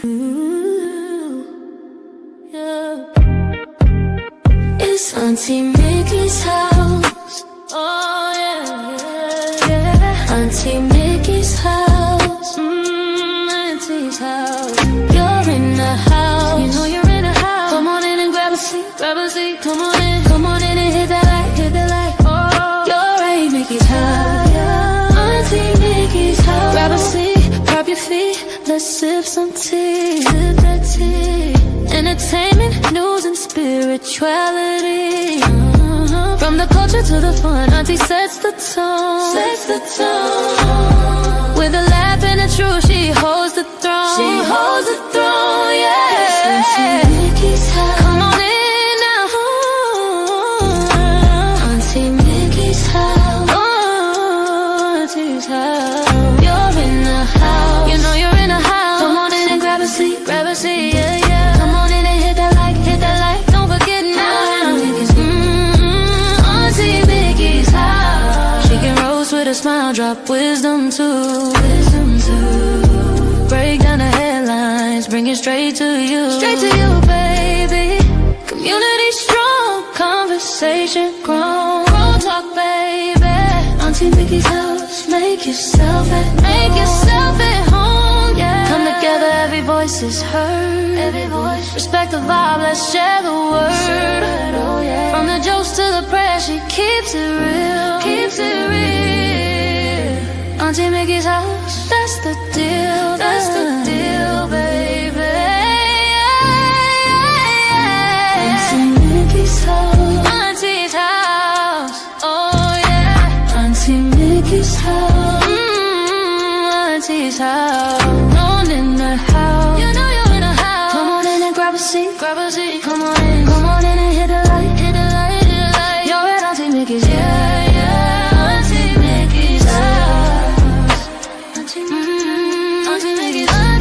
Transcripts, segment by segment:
Ooh, yeah. It's Auntie Mickey's house. Oh yeah, yeah, yeah. Auntie Mickey's house. Auntie's house. You're in the house. You know you're in the house. Come on in and grab a seat, grab a seat. Come on in and hit that light, hit that light. Oh, you're at Mickey's house. Auntie Mickey's house. Grab a seat, prop your feet. Let's sip some tea, sip that tea. Entertainment, news, and spirituality. From the culture to the fun, Auntie sets the tone. Sets the tone. With a laugh and a truth, she holds the throne. She holds the throne, yeah. Auntie Mickey's house. Come on in now. Auntie Mickey's house. Oh, Auntie's house. You're in the house. You know you're in the house. Come on in and grab a seat, yeah, yeah. Come on in and hit that like, don't forget now. Auntie Mickey's house. She can roast with a smile, drop wisdom too. Break down the headlines, bring it straight to you. Straight to you, baby. Community strong, conversation grown. Grown talk, baby. Auntie Mickey's house. Make yourself at home, yeah. Come together, every voice is heard. Every voice. Respect the vibe, let's share the word. Oh, yeah. From the jokes to the prayer, she keeps it real. Keeps it real. Auntie Mickey's house, that's the deal. That's the deal, baby. Auntie Mickey's house. Auntie's house. Oh yeah. Auntie Mickey's house. Auntie's house. Known in the house. You know you're in the house. Come on in and grab a seat. Grab a seat. Come on in and hit the light. Hit the light, hit the light. You're at Auntie Mickey's. Yeah, yeah. Auntie Mickey's house. Auntie Mickey's. Auntie Mickey's house.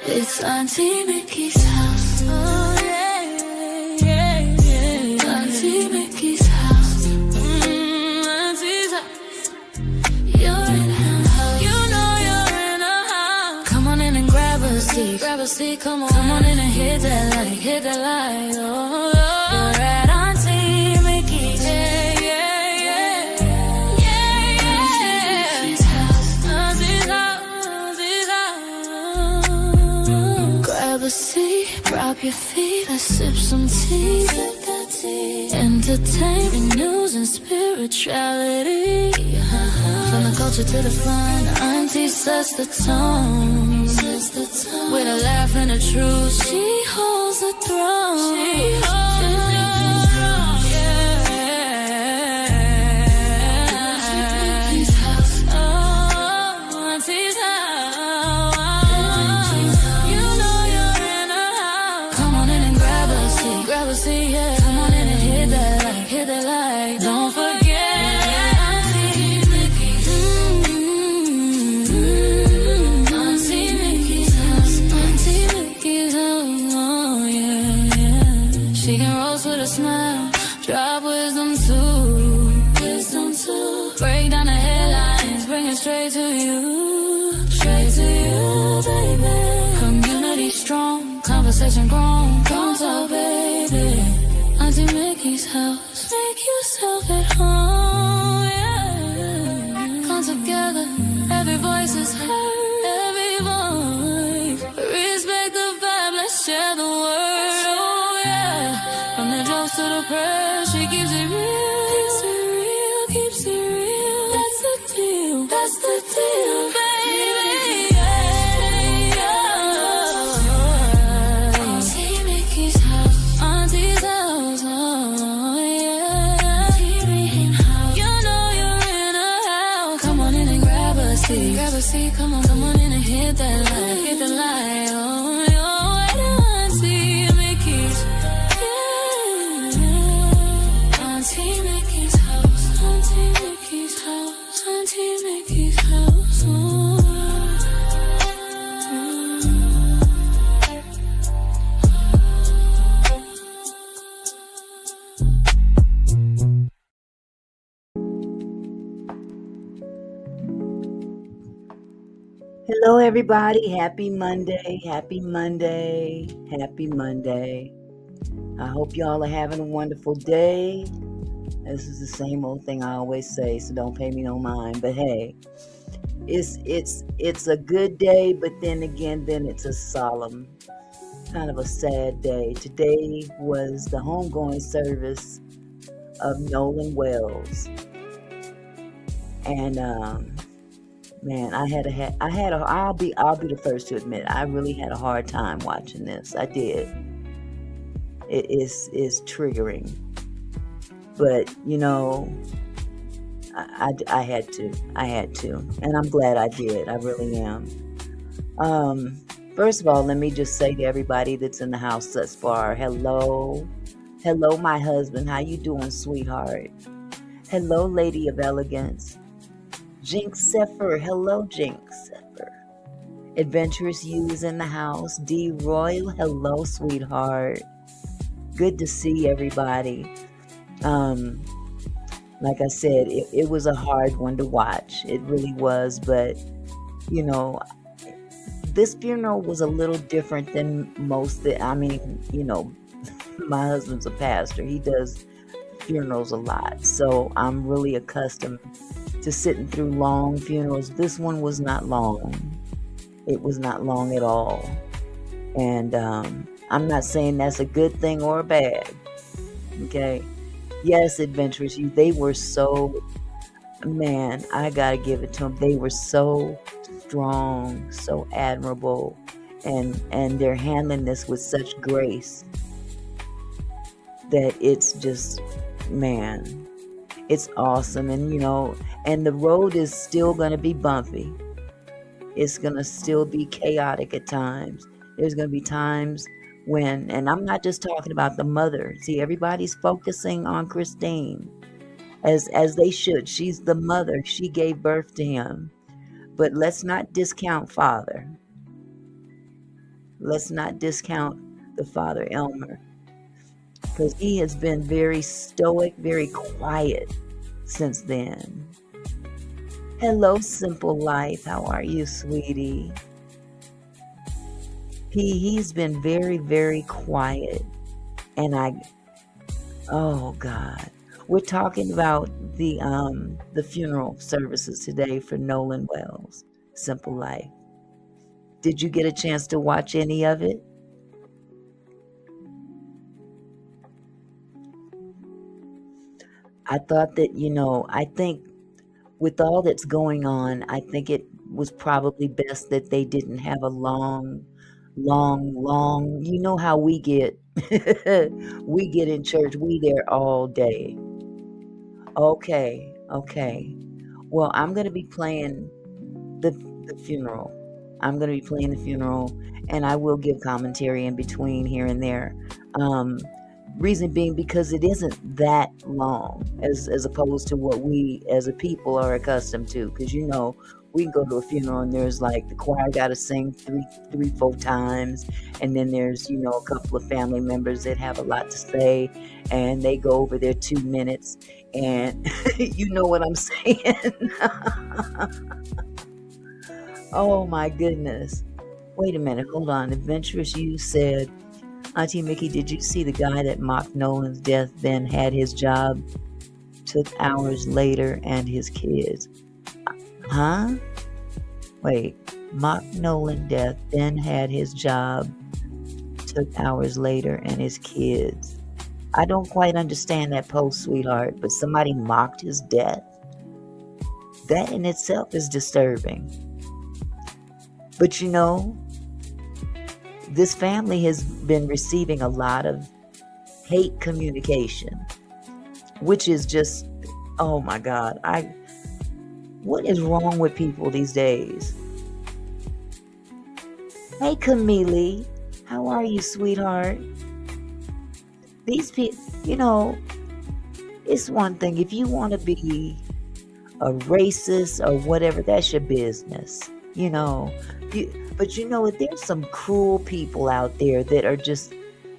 It's Auntie Mickey's house. Oh yeah, yeah, yeah. Auntie Mickey's house. Auntie's house. You're in her house. You know you're in her house. Come on in and grab a seat. Grab a seat. Come on in and hit that light. Hit that light. Oh, you're at Auntie Mickey's. Yeah, yeah, yeah, yeah, yeah. Auntie's house. Auntie's house. Auntie's house. Grab a seat, drop your feet, let's sip some tea. Sip that tea. Entertainment, news, and spirituality. From the culture to the fun, Auntie sets the tone. With a laugh and a truth, she holds the throne. She holds the throne, yeah. Auntie's house. Oh, Auntie's house. You know you're in a house. Come on in and grab a seat, yeah. Come on in and hit that light, don't forget. Auntie Mickey's. Auntie Mickey's house. Auntie Mickey's house, oh yeah, yeah. She can roast with a smile, drop wisdom too. Break down the headlines, bring it straight to you. Straight to you, baby. Community strong, conversation grown. Don't talk, baby. Auntie Mickey's house. Make yourself at home, yeah. Come together, every voice is heard. Every voice. Respect the vibe, let's share the word, oh yeah. From the jokes to the prayers, she keeps it real. Keeps it real, keeps it real. That's the deal, that's the deal, baby. Yeah, yeah. Auntie Mickey's house. Auntie's house, oh yeah. Auntie see, come on in and hit that light, oh, you're right, Auntie Mickey's, yeah, Auntie Mickey's house, Auntie Mickey's house, Auntie Mickey's house, oh. Hello, everybody. Happy Monday. Happy Monday. Happy Monday. I hope y'all are having a wonderful day. This is the same old thing I always say, so don't pay me no mind. But hey, it's a good day, but then again, it's a solemn, kind of a sad day. Today was the homegoing service of Nolan Wells, and man, I'll be the first to admit, I really had a hard time watching this. I did. It is triggering, but you know, I had to, and I'm glad I did. I really am. First of all, let me just say to everybody that's in the house thus far, hello, my husband. How you doing, sweetheart? Hello, Lady of Elegance. Jinx Sepher, hello Jinx Sepher. Adventurous You is in the house. D Royal, hello sweetheart. Good to see everybody. Like I said, it was a hard one to watch. It really was, but you know, this funeral was a little different than most. My husband's a pastor. He does funerals a lot, so I'm really accustomed to sitting through long funerals. This one was not long. It was not long at all. And I'm not saying that's a good thing or a bad. Okay. Yes, Adventurous You, they were so, man, I gotta give it to them. They were so strong, so admirable, and they're handling this with such grace that it's just, man, it's awesome. And and the road is still going to be bumpy. It's going to still be chaotic at times. There's going to be times when, and I'm not just talking about the mother. See, everybody's focusing on Christine, as they should. She's the mother. She gave birth to him. But let's not discount father. Let's not discount the father, Elmer, because he has been very stoic, very quiet since then. Hello, Simple Life. How are you, sweetie? He's been very, very quiet. And oh God. We're talking about the funeral services today for Nolan Wells, Simple Life. Did you get a chance to watch any of it? I thought that, I think with all that's going on, I think it was probably best that they didn't have a long, you know how we get, we get in church, we there all day. Okay. Well, I'm going to be playing the funeral. I'm going to be playing the funeral, and I will give commentary in between here and there. Reason being because it isn't that long as opposed to what we as a people are accustomed to. Because we can go to a funeral and there's like the choir got to sing three, 4 times, and then there's a couple of family members that have a lot to say, and they go over their 2 minutes, and you know what I'm saying. Oh my goodness! Wait a minute, hold on. Adventurous You said, Auntie Mickey, did you see the guy that mocked Nolan's death, then had his job, took hours later, and his kids? Huh? Wait, mocked Nolan death, then had his job, took hours later, and his kids. I don't quite understand that post, sweetheart, but somebody mocked his death? That in itself is disturbing. But this family has been receiving a lot of hate communication, which is just, oh my God. What is wrong with people these days? Hey, Camille. How are you, sweetheart? These people, it's one thing. If you want to be a racist or whatever, that's your business. You know, but you know what? There's some cruel people out there that are just,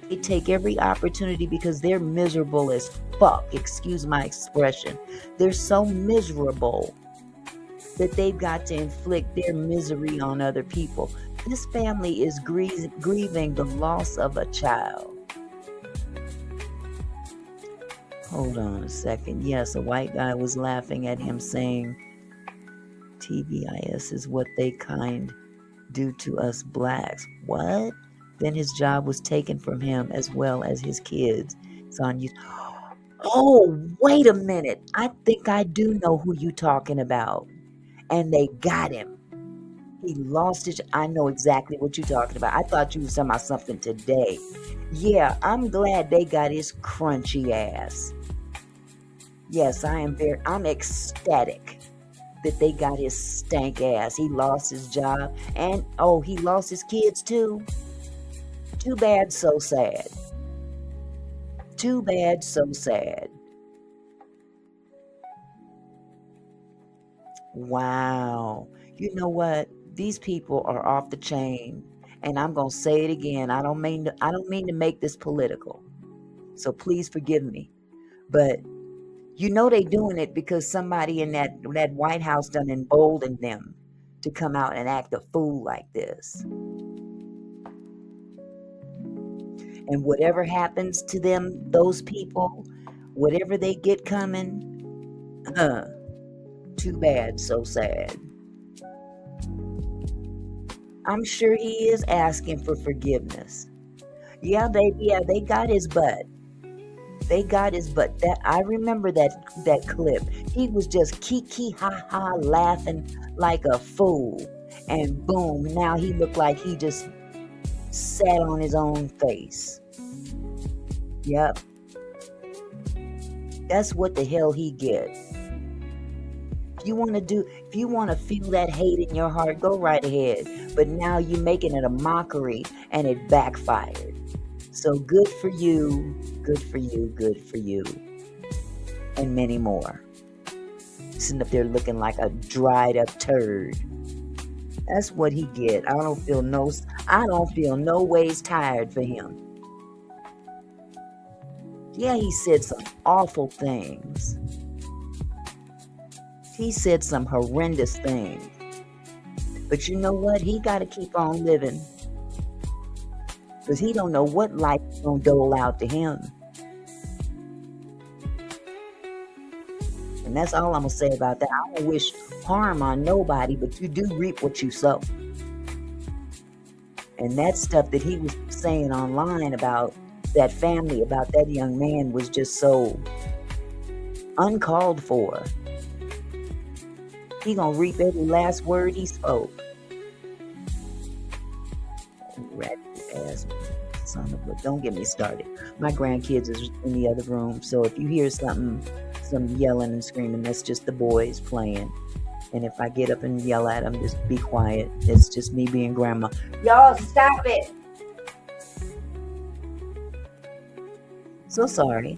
they take every opportunity because they're miserable as fuck. Excuse my expression. They're so miserable that they've got to inflict their misery on other people. This family is grieving the loss of a child. Hold on a second. Yes, a white guy was laughing at him saying, TBIS is what they kind do to us blacks. What? Then his job was taken from him as well as his kids. It's on you. Oh, wait a minute. I think I do know who you talking about. And they got him. He lost his. I know exactly what you're talking about. I thought you was talking about something today. Yeah, I'm glad they got his crunchy ass. Yes, I'm ecstatic that they got his stank ass. He lost his job and he lost his kids too. Too bad, so sad. Too bad, so sad. Wow. You know what? These people are off the chain. And I'm going to say it again. I don't mean to make this political. So please forgive me. But you know they doing it because somebody in that White House done emboldened them to come out and act a fool like this. And whatever happens to them, those people, whatever they get coming, too bad, so sad. I'm sure he is asking for forgiveness. Yeah, they got his butt. They got his butt. That I remember that clip. He was just kiki ha ha laughing like a fool. And boom, now he looked like he just sat on his own face. Yep. That's what the hell he get. If you want to feel that hate in your heart, go right ahead. But now you're making it a mockery and it backfired. So good for you, good for you, good for you. And many more. Sitting up there looking like a dried up turd. That's what he get. I don't feel no ways tired for him. Yeah, he said some awful things. He said some horrendous things. But you know what? He got to keep on living. Because he don't know what life is going to dole out to him. And that's all I'm going to say about that. I don't wish harm on nobody, but you do reap what you sow. And that stuff that he was saying online about that family, about that young man, was just so uncalled for. He going to reap every last word he spoke. Rat ass son of a, don't get me started. My grandkids is in the other room, so if you hear some yelling and screaming, that's just the boys playing. And if I get up and yell at them, just be quiet. It's just me being grandma. Y'all stop it. So sorry.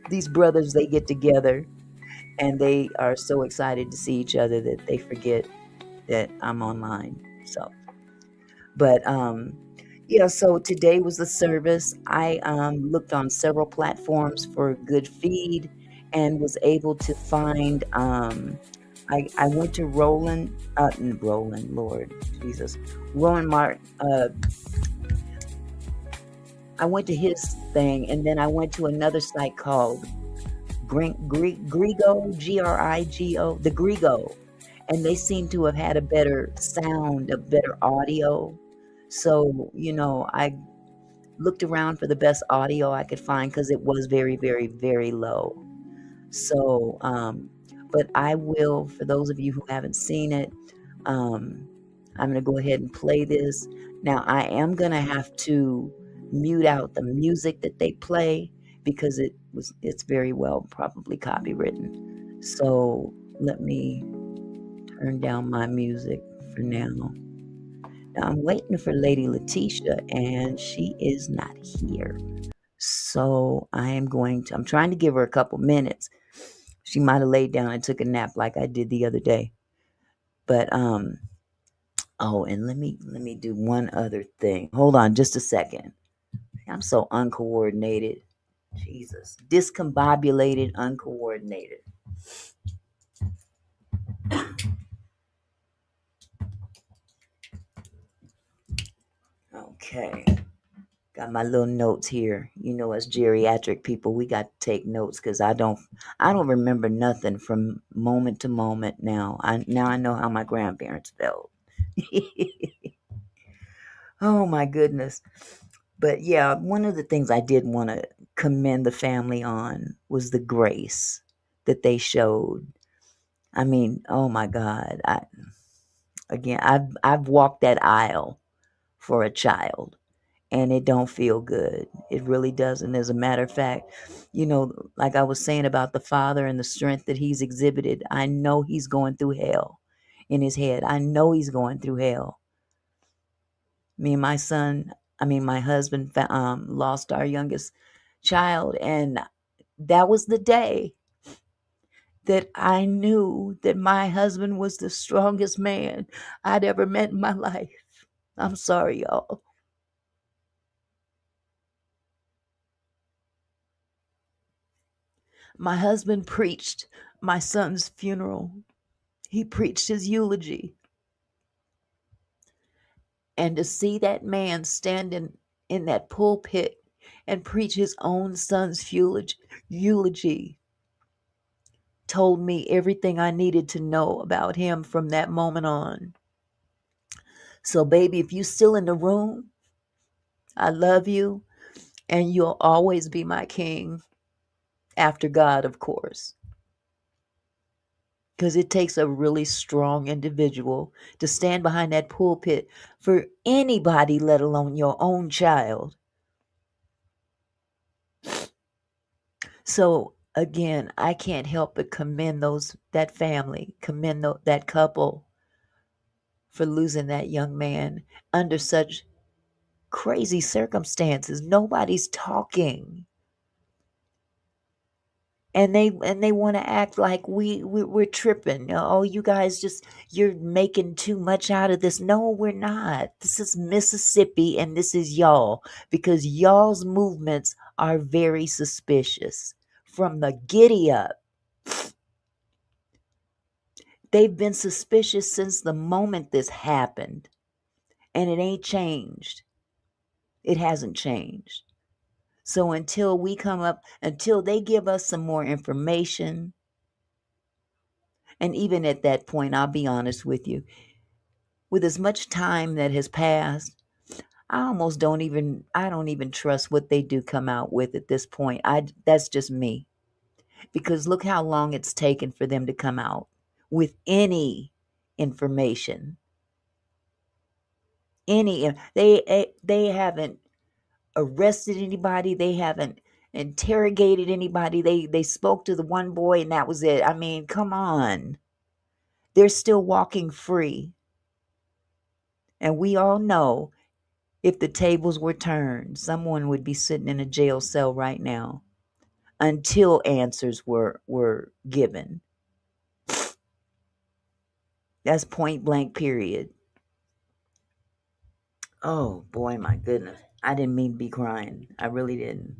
These brothers, they get together and they are so excited to see each other that they forget that I'm online. So, but so today was the service. I looked on several platforms for a good feed and was able to find. I went to Roland, Lord Jesus, Roland Martin. I went to his thing, and then I went to another site called Grigo, Grigo, the Grigo, and they seem to have had a better sound, a better audio. So, I looked around for the best audio I could find because it was very, very, very low. So, but I will, for those of you who haven't seen it, I'm going to go ahead and play this. Now, I am going to have to mute out the music that they play because it's very well probably copywritten. So let me turn down my music for now. Now I'm waiting for Lady Letitia, and she is not here. So I'm trying to give her a couple minutes. She might have laid down and took a nap like I did the other day. But oh, and let me do one other thing. Hold on just a second. I'm so uncoordinated. Jesus. Discombobulated, uncoordinated. Okay. Got my little notes here. You know, as geriatric people, we got to take notes because I don't remember nothing from moment to moment now. I know how my grandparents felt. Oh my goodness. But yeah, one of the things I did want to commend the family on was the grace that they showed. I mean, oh my God. I've walked that aisle for a child, and it don't feel good. It really doesn't. As a matter of fact, like I was saying about the father and the strength that he's exhibited, I know he's going through hell in his head. I know he's going through hell. Me and my husband lost our youngest child, and that was the day that I knew that my husband was the strongest man I'd ever met in my life. I'm sorry, y'all. My husband preached my son's funeral. He preached his eulogy. And to see that man standing in that pulpit and preach his own son's eulogy told me everything I needed to know about him from that moment on. So, baby, if you still in the room, I love you, and you'll always be my king, after God, of course. Because it takes a really strong individual to stand behind that pulpit for anybody, let alone your own child. So again, I can't help but commend that family, commend that couple for losing that young man under such crazy circumstances. Nobody's talking. And they want to act like we're tripping. Oh, you guys you're making too much out of this. No, we're not. This is Mississippi, and this is y'all, because y'all's movements are very suspicious from the giddy up. They've been suspicious since the moment this happened, and it ain't changed. It hasn't changed. So until they give us some more information, and even at that point, I'll be honest with you, with as much time that has passed, I don't even trust what they do come out with at this point. That's just me. Because look how long it's taken for them to come out with any information. They haven't arrested anybody, they haven't interrogated anybody. They spoke to the one boy and that was it. I mean, come on. They're still walking free. And we all know if the tables were turned, someone would be sitting in a jail cell right now until answers were given. That's point blank, period. Oh boy, my goodness. I didn't mean to be crying. I really didn't.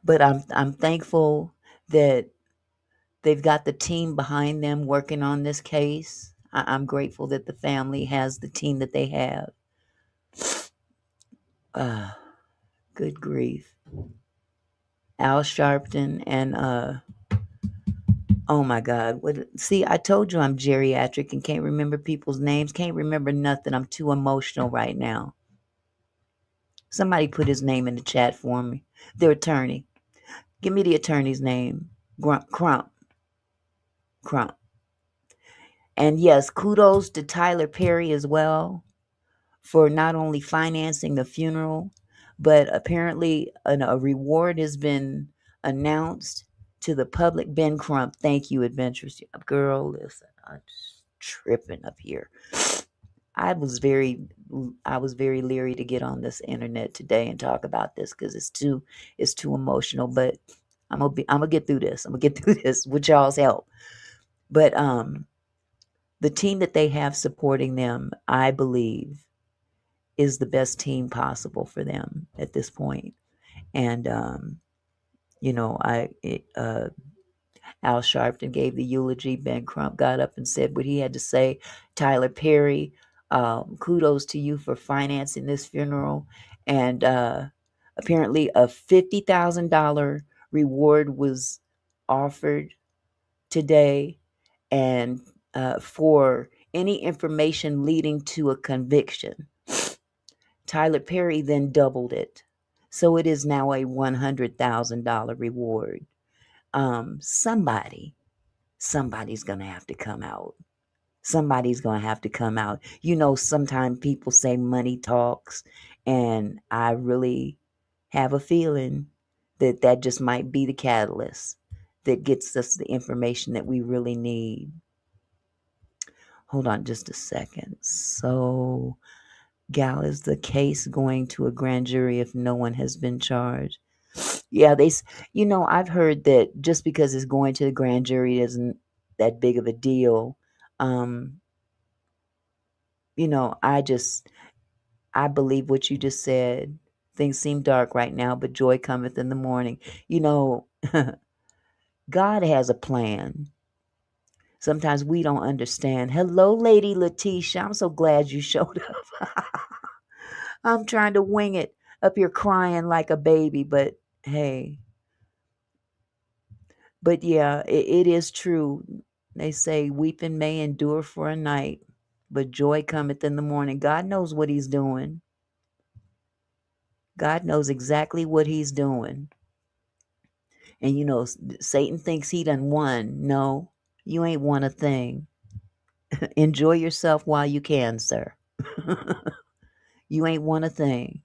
But I'm thankful that they've got the team behind them working on this case. I'm grateful that the family has the team that they have. Good grief. Al Sharpton and oh my God. See, I told you I'm geriatric and can't remember people's names, can't remember nothing. I'm too emotional right now. Somebody put his name in the chat for me. Their attorney. Give me the attorney's name. Crump. And yes, kudos to Tyler Perry as well for not only financing the funeral, but apparently a reward has been announced To the public, Ben Crump, thank you, adventurous girl. Listen, I'm just tripping up here. I was very, I was very leery to get on this internet today and talk about this because it's too emotional. But I'm gonna get through this. I'm gonna get through this with y'all's help. But the team that they have supporting them, I believe, is the best team possible for them at this point. And you know, Al Sharpton gave the eulogy. Ben Crump got up and said what he had to say. Tyler Perry, kudos to you for financing this funeral. And apparently, a $50,000 reward was offered today, and for any information leading to a conviction. Tyler Perry then doubled it. So it is now a $100,000 reward. Somebody's going to have to come out. Somebody's going to have to come out. You know, sometimes people say money talks, and I really have a feeling that that just might be the catalyst that gets us the information that we really need. Hold on just a second. So, Gal, is the case going to a grand jury if no one has been charged? Yeah, you know, I've heard that just because it's going to the grand jury isn't that big of a deal. Um, you know, I believe what you just said. Things seem dark right now, but joy cometh in the morning. You know, God has a plan. Sometimes we don't understand. Hello, Lady Letitia. I'm so glad you showed up. I'm trying to wing it up here crying like a baby, but hey. But yeah, it is true. They say weeping may endure for a night, but joy cometh in the morning. God knows what he's doing. God knows exactly what he's doing. And you know, Satan thinks he done won. No, you ain't won a thing. Enjoy yourself while you can, sir. You ain't won a thing.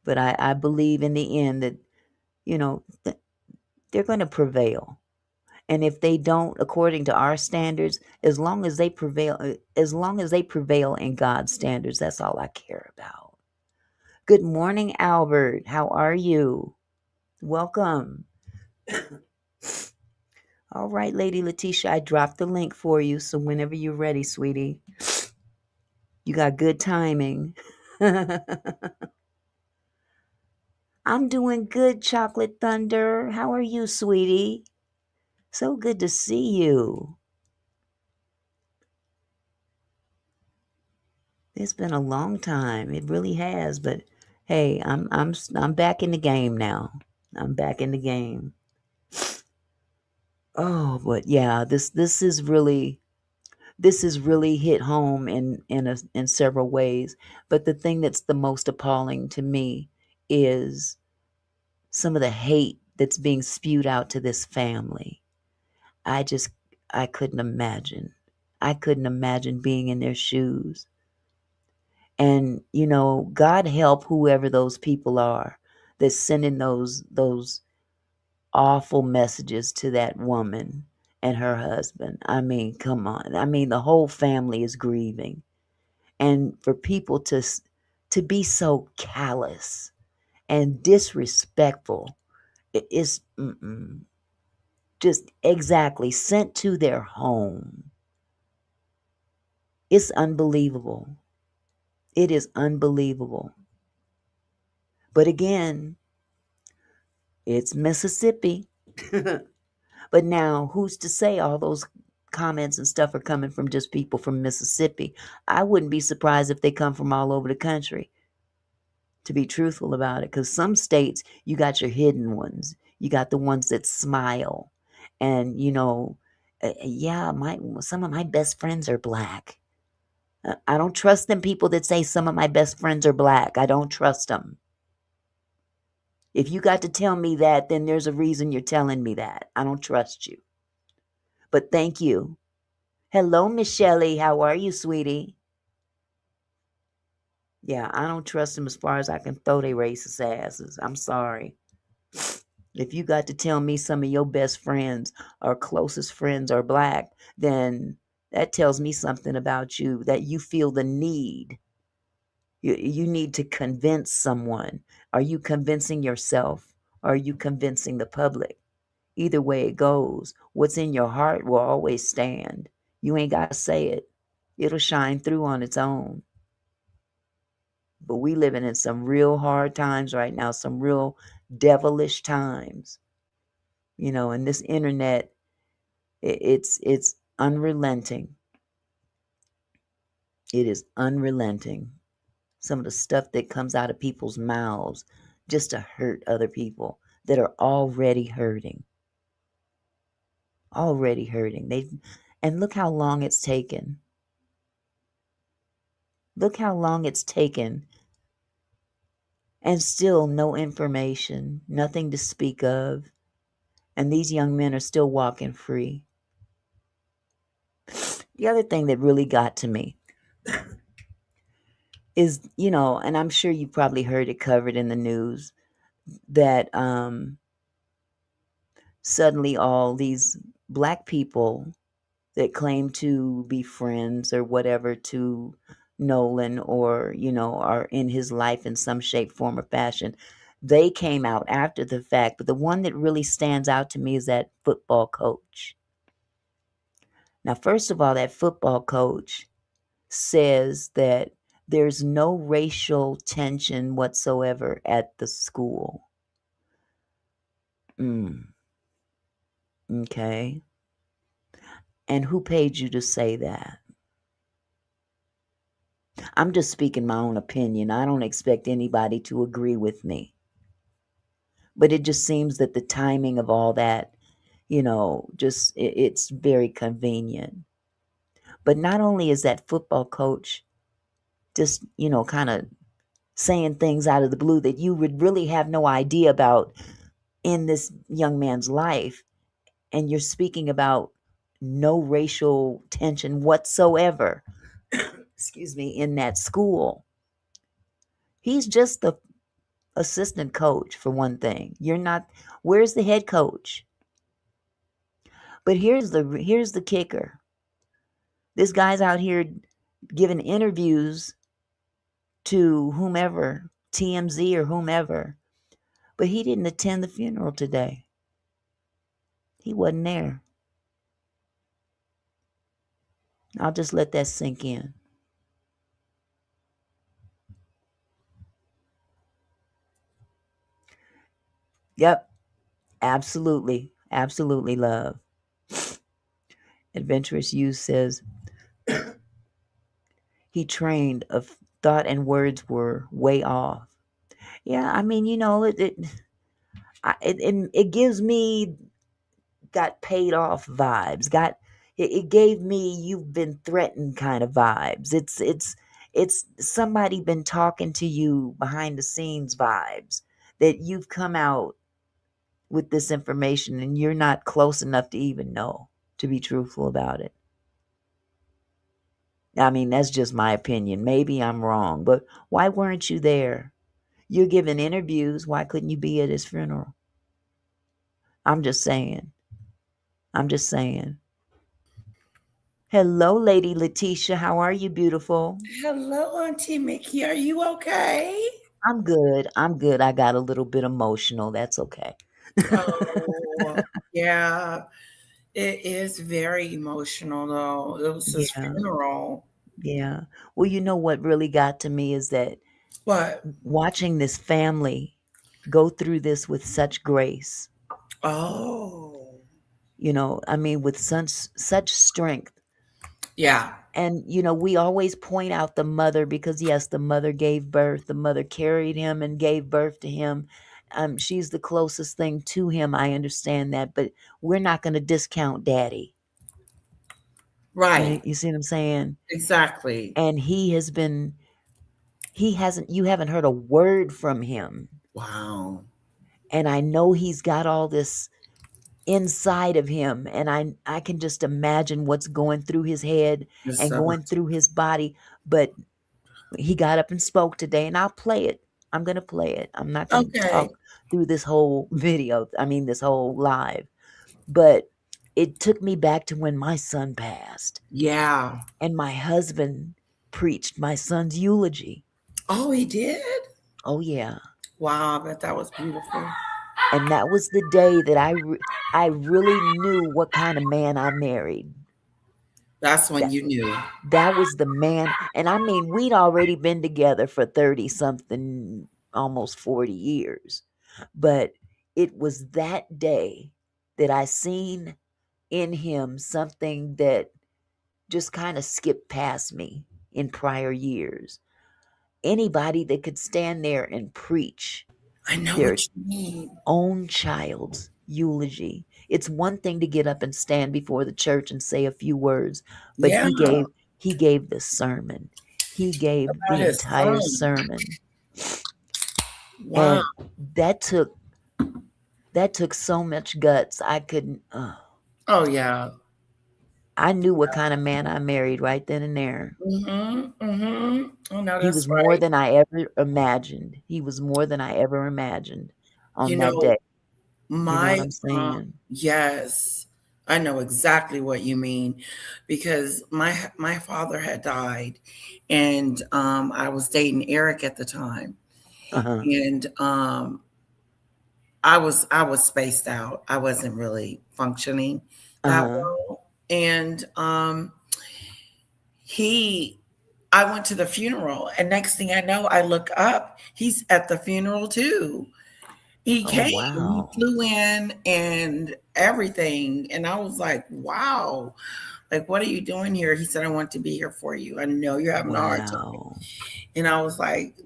But I believe in the end that, you know, they're going to prevail. And if they don't, according to our standards, as long as they prevail in God's standards, that's all I care about. Good morning, Albert. How are you? Welcome. All right, Lady Letitia, I dropped the link for you, so whenever you're ready, sweetie. You got good timing. I'm doing good, Chocolate Thunder. How are you, sweetie? So good to see you. It's been a long time. It really has, but hey, I'm back in the game now. I'm back in the game. Oh, but yeah, this is really hit home in several ways. But the thing that's the most appalling to me is some of the hate that's being spewed out to this family. I just I couldn't imagine. I couldn't imagine being in their shoes. And you know, God help whoever those people are that's sending those awful messages to that woman and her husband. I mean, come on. I mean, the whole family is grieving. And for people to be so callous and disrespectful is just exactly sent to their home. It's unbelievable. It is unbelievable. But again, it's Mississippi. But now, who's to say all those comments and stuff are coming from just people from Mississippi? I wouldn't be surprised if they come from all over the country, to be truthful about it. Because some states, you got your hidden ones. You got the ones that smile. And, you know, yeah, some of my best friends are black. I don't trust them people that say some of my best friends are black. I don't trust them. If you got to tell me that, then there's a reason you're telling me that. I don't trust you. But thank you. Hello, Michelle. How are you, sweetie? Yeah, I don't trust them as far as I can throw their racist asses. I'm sorry. If you got to tell me some of your best friends or closest friends are black, then that tells me something about you, that you feel the need. You need to convince someone. Are you convincing yourself? Or are you convincing the public? Either way it goes, what's in your heart will always stand. You ain't got to say it. It'll shine through on its own. But we living in some real hard times right now, some real devilish times. And this internet, it's unrelenting. It is unrelenting. Some of the stuff that comes out of people's mouths just to hurt other people that are already hurting. Already hurting. And look how long it's taken. Look how long it's taken, and still no information, nothing to speak of. And these young men are still walking free. The other thing that really got to me is, and I'm sure you probably heard it covered in the news, that suddenly all these black people that claim to be friends or whatever to Nolan, or, are in his life in some shape, form, or fashion, they came out after the fact. But the one that really stands out to me is that football coach. Now, first of all, that football coach says that there's no racial tension whatsoever at the school. Okay. And who paid you to say that? I'm just speaking my own opinion. I don't expect anybody to agree with me. But it just seems that the timing of all that, it's very convenient. But not only is that football coach just, kind of saying things out of the blue that you would really have no idea about in this young man's life, and you're speaking about no racial tension whatsoever, excuse me, in that school. He's just the assistant coach, for one thing. Where's the head coach? But here's the kicker. This guy's out here giving interviews to whomever, TMZ or whomever, but he didn't attend the funeral today. He wasn't there. I'll just let that sink in. Yep, absolutely. Absolutely, love. Adventurous Youth says he trained of thought and words were way off. Yeah, I mean, it gives me got paid off vibes. It gave me you've been threatened kind of vibes. It's somebody been talking to you behind the scenes vibes, that you've come out with this information and you're not close enough to even know, to be truthful about it. I mean, that's just my opinion. Maybe I'm wrong, but why weren't you there? You're giving interviews. Why couldn't you be at his funeral? I'm just saying. I'm just saying. Hello, Lady Letitia. How are you, beautiful? Hello, Auntie Mickey. Are you okay? I'm good. I'm good. I got a little bit emotional. That's okay. Oh, yeah. It is very emotional, though. It was his Yeah. funeral. Yeah. Well, you know what really got to me is that What? watching this family go through this with such grace, Oh, I mean, with such strength. yeah. And, we always point out the mother because, yes, the mother gave birth. The mother carried him and gave birth to him. She's the closest thing to him. I understand that. But we're not going to discount daddy. Right. You see what I'm saying? Exactly. And you haven't heard a word from him. Wow. And I know he's got all this inside of him, and I can just imagine what's going through his head It's and so going through his body. But he got up and spoke today, and I'll play it. I'm gonna play it. I'm not gonna Okay. talk through this whole video. I mean, this whole live, but it took me back to when my son passed, Yeah. and my husband preached my son's eulogy. Oh, he did? Oh yeah, Wow, I bet that was beautiful. and that was the day that I really knew what kind of man I married. That's when That you knew. that was the man, and I mean, we'd already been together for 30 something, almost 40 years. But it was that day that I seen in him something that just kind of skipped past me in prior years. Anybody that could stand there and preach I know their what you mean. own child's eulogy. It's one thing to get up and stand before the church and say a few words, but Yeah, he gave the sermon. He gave about the his entire son. sermon. Wow. And that took that took so much guts. I couldn't Oh, yeah. I knew what kind of man I married right then and there. Mm-hmm. Mm-hmm. Oh, no, He that's was more right. than I ever imagined. He was more than I ever imagined on You that know, day. You know what my I'm saying? yes, I know exactly what you mean because my father had died, and I was dating Eric at the time, Uh-huh. and I was spaced out. I wasn't really functioning that Uh-huh. well, and he I went to the funeral, and next thing I know, I look up, he's at the funeral too. He Oh came, he wow. flew in and everything. And I was like, wow, like, what are you doing here? He said, I want to be here for you. I know you're having a hard time. Wow. And I was like,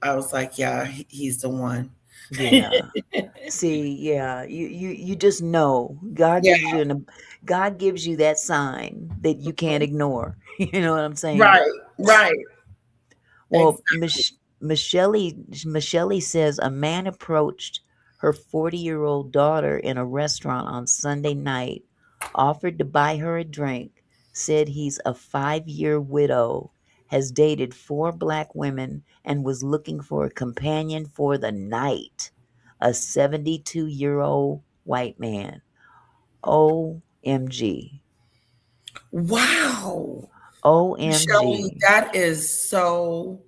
I was like, yeah, he's the one. Yeah. See, yeah, you just know. Yeah, God gives you that sign that you can't ignore. You know what I'm saying? right, right. Well, Exactly. Michelle says a man approached her 40-year-old daughter in a restaurant on Sunday night, offered to buy her a drink, said he's a 5-year widow, has dated 4 black women, and was looking for a companion for the night. A 72-year-old white man. OMG. Wow. Shelly, OMG. that is so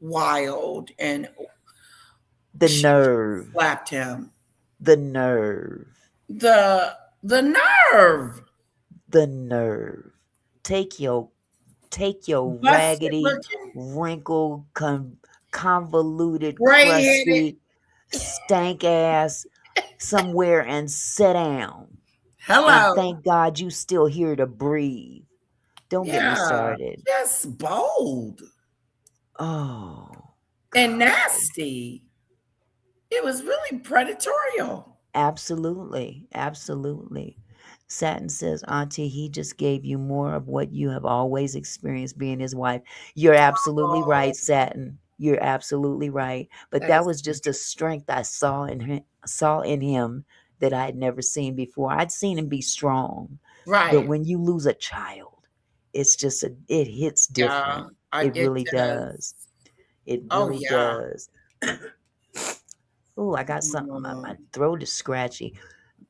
wild. And The she nerve. slapped him. The nerve. The nerve. The nerve. Take your Busted raggedy, looking, wrinkled, convoluted, gray headed. crusty, stank ass somewhere and sit down. And Hello. thank God you still here to breathe. Don't get me Yeah. started. Just bold Oh, and golly. nasty. It was really predatorial. Absolutely. Absolutely. Satin says, Auntie, he just gave you more of what you have always experienced being his wife. You're absolutely Oh, right, Satin. You're absolutely right. But that that is was just a strength I saw in him that I had never seen before. I'd seen him be strong, but right. when you lose a child, it hits Yeah. different. It It really does. does. It Oh really yeah. does. Oh, I got something. My Mm. throat is scratchy.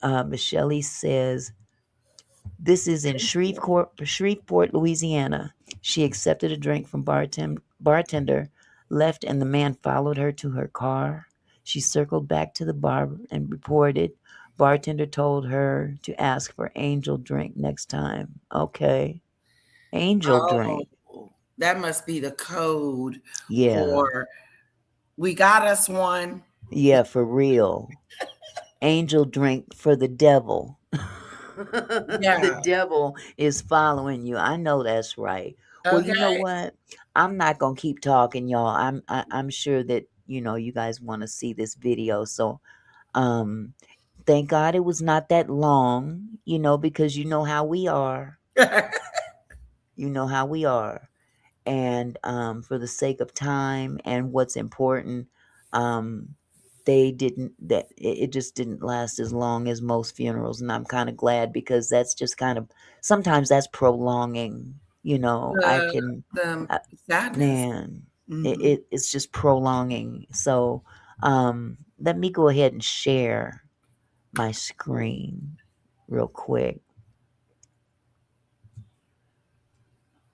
Michelle says, this is in Shreveport, Louisiana. She accepted a drink from bartender, left, and the man followed her to her car. She circled back to the bar and reported. Bartender told her to ask for angel drink next time. Okay. Angel Oh, drink. that must be the code Yeah. for we got us one. Yeah, for real. Angel drink for the devil. Yeah. The devil is following you. I know that's right. Well, you know Okay. what? I'm not gonna keep talking, y'all. I'm sure that you guys want to see this video. So, um, thank God it was not that long. Because you know how we are. You know how we are. And for the sake of time and what's important, um, they didn't that it just didn't last as long as most funerals, and I'm kind of glad because that's just kind of sometimes that's prolonging. I the can the uh, sadness. man. Mm-hmm. It's just prolonging. So let me go ahead and share my screen real quick.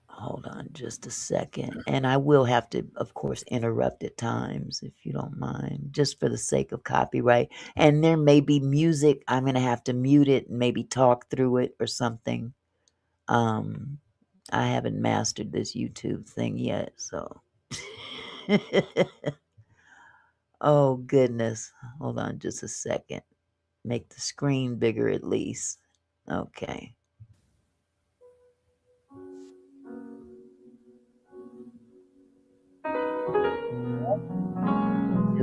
Hold on just a second. And I will have to, of course, interrupt at times if you don't mind, just for the sake of copyright. And there may be music. I'm going to have to mute it and maybe talk through it or something. Um, I haven't mastered this YouTube thing yet, so. Oh, goodness. Hold on just a second. Make the screen bigger at least. Okay.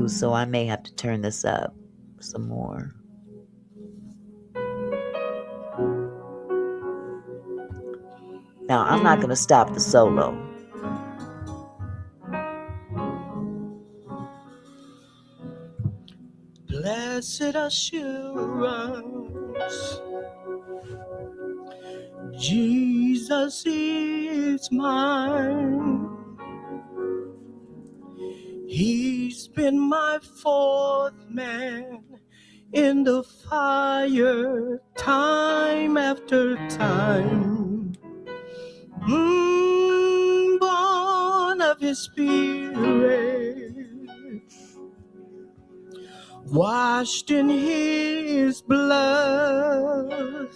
So I may have to turn this up some more. Now, I'm not going to stop the solo. Blessed assurance, Jesus is mine. He's been my fourth man in the fire, time after time. Born of his spirit, washed in his blood,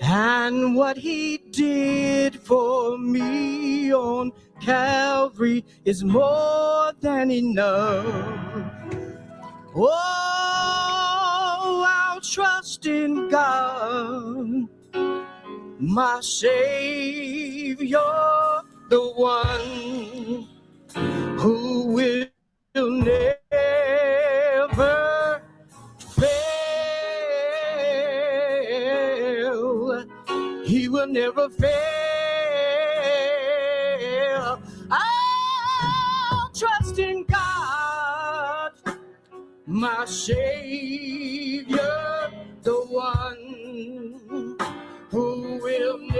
and what he did for me on Calvary is more than enough. Oh, I'll trust in God, my Savior, the one who will never fail. He will never fail. I'll trust in God, my Savior, the one who will never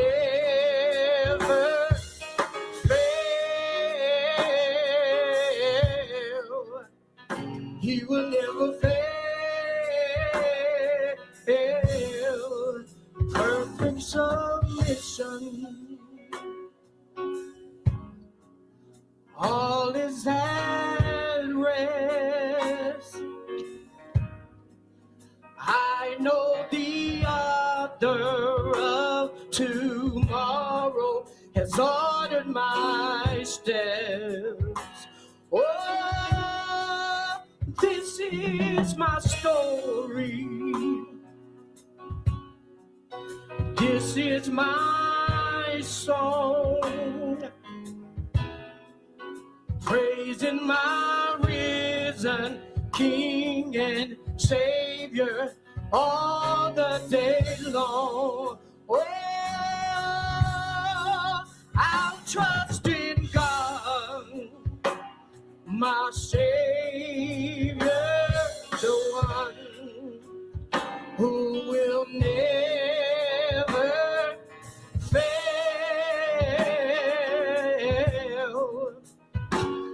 fail. He will never fail. Perfect submission, all is at rest. I know the author of tomorrow has ordered my steps. Oh, this is my story. This is my song, praising my risen King and Savior all the day long. Oh, I'll trust in God, my Savior, the one who will never fail.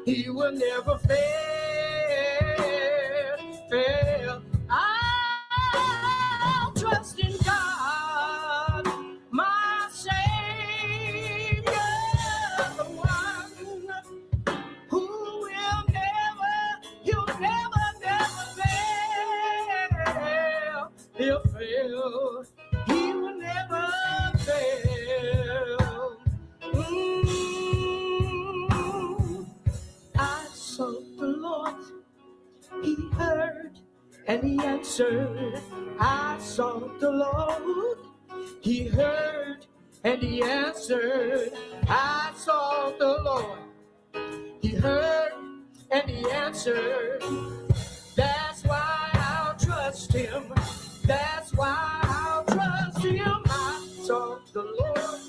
He will never fail. I'll trust in God, my Savior, the one who will he'll never fail. He'll fail. He will never fail. I sought the Lord, he heard and he answered. I sought the Lord, he heard and he answered. I sought the Lord, he heard and he answered. That's why I'll trust him. That's why I'll trust him. I sought the Lord,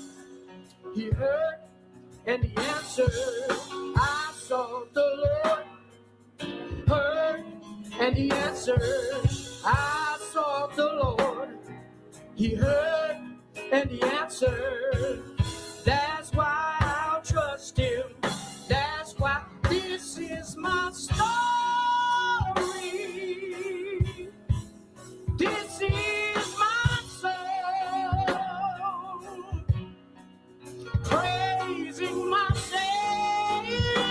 he heard and he answered. I sought the Lord, heard and he answered. I sought the Lord, he heard and he answered. That's why I'll trust him. This is my story. This is my song. Praising my Savior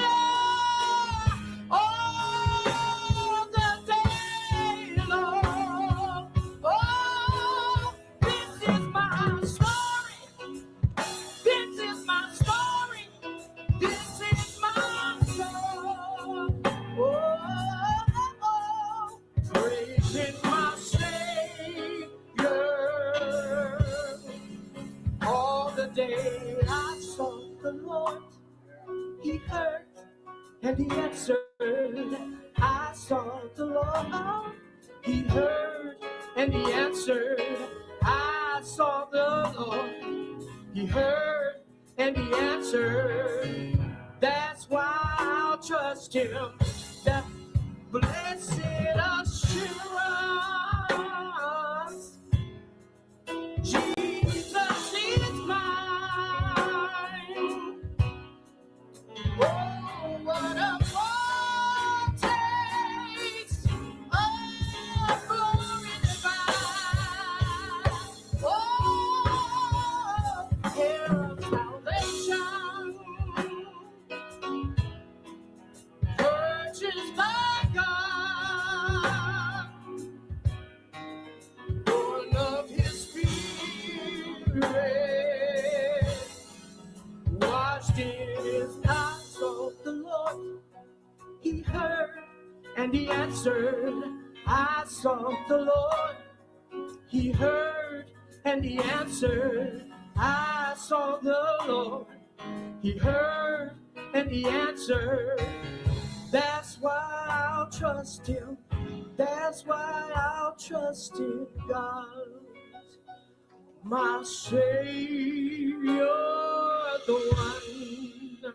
all the day long. Oh, this is my story. This is my story. This is my song. Oh, praising my Savior all the day I sought the Lord. He heard and he answered. I sought the Lord. He heard and he answered. I sought the Lord. He heard and he answered. That's why I'll trust him. That blessed assurance. Jesus is mine. Oh, what a foretaste of glory divine. Oh, here of salvation, purchased by God, born of his Spirit, washed in his eyes of the Lord. He heard and he answered. I sought the Lord. He heard and he answered. I sought the Lord. He heard and he answered. That's why I'll trust him. That's why I'll trust in God, my Savior, the one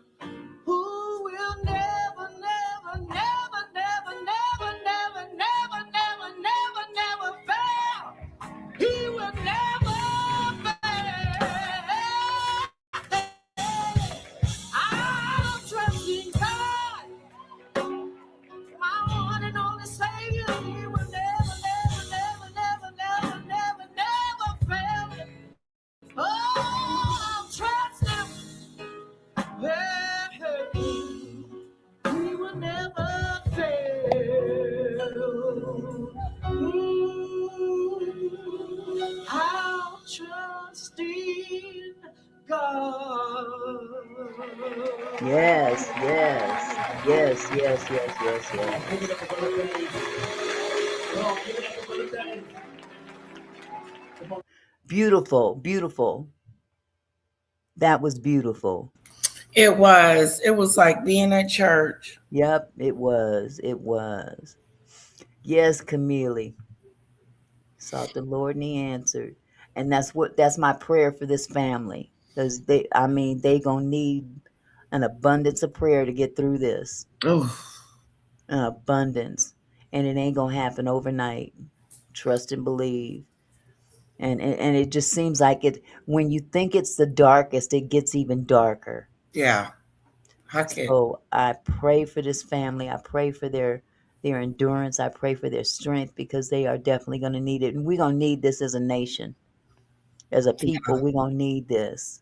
who will never, never, never, never, never, never, never, never, never, never fail. He will never fail. I'll trust in God, my one and only Savior. He will never, never, never, never, never, never, never fail. Oh, I'll trust him. Hey, he will never fail. I'll trust in God. Yes, yes, yes, yes, yes, yes, yes. Beautiful, beautiful. That was beautiful. It was. It was like being at church. Yep, it was. It was. Yes, Camille. Sought the Lord and he answered. And that's my prayer for this family. Because they gonna need an abundance of prayer to get through this. Oh, An abundance. And it ain't gonna happen overnight. Trust and believe. And it just seems like it when you think it's the darkest, it gets even darker. yeah. Okay. So I pray for this family. I pray for their endurance. I pray for their strength because they are definitely going to need it. And we're going to need this as a nation. As a people, we're going to need this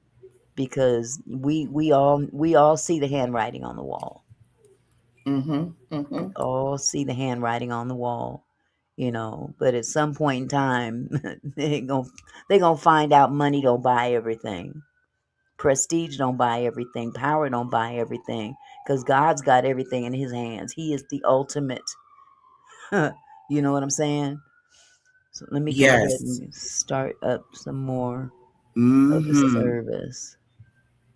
because we all see the handwriting on the wall. Mm-hmm. Mm-hmm. We all see the handwriting on the wall, but at some point in time, they're going to find out money don't buy everything. Prestige don't buy everything. Power don't buy everything. Because God's got everything in his hands. He is the ultimate. You know what I'm saying? So let me go ahead Yes. and start up some more of the Mm-hmm. service.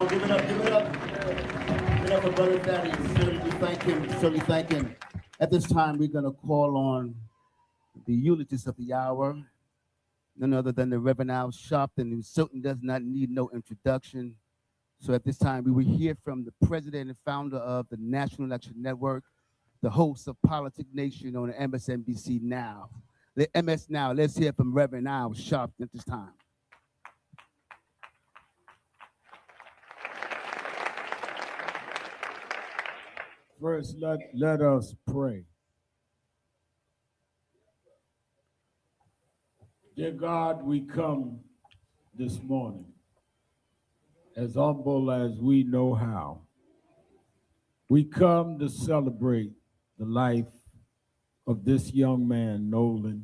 Give it up, give it up. Give it up for Brother Thaddeus. Certainly thank him. At this time, we're going to call on the eulogist of the hour, none other than the Reverend Al Sharpton, who certainly does not need no introduction. So at this time, we will hear from the president and founder of the National Election Network, the host of Politic Nation on MSNBC Now. The MS Now, let's hear from Reverend Al Sharpton at this time. First, let us pray. Dear God, we come this morning as humble as we know how. We come to celebrate the life of this young man, Nolan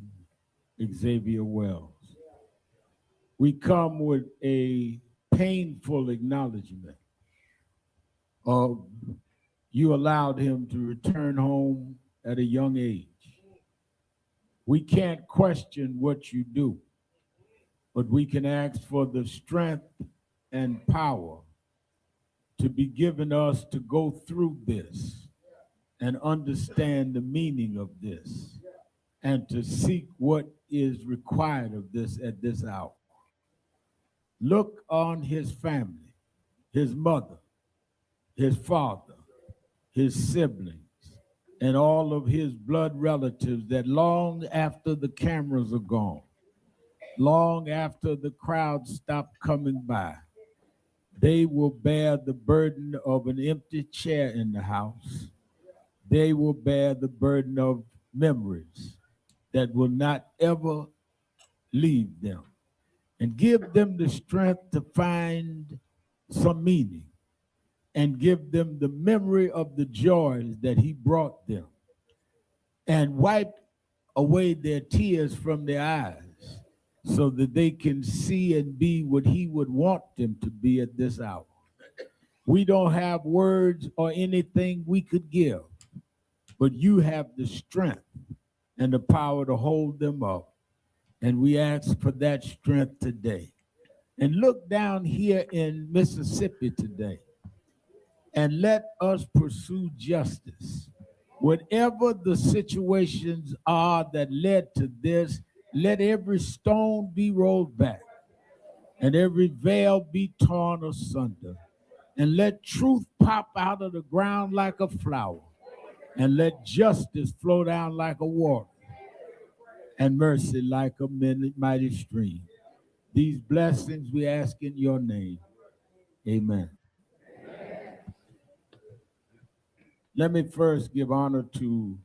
Xavier Wells. We come with a painful acknowledgement of you allowed him to return home at a young age. We can't question what you do, but we can ask for the strength and power to be given us to go through this and understand the meaning of this and to seek what is required of this at this hour. Look on his family, his mother, his father, his siblings, and all of his blood relatives that long after the cameras are gone, long after the crowd stop coming by, they will bear the burden of an empty chair in the house. They will bear the burden of memories that will not ever leave them. And give them the strength to find some meaning and give them the memory of the joys that he brought them and wipe away their tears from their eyes so that they can see and be what he would want them to be at this hour. We don't have words or anything we could give, but you have the strength and the power to hold them up. And we ask for that strength today. And look down here in Mississippi today and let us pursue justice. Whatever the situations are that led to this, let every stone be rolled back and every veil be torn asunder. And let truth pop out of the ground like a flower and let justice flow down like a water and mercy like a mighty stream. These blessings we ask in your name. Amen. Let me first give honor to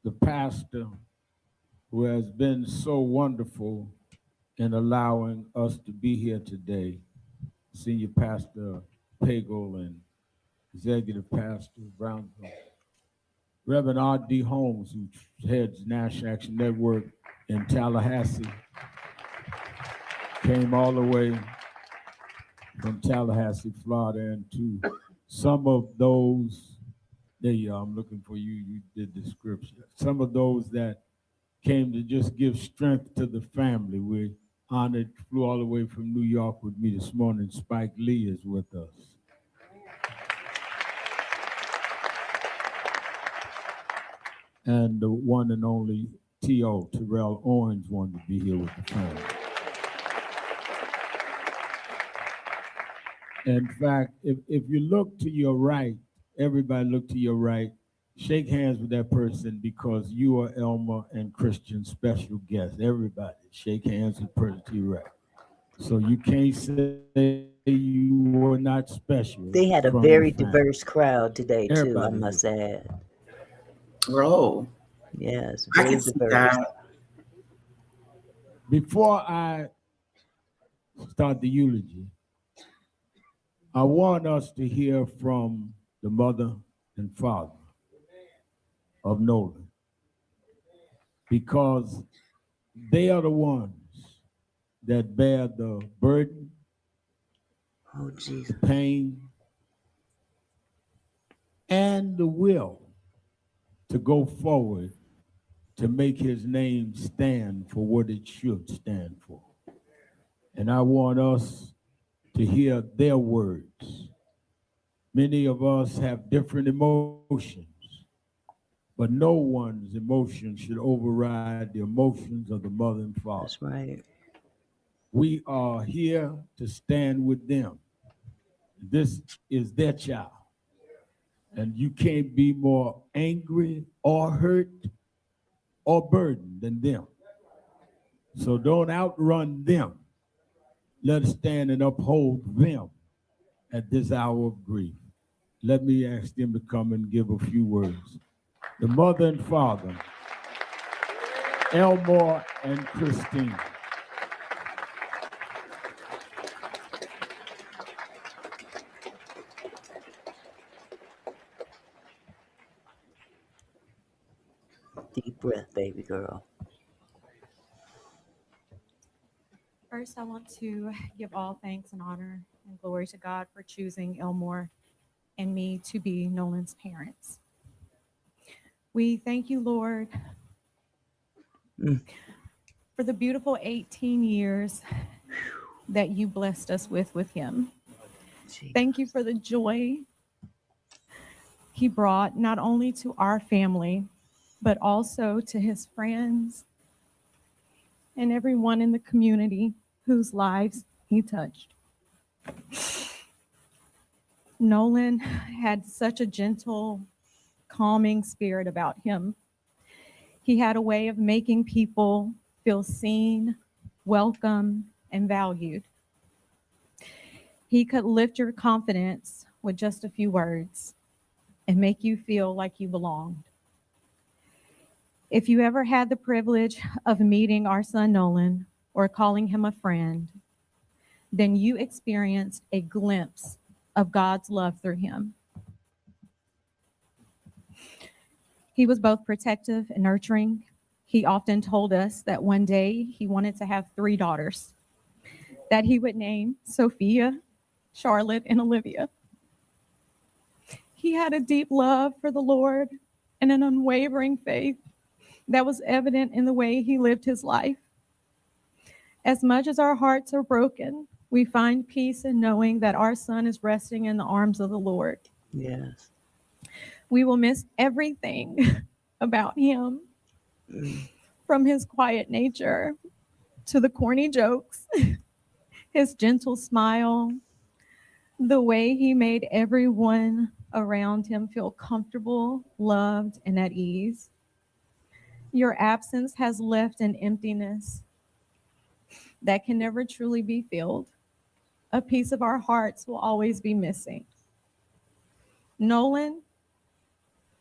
the pastor who has been so wonderful in allowing us to be here today. Senior Pastor Pagel and Executive Pastor Brownsville. Reverend R.D. Holmes, who heads National Action Network in Tallahassee, came all the way from Tallahassee, Florida, and to some of those, there you are, I'm looking for you, you did the scripture. Some of those that came to just give strength to the family. We honored, flew all the way from New York with me this morning. Spike Lee is with us. And the one and only T.O. Terrell Owens wanted to be here with the family. In fact, if you look to your right, everybody look to your right, shake hands with that person because you are Elmer and Christian's special guest. Everybody, shake hands with the person to your right. So you can't say you were not special. They had a from very the family. diverse crowd today, too, I Everybody must add. Oh, Yes, I very can see diverse. that. Before I start the eulogy, I want us to hear from the mother and father of Nolan, because they are the ones that bear the burden, Oh, Jesus. the pain, and the will to go forward to make his name stand for what it should stand for. And I want us to hear their words. Many of us have different emotions, but no one's emotions should override the emotions of the mother and father. That's right. We are here to stand with them. This is their child. And you can't be more angry or hurt or burdened than them. So don't outrun them. Let us stand and uphold them at this hour of grief. Let me ask them to come and give a few words. The mother and father, Elmore and Christine. Deep breath, baby girl. First, I want to give all thanks and honor and glory to God for choosing Elmore and me to be Nolan's parents. We thank you, Lord, Mm. for the beautiful 18 years that you blessed us with him. Gee. Thank you for the joy he brought not only to our family, but also to his friends and everyone in the community whose lives he touched. Nolan had such a gentle, calming spirit about him. He had a way of making people feel seen, welcome, and valued. He could lift your confidence with just a few words and make you feel like you belonged. If you ever had the privilege of meeting our son Nolan or calling him a friend, then you experienced a glimpse of God's love through him. He was both protective and nurturing. He often told us that one day he wanted to have 3 daughters that he would name Sophia, Charlotte, and Olivia. He had a deep love for the Lord and an unwavering faith that was evident in the way he lived his life. As much as our hearts are broken, we find peace in knowing that our son is resting in the arms of the Lord. Yes. We will miss everything about him, from his quiet nature to the corny jokes, his gentle smile, the way he made everyone around him feel comfortable, loved, and at ease. Your absence has left an emptiness that can never truly be filled. A piece of our hearts will always be missing. Nolan,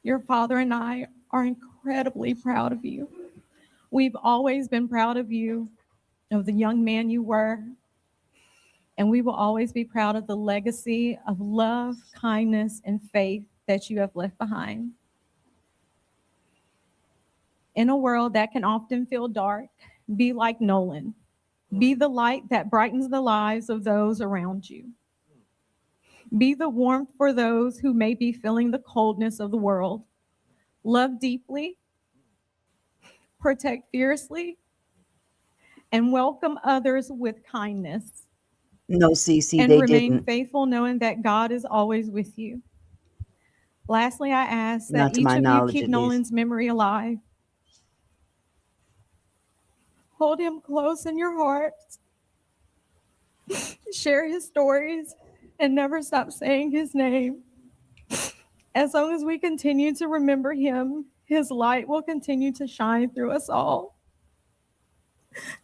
your father and I are incredibly proud of you. We've always been proud of you, of the young man you were, and we will always be proud of the legacy of love, kindness, and faith that you have left behind. In a world that can often feel dark, be like Nolan. Be the light that brightens the lives of those around you. Be the warmth for those who may be feeling the coldness of the world. Love deeply, protect fiercely, and welcome others with kindness. No, Cece, And they remain didn't. faithful knowing that God is always with you. Lastly, I ask that Not to each my of you knowledge, keep at least. Nolan's memory alive. Hold him close in your hearts. Share his stories and never stop saying his name. As long as we continue to remember him, his light will continue to shine through us all.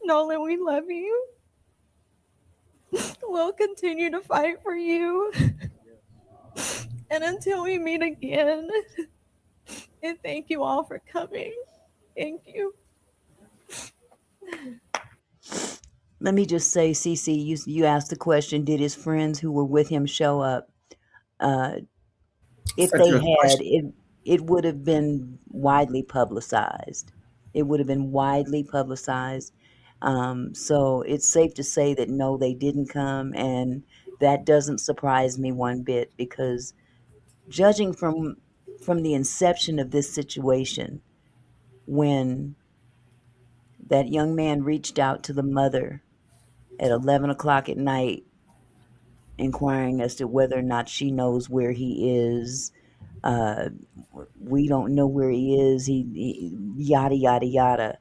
Nolan, we love you. We'll continue to fight for you. And until we meet again, and thank you all for coming. Thank you. Let me just say, Cece, you asked the question, did his friends who were with him show up? Uh, if Such a they good had, question. it would have been widely publicized. It would have been widely publicized. So it's safe to say that no, they didn't come, and that doesn't surprise me one bit because judging from the inception of this situation, when that young man reached out to the mother at 11 o'clock at night, inquiring as to whether or not she knows where he is. Uh, we don't know where he is. He yada yada yada.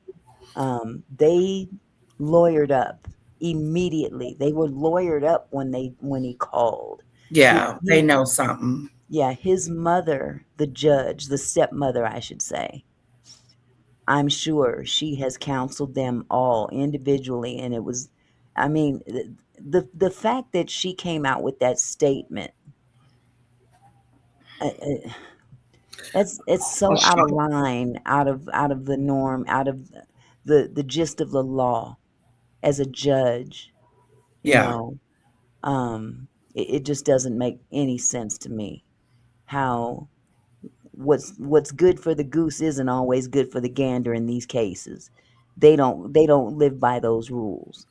They lawyered up immediately. They were lawyered up when he called. Yeah, they He know something. Yeah, his mother, the judge, the stepmother, I should say. I'm sure she has counseled them all individually, and it was, I mean, the fact that she came out with that statement I, I, it's A so out of shock. line, out of the norm, out of the gist of the law as a judge. You Yeah, know, it just doesn't make any sense to me how what's good for the goose isn't always good for the gander in these cases. They don't live by those rules.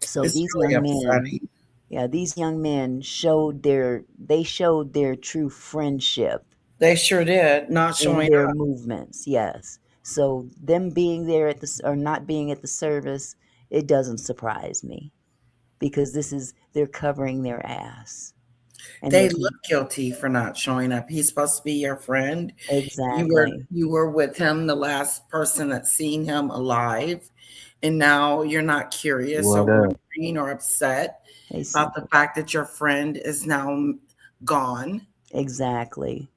So it's these really young men, upsetting. yeah, these young men showed their true friendship They sure did, not in showing their up. movements. Yes. So them being there at the or not being at the service, it doesn't surprise me because this is they're covering their ass and They they're look guilty for not showing up. He's supposed to be your friend. exactly. You were with him, the last person that seen him alive, and now you're not curious or What up? wondering or upset They s- about the fact that your friend is now gone. exactly.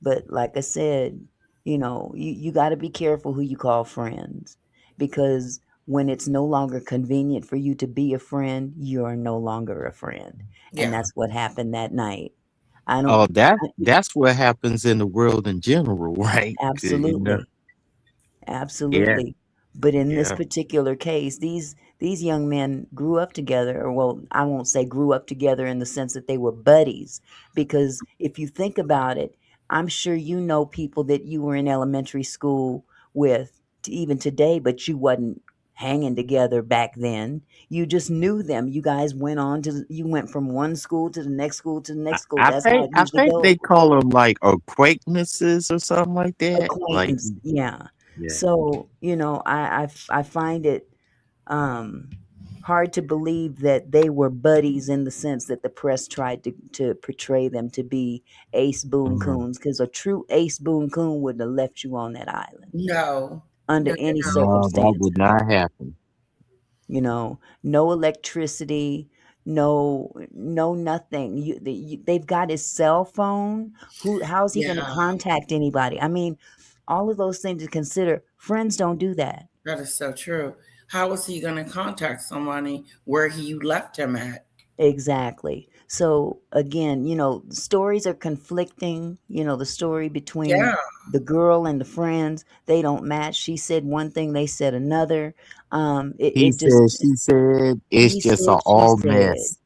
But like I said, you got to be careful who you call friends because when it's no longer convenient for you to be a friend, you're no longer a friend. And Yeah. that's what happened that night. I don't Oh, that I, that's what happens in the world in general, right? 'Cause, absolutely. yeah, Absolutely. But in this yeah. particular case, these young men grew up together, or well, I won't say grew up together in the sense that they were buddies, because if you think about it, I'm sure you know people that you were in elementary school with even today, but you wasn't hanging together back then. You just knew them. You went from one school to the next school to the next school. That's how it I usually think they goes. call them like acquaintances or something like that. Like, Acquaintance, yeah. yeah. So, I find it um, hard to believe that they were buddies in the sense that the press tried to portray them to be ace boon Mhm. coons, because a true ace boon coon wouldn't have left you on that island No. under No, any no, no. No, that would circumstances. not happen. No electricity, no nothing. They've got his cell phone. How's he going to Yeah, contact anybody? I mean, all of those things to consider. Friends don't do that. that is so true. How was he going to contact somebody where he left him at? Exactly. So again, stories are conflicting. The story between Yeah, the girl and the friends, they don't match. She said one thing, they said another. He It just said, she said, it's he just a said, she all said. mess.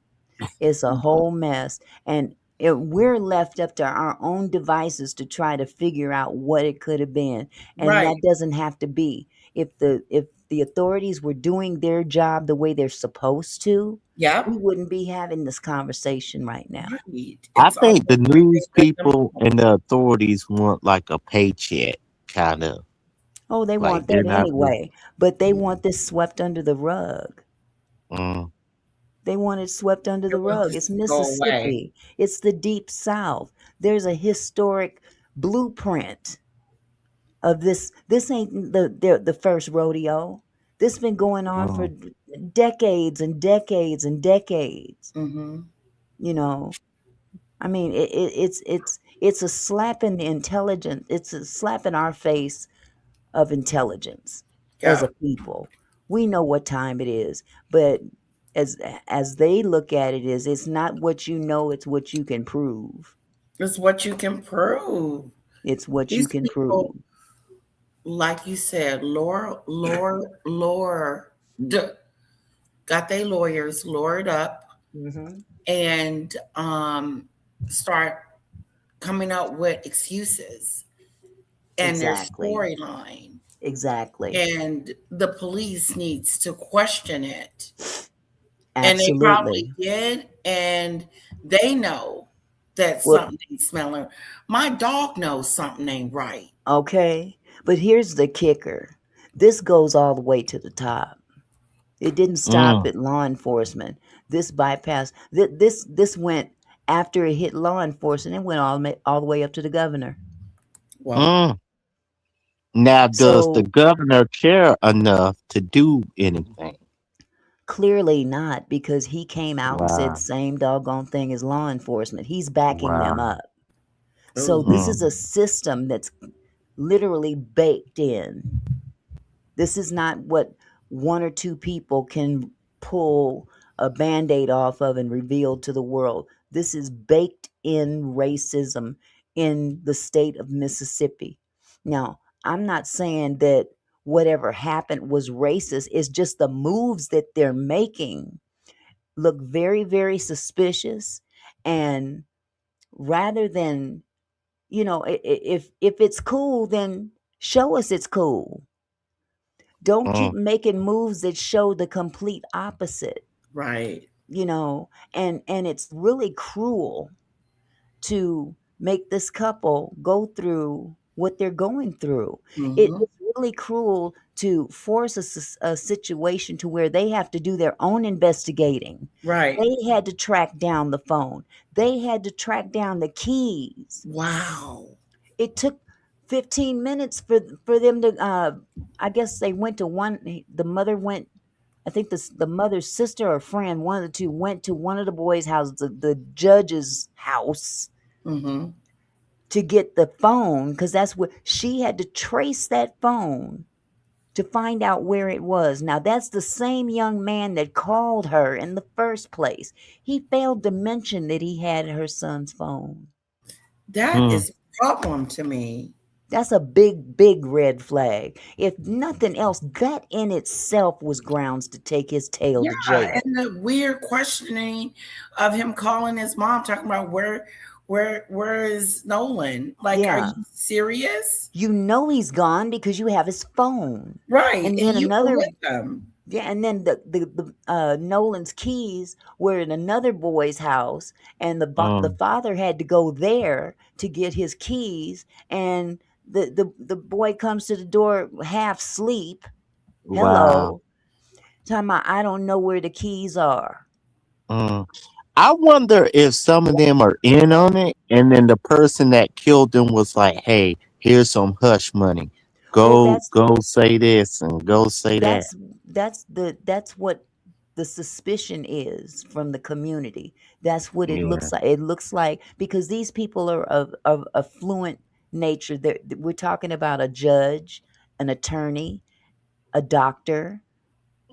It's a whole mess, and we're left up to our own devices to try to figure out what it could have been, and right. that doesn't have to be. If the authorities were doing their job the way they're supposed to, we Yep. wouldn't be having this conversation right now. Right. I It's all think the news that people and the authorities want like a paycheck, kind of Oh, they like want they're that not. anyway, but they want this swept under the rug. Mm, They want it swept under they the want rug. this It's to go away. Mississippi. It's the Deep South. There's a historic blueprint of this. This ain't the first rodeo. This been going on for mm. decades and decades and decades. Hmm. You know, I mean, it's a slap in the intelligence. It's a slap in our face of intelligence as Yeah. a people. We know what time it is, but as as they look at it, it's not what you know, it's what you can prove. It's what you can prove. It's what you These can people, prove. like you said, got their lawyers lured up Hmm. and start coming up with excuses and their Exactly. storyline. Exactly. And the police needs to question it. And they probably Absolutely. did. And they know that Well, something ain't smelling. My dog knows something ain't right. okay. But here's the kicker. This goes all the way to the top. It didn't stop Mm, at law enforcement. This bypassed. This went after it hit law enforcement. It went all the way up to the governor. Well, mm. Now, does the So governor care enough to do anything? clearly not, because he came out and said the Wow, same doggone thing as law enforcement. He's backing them wow. up. So ooh, this is Mm, a system that's literally baked in. This is not what one or two people can pull a band-aid off of and reveal to the world. This is baked end racism in the state of Mississippi. Now, I'm not saying that whatever happened was racist. It's just the moves that they're making look very, very suspicious. And rather than, if it's cool, then show us it's cool. Don't keep Mm. making moves that show the complete opposite, Right. and it's really cruel to make this couple go through what they're going through. Hmm. It's really cruel to force a situation to where they have to do their own investigating. Right. They had to track down the phone. They had to track down the keys. Wow. It took 15 minutes for them to. I guess they went to one. The mother went. I think the mother's sister or friend, one of the two, went to one of the boys' houses, the judge's house, Hmm. to get the phone, because that's what she had to trace that phone to find out where it was. Now, that's the same young man that called her in the first place. He failed to mention that he had her son's phone. That Mm. is a problem to me. That's a big, big red flag. If nothing else, that in itself was grounds to take his tail to Yeah, jail. and the weird questioning of him calling his mom, talking about where is Nolan? Like, are Yeah. you serious? You know he's gone because you have his phone. Right, And and then you were another, with them. yeah, and then the Nolan's keys were in another boy's house, and the Mm. father had to go there to get his keys, and the boy comes to the door half asleep. Wow. Hello, talking about, I don't know where the keys are. Mm. I wonder if some of them are in on it, and then the person that killed them was like, "Hey, here's some hush money. Well, Go say this and go say that." that's that's what the suspicion is from the community. That's what it Yeah. looks like. It looks like, because these people are of affluent nature. We're talking about a judge, an attorney, a doctor.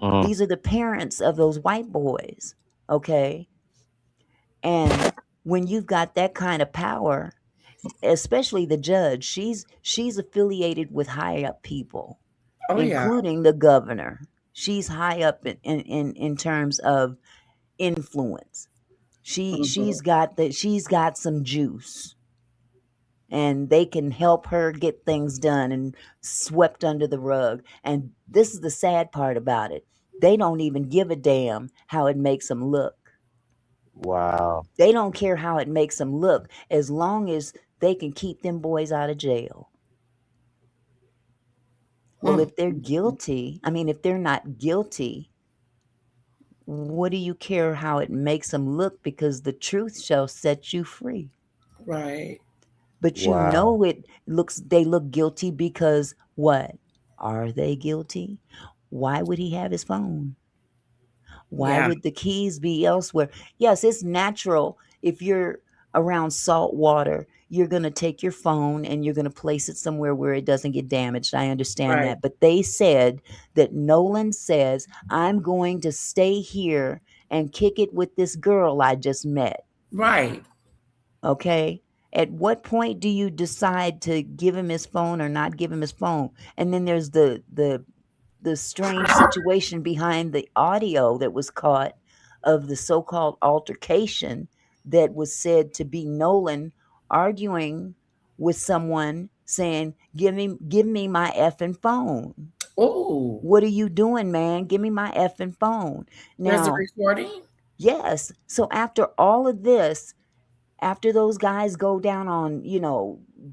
Mm. These are the parents of those white boys. Okay. And when you've got that kind of power, especially the judge, she's affiliated with high up people, Oh yeah. including the governor. She's high up in terms of influence. Mhm. She's got some juice, and they can help her get things done and swept under the rug. And this is the sad part about it. They don't even give a damn how it makes them look. Wow. They don't care how it makes them look, as long as they can keep them boys out of jail. Well, Mm. if they're guilty, I mean, if they're not guilty, what do you care how it makes them look? Because the truth shall set you free. Right. But Wow. they look guilty because what? Are they guilty? Why would he have his phone? Why Yeah. would the keys be elsewhere? Yes, it's natural. If you're around salt water, you're going to take your phone and you're going to place it somewhere where it doesn't get damaged. I understand Right. that. But they said that Nolan says, I'm going to stay here and kick it with this girl I just met. Right. Okay. At what point do you decide to give him his phone or not give him his phone? And then there's the strange situation behind the audio that was caught of the so-called altercation that was said to be Nolan arguing with someone saying, give me my effing phone. Oh, What are you doing, man? Give me my effing phone. there's a Now, recording. yes. So after all of this, after those guys go down on,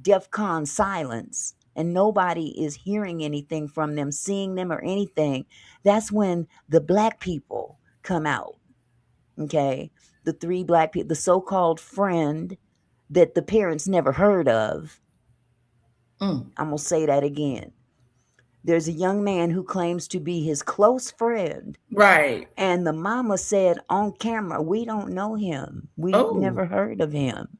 DEFCON silence, and nobody is hearing anything from them, seeing them or anything, that's when the black people come out. Okay. The three black people, the so called friend that the parents never heard of. Mm. I'm going to say that again. There's a young man who claims to be his close friend. Right. And the mama said on camera, we don't know him. We've Oh. never heard of him.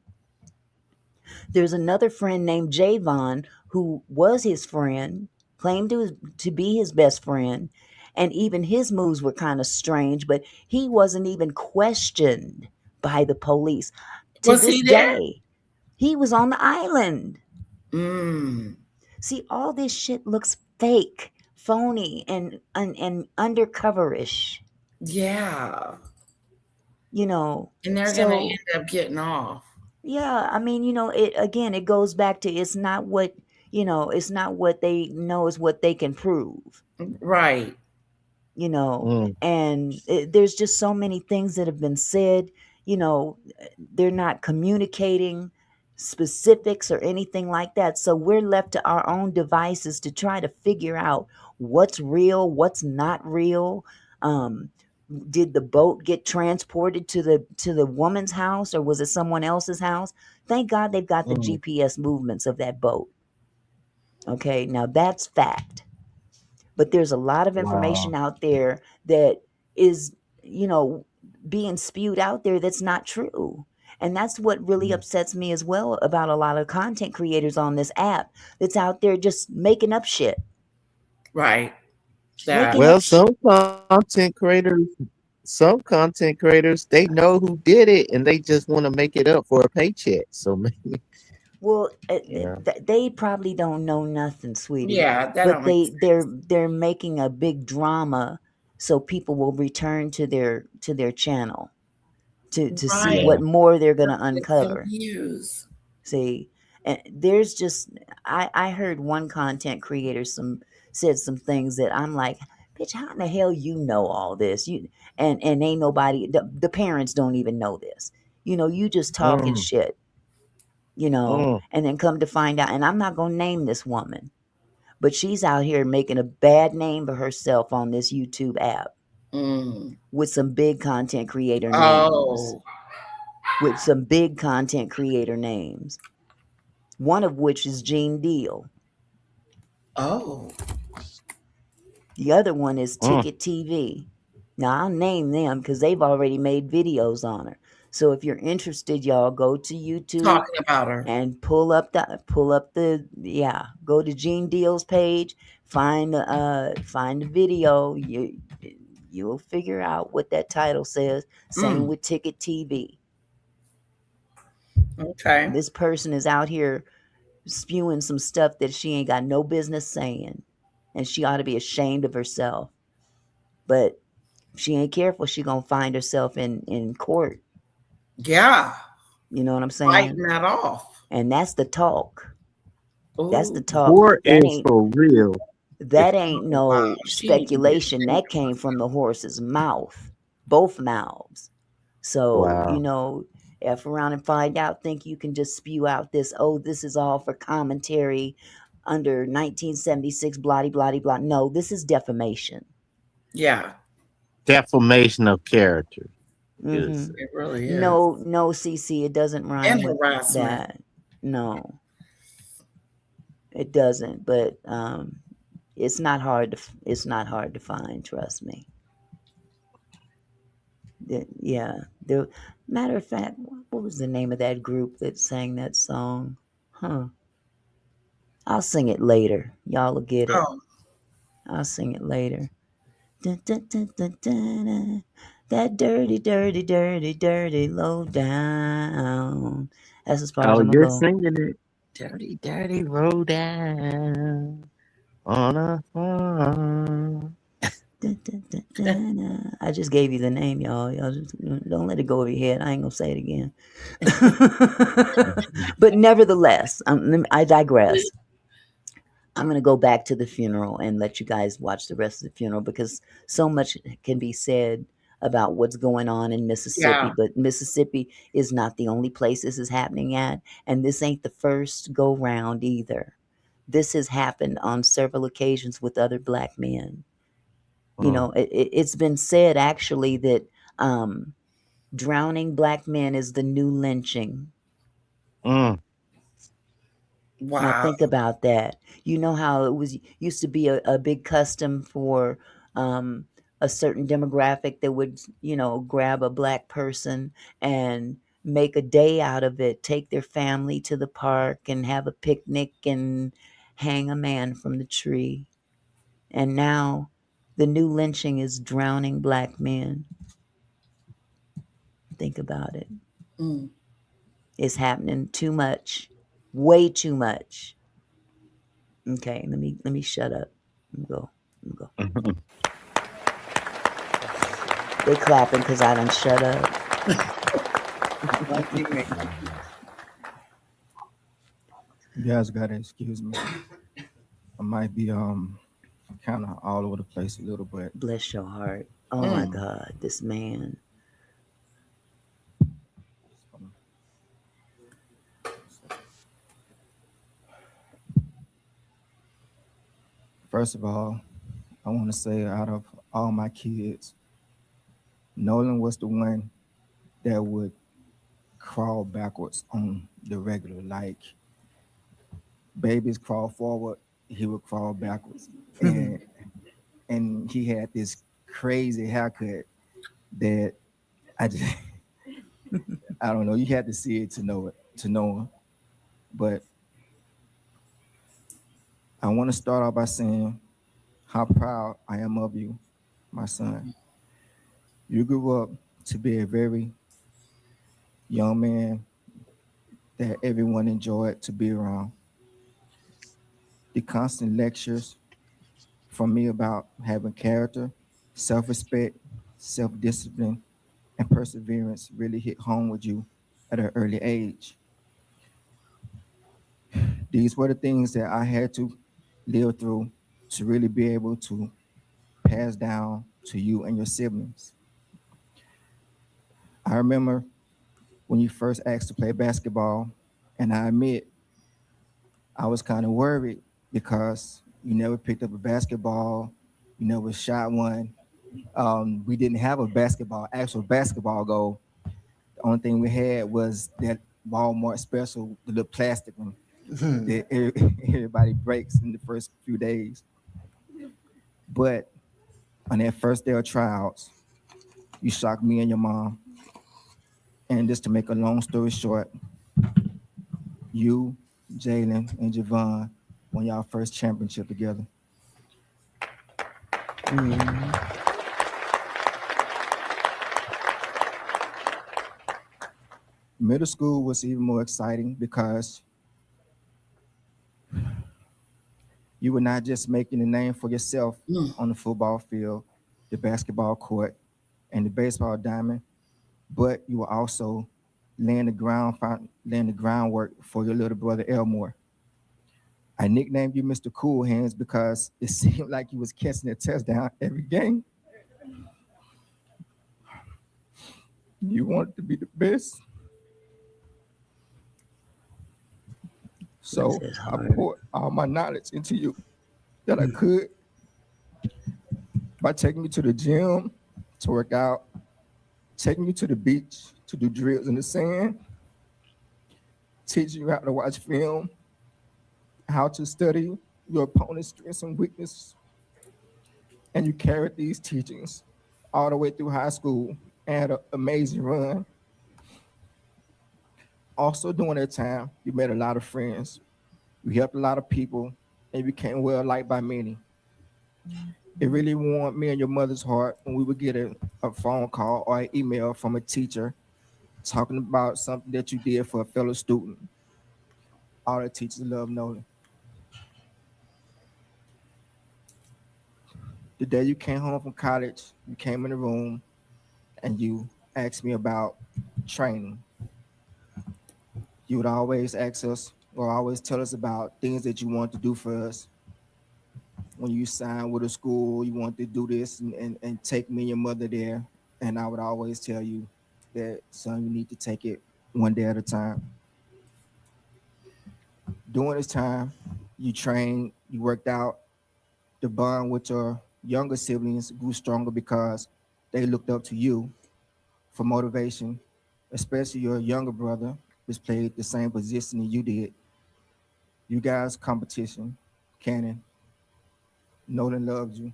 There's another friend named Javon who was his friend, claimed to be his best friend, and even his moves were kind of strange, but he wasn't even questioned by the police. to Was this he there? day. He was on the island. Mm, See, all this shit looks fake, phony, and undercoverish. yeah. You know, And they're gonna so end up getting off. yeah, I mean, it again, it goes back to it's not what they know, is what they can prove. Right. you know Mm, and there's just so many things that have been said. They're not communicating specifics or anything like that, so we're left to our own devices to try to figure out what's real, what's not real. um did the boat get transported to the woman's house, or was it someone else's house? Thank God they've got the mm. GPS movements of that boat. Okay, now that's fact. But there's a lot of information Wow. out there that is, you know, being spewed out there that's not true. And that's what really Mm. upsets me as well about a lot of content creators on this app that's out there just making up shit. Right. That. Making up Well, shit. some content creators, they know who did it and they just want to make it up for a paycheck. So maybe, Well, yeah. they probably don't know nothing, sweetie, Yeah, that but don't make they're making a big drama so people will return to their channel sense. to see Right. what Yeah. more they're going Just to get some uncover. views. See, and there's just I heard one content creator said some things that I'm like, bitch, how in the hell you know all this? And ain't nobody, the parents don't even know this. You just talking Mm, shit, mm, and then come to find out, and I'm not gonna name this woman, but she's out here making a bad name for herself on this YouTube app Mm. with some big content creator names. Oh. With some big content creator names. One of which is Gene Deal. Oh. The other one is mm. Ticket TV. Now, I'll name them because they've already made videos on her. So if you're interested, y'all go to YouTube Talking about her. and go to Gene Deal's page, find the video. You'll figure out what that title says. Same Mm. with Ticket TV. Okay. This person is out here spewing some stuff that she ain't got no business saying, and she ought to be ashamed of herself. But if she ain't careful, she gonna find herself in court. Yeah. You know what I'm saying? Fighting that off. And that's the talk. That's the Oh. talk. Court is for real. That ain't Wow. no She need to be speculation. ashamed That of came from herself. the horse's mouth, both mouths. So, Wow. F around and find out, think you can just spew out this, oh, this is all for commentary under 1976, blah, blah, blah. No, this is defamation. Yeah. Defamation of character is. Hmm. It really is. No, no, CC, it doesn't And rhyme with harassment. that. No, it doesn't. But it's not hard to find. Trust me. Yeah. The matter of fact, what was the name of that group that sang that song? Huh. I'll sing it later. Y'all will get it. Oh. I'll sing it later. Dun, dun, dun, dun, dun, dun. That dirty, dirty, dirty, dirty low down. That's as far as Oh, I'm gonna you're go. singing it. Dirty, dirty road down on a farm. Dun, dun, dun, dun, dun. I just gave you the name, y'all. Y'all just don't let it go over your head. I ain't gonna say it again. But nevertheless, I digress. I'm going to go back to the funeral and let you guys watch the rest of the funeral because so much can be said about what's going on in Mississippi. Yeah. But Mississippi is not the only place this is happening at. And this ain't the first go round either. This has happened on several occasions with other black men. Mm, It's been said actually that drowning black men is the new lynching. mm, Now Wow. think about that. You know how it was used to be a big custom for a certain demographic that would, grab a black person and make a day out of it, take their family to the park and have a picnic and hang a man from the tree. And now the new lynching is drowning black men. Think about it. Mm. It's happening too much, way too much. Okay, let me shut up. Let me go. Let me go. They clapping because I done shut up. Lucky me. You guys gotta excuse me. I might be kind of all over the place a little bit. Bless your heart. Oh my Mm. God, this man. First of all, I want to say out of all my kids, Nolan was the one that would crawl backwards on the regular. Like babies crawl forward, he would crawl backwards. And he had this crazy haircut that I just I don't know. You had to see it to know him. But I want to start off by saying how proud I am of you, my son. You grew up to be a very young man that everyone enjoyed to be around. The constant lectures from me about having character, self-respect, self-discipline, and perseverance really hit home with you at an early age. These were the things that I had to live through to really be able to pass down to you and your siblings. I remember when you first asked to play basketball, and I admit I was kind of worried because you never picked up a basketball, you never shot one. We didn't have a actual basketball goal. The only thing we had was that Walmart special, the little plastic one that everybody breaks in the first few days. But on that first day of tryouts, you shocked me and your mom. And just to make a long story short, you, Jalen, and Javon won y'all first championship together. Mm. Middle school was even more exciting because you were not just making a name for yourself Mm. on the football field, the basketball court, and the baseball diamond, but you were also laying the groundwork for your little brother Elmore. I nicknamed you Mr. Cool Hands because it seemed like you was catching a touchdown every game. You wanted to be the best. Bless So his I heart. poured all my knowledge into you that I could by taking you to the gym to work out, taking you to the beach to do drills in the sand, teaching you how to watch film, how to study your opponent's strengths and weaknesses. And you carried these teachings all the way through high school and had an amazing run. Also, during that time, you made a lot of friends. You helped a lot of people and you became well liked by many. It really warmed me and your mother's heart when we would get a phone call or an email from a teacher talking about something that you did for a fellow student. All the teachers love Nolan. The day you came home from college, you came in the room and you asked me about training. You would always ask us or always tell us about things that you want to do for us. When you signed with a school, you want to do this and take me and your mother there. And I would always tell you that, son, you need to take it one day at a time. During this time, you trained, you worked out, the bond with your younger siblings grew stronger because they looked up to you for motivation, especially your younger brother, which played the same position that you did. You guys' competition, Cannon, Nolan loved you,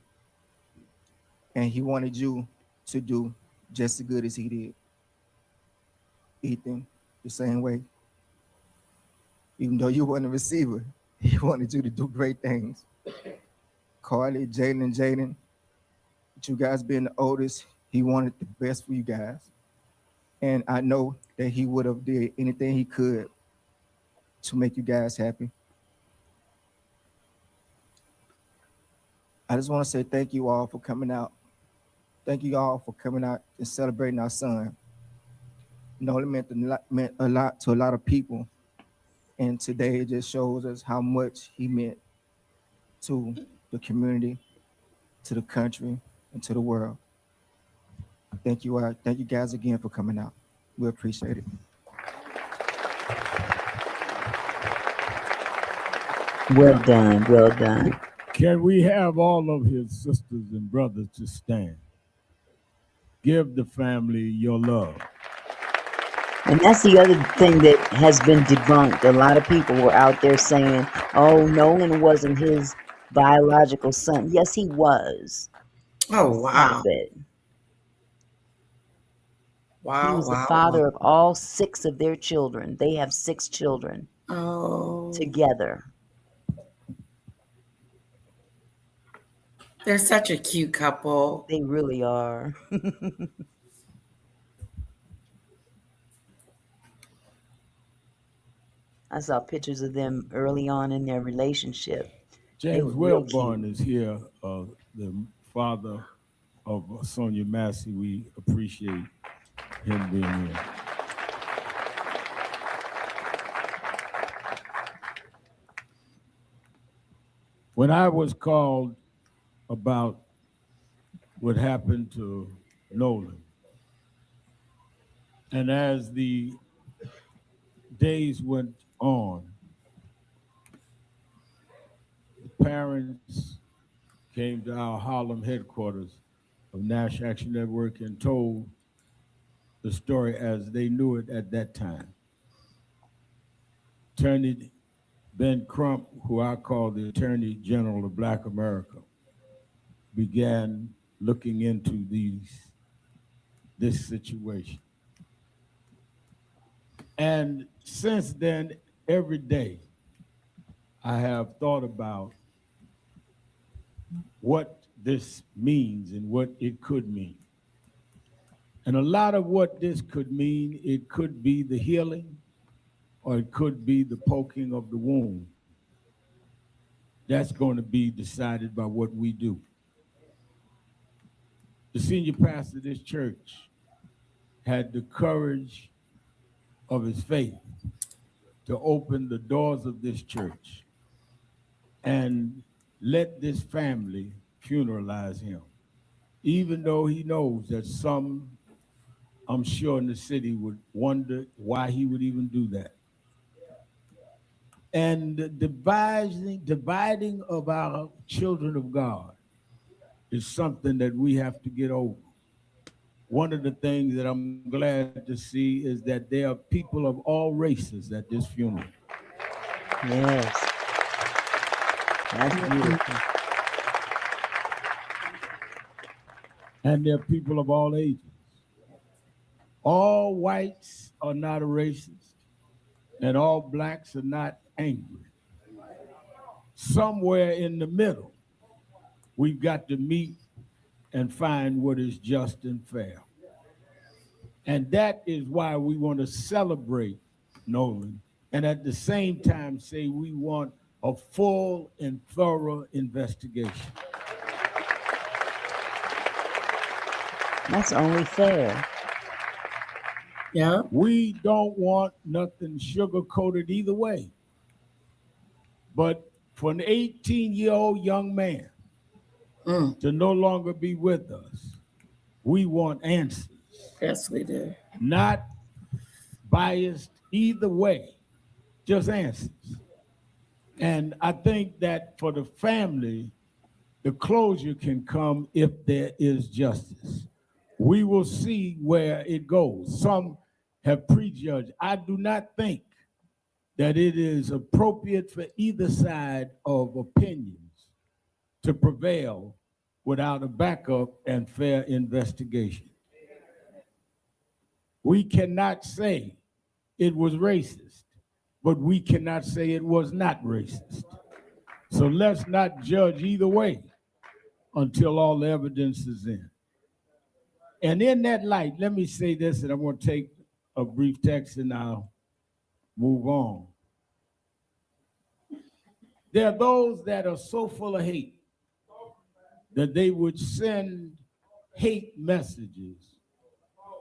and he wanted you to do just as good as he did. Ethan, the same way. Even though you weren't a receiver, he wanted you to do great things. Carly, Jaden, with you guys being the oldest, he wanted the best for you guys. And I know that he would have did anything he could to make you guys happy. I just want to say thank you all for coming out. Thank you all for coming out and celebrating our son. It meant a lot to a lot of people. And today it just shows us how much he meant to the community, to the country, and to the world. Thank you guys again for coming out. We appreciate it. Well done, well done. Can we have all of his sisters and brothers to stand? Give the family your love. And that's the other thing that has been debunked. A lot of people were out there saying, oh, Nolan wasn't his biological son. Yes, he was. Oh, wow. Stop it. Wow. He was the father of all 6 of their children. They have 6 children together. They're such a cute couple. They really are. I saw pictures of them early on in their relationship. James Wellborn is here, the father of Sonia Massey. We appreciate him being here. When I was called about what happened to Nolan, and as the days went on, the parents came to our Harlem headquarters of National Action Network and told the story as they knew it at that time. Attorney Ben Crump, who I call the Attorney General of Black America, began looking into this situation. And since then, every day, I have thought about what this means and what it could mean. And a lot of what this could mean, it could be the healing, or it could be the poking of the wound. That's going to be decided by what we do. The senior pastor of this church had the courage of his faith to open the doors of this church and let this family funeralize him, even though he knows that some, I'm sure, in the city would wonder why he would even do that. And the dividing of our children of God is something that we have to get over. One of the things that I'm glad to see is that there are people of all races at this funeral. Yes. That's beautiful. And there are people of all ages. All whites are not a racist, and all blacks are not angry. Somewhere in the middle, we've got to meet and find what is just and fair. And that is why we want to celebrate Nolan, and at the same time say we want a full and thorough investigation. That's only fair. Yeah. We don't want nothing sugar-coated either way. But for an 18-year-old young man to no longer be with us, we want answers. Yes, we do. Not biased either way, just answers. And I think that for the family, the closure can come if there is justice. We will see where it goes. Some have prejudged. I do not think that it is appropriate for either side of opinions to prevail without a backup and fair investigation. We cannot say it was racist, but we cannot say it was not racist. So let's not judge either way until all the evidence is in. And in that light, let me say this, and I'm going to take a brief text and I'll move on. There are those that are so full of hate that they would send hate messages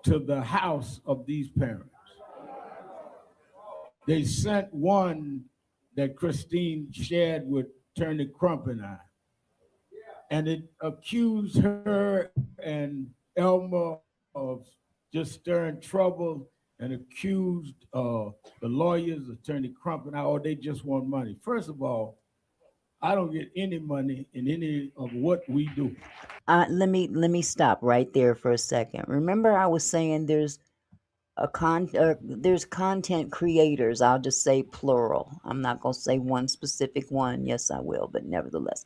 to the house of these parents. They sent one that Christine shared with Attorney Crump and I, and it accused her and Elmer of just stirring trouble and accused the lawyers, Attorney Crump and I, oh, they just want money. First of all, I don't get any money in any of what we do. Let me stop right there for a second. Remember, I was saying there's there's content creators. I'll just say plural. I'm not gonna say one specific one. Yes, I will, but nevertheless,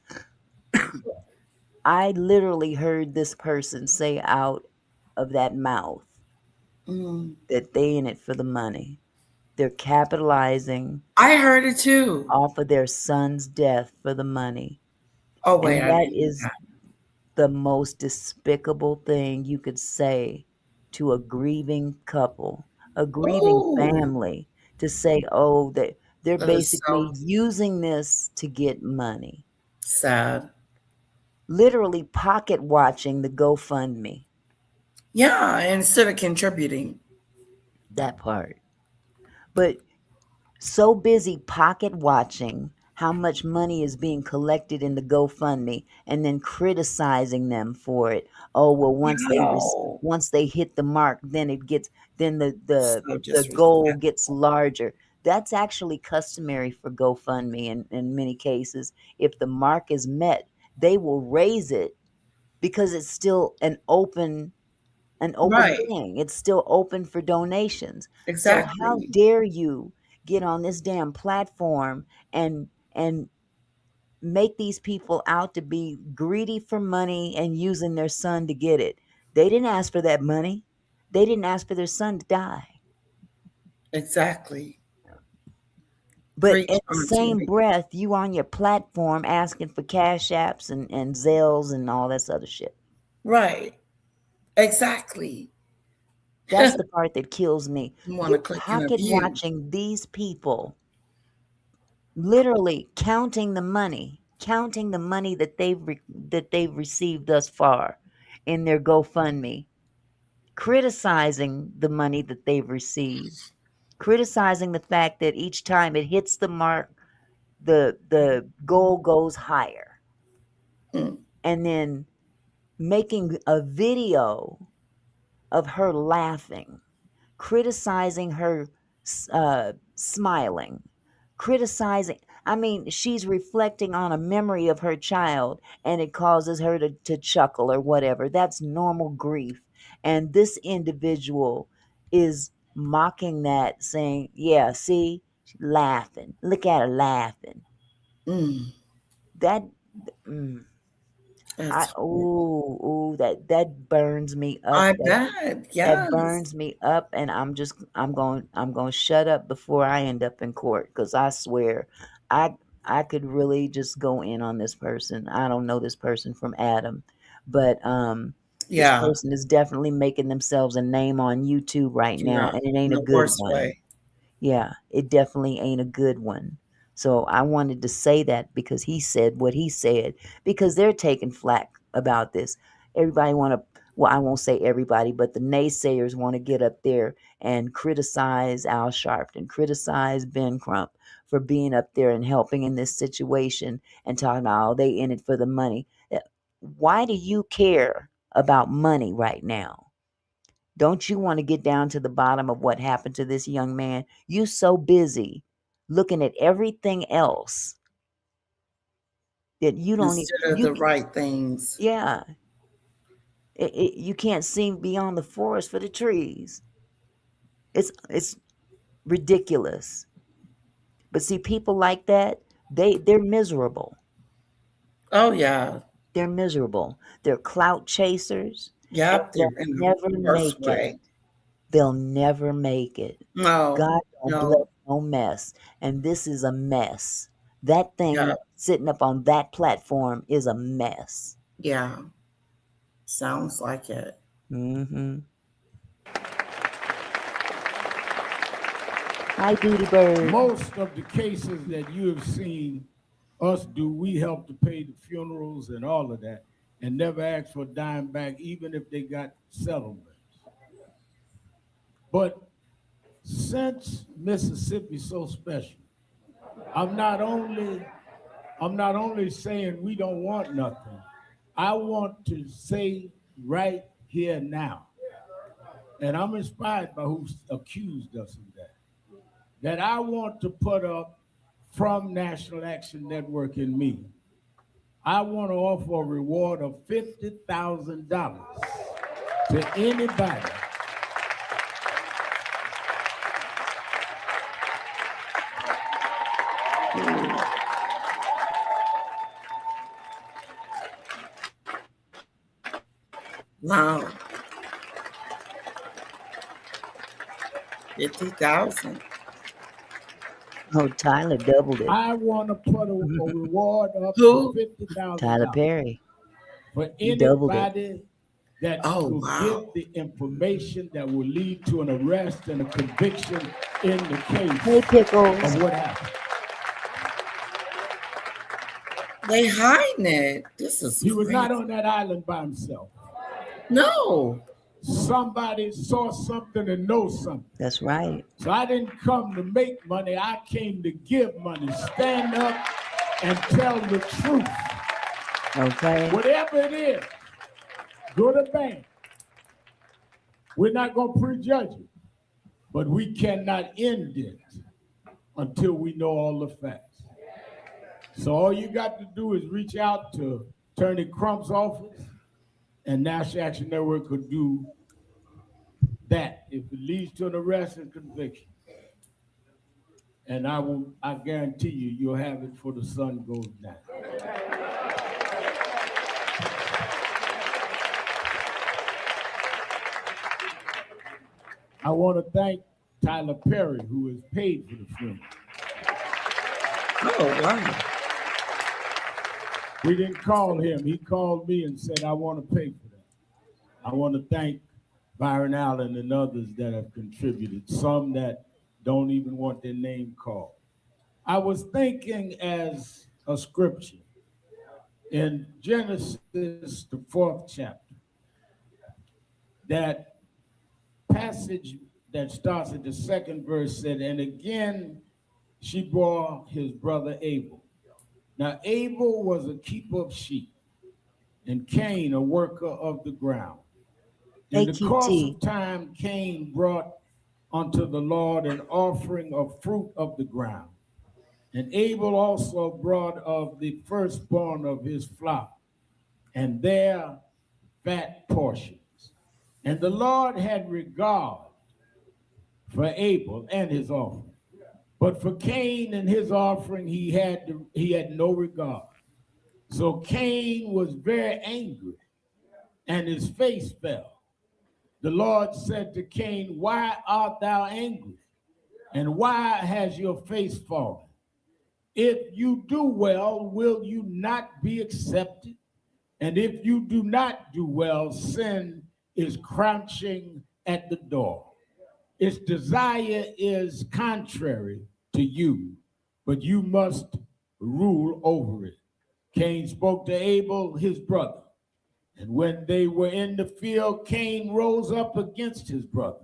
I literally heard this person say out of that mouth that they in it for the money. They're capitalizing I heard it too. off of their son's death for the money. Oh wait, And I that didn't hear is that. the most despicable thing you could say to a grieving couple, a grieving Ooh, family, to say, oh, that they're that is basically so using this to get money. sad. Literally pocket watching the GoFundMe. Yeah, instead of contributing. That part. But so busy pocket watching how much money is being collected in the GoFundMe and then criticizing them for it. Oh well, Wow. once they hit the mark, then the So goal disrespectful. gets larger. That's actually customary for GoFundMe in many cases. If the mark is met, they will raise it because it's still an open Right. thing. It's still open for donations. So how Exactly. dare you get on this damn platform and make these people out to be greedy for money and using their son to get it? They didn't ask for that money. They didn't ask for their son to die. Exactly. But Preach, in the same Auntie. breath, you on your platform asking for cash apps and Zelles and all this other shit. Right. Exactly. That's the part that kills me. You want to You're click in a pocket view. watching these people, literally counting the money that they've received thus far in their GoFundMe, criticizing the money that they've received, criticizing the fact that each time it hits the mark, the goal goes higher, Mm. and then making a video of her laughing, criticizing her smiling, criticizing. I mean, she's reflecting on a memory of her child and it causes her to chuckle or whatever. That's normal grief. And this individual is mocking that, saying, yeah, see, she's laughing. Look at her laughing. Mm. That, mm, That's that burns me up. I bet. That Yes. burns me up, and I'm going to shut up before I end up in court, because I swear I could really just go in on this person. I don't know this person from Adam, but this Yeah. person is definitely making themselves a name on YouTube right now, Yeah. and it In ain't a the good worst one. way. Yeah, it definitely ain't a good one. So I wanted to say that because he said what he said, because they're taking flack about this. Everybody want to, well, I won't say everybody, but the naysayers want to get up there and criticize Al Sharpton, criticize Ben Crump for being up there and helping in this situation and talking about, oh, they in it for the money. Why do you care about money right now? Don't you want to get down to the bottom of what happened to this young man? You so busy looking at everything else that you don't Instead of you the right things. yeah, you can't see beyond the forest for the trees. It's ridiculous. But see, people like that, they're miserable. Oh yeah. They're miserable. They're clout chasers, and Yep. they'll They're in the never worst make it. way. They'll never make it. No. God don't bless No. no mess, and this is a mess. That thing Yeah. sitting up on that platform is a mess. Yeah. Sounds like it. Hmm. Hi, Duty Bird. Most of the cases that you have seen us do, we help to pay the funerals and all of that, and never ask for a dime back, even if they got settlements. But since Mississippi's so special, I'm not only saying we don't want nothing. I want to say right here now, and I'm inspired by who accused us of that I want to put up from National Action Network and me. I want to offer a reward of $50,000 to anybody Wow. 50,000. Oh, Tyler doubled it. I want to put a reward up Who? to $50,000 Tyler Perry. for He doubled it. anybody that Oh, will wow. give the information that will lead to an arrest and a conviction in the case Hey, Pickles. of what happened. They hiding it. This is He was not crazy. on that island by himself. No. Somebody saw something and knows something. That's right. So I didn't come to make money. I came to give money. Stand up and tell the truth. Okay. Whatever it is, good or bad. We're not going to prejudge it, but we cannot end it until we know all the facts. So all you got to do is reach out to Attorney Crump's office, and National Action Network could do that if it leads to an arrest and conviction. And I guarantee you'll have it before the sun goes down. I want to thank Tyler Perry, who has paid for the funeral. Oh, wow. We didn't call him. He called me and said, I want to pay for that. I want to thank Byron Allen and others that have contributed, some that don't even want their name called. I was thinking as a scripture in Genesis, the 4th chapter, that passage that starts at the 2nd verse said, and again she bore his brother Abel. Now Abel was a keeper of sheep, and Cain a worker of the ground. In the course of time, Cain brought unto the Lord an offering of fruit of the ground. And Abel also brought of the firstborn of his flock, and their fat portions. And the Lord had regard for Abel and his offering. But for Cain and his offering, he had no regard. So Cain was very angry, and his face fell. The Lord said to Cain, why art thou angry? And why has your face fallen? If you do well, will you not be accepted? And if you do not do well, sin is crouching at the door. Its desire is contrary to you, but you must rule over it. Cain spoke to Abel, his brother. And when they were in the field, Cain rose up against his brother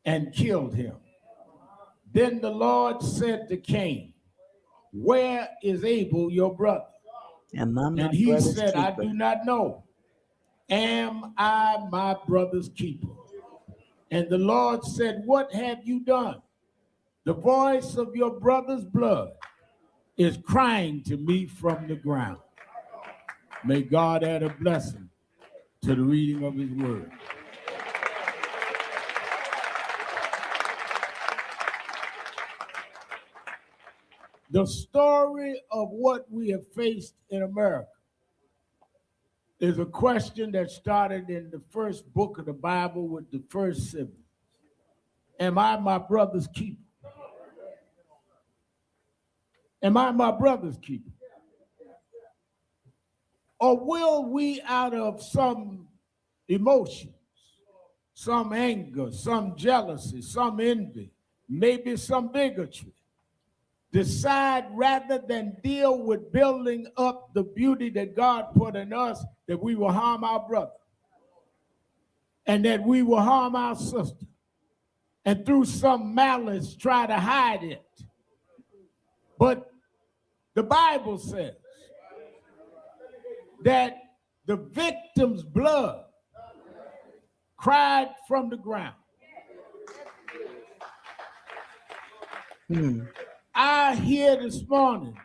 and killed him. Then the Lord said to Cain, where is Abel, your brother? And he said, I do not know. Am I my brother's keeper? And the Lord said, what have you done? The voice of your brother's blood is crying to me from the ground. May God add a blessing to the reading of his word. The story of what we have faced in America is a question that started in the first book of the Bible with the first sibling. Am I my brother's keeper? Am I my brother's keeper? Or will we, out of some emotions, some anger, some jealousy, some envy, maybe some bigotry. Decide rather than deal with building up the beauty that God put in us, that we will harm our brother and that we will harm our sister, and through some malice try to hide it. But the Bible says that the victim's blood cried from the ground. I hear this morning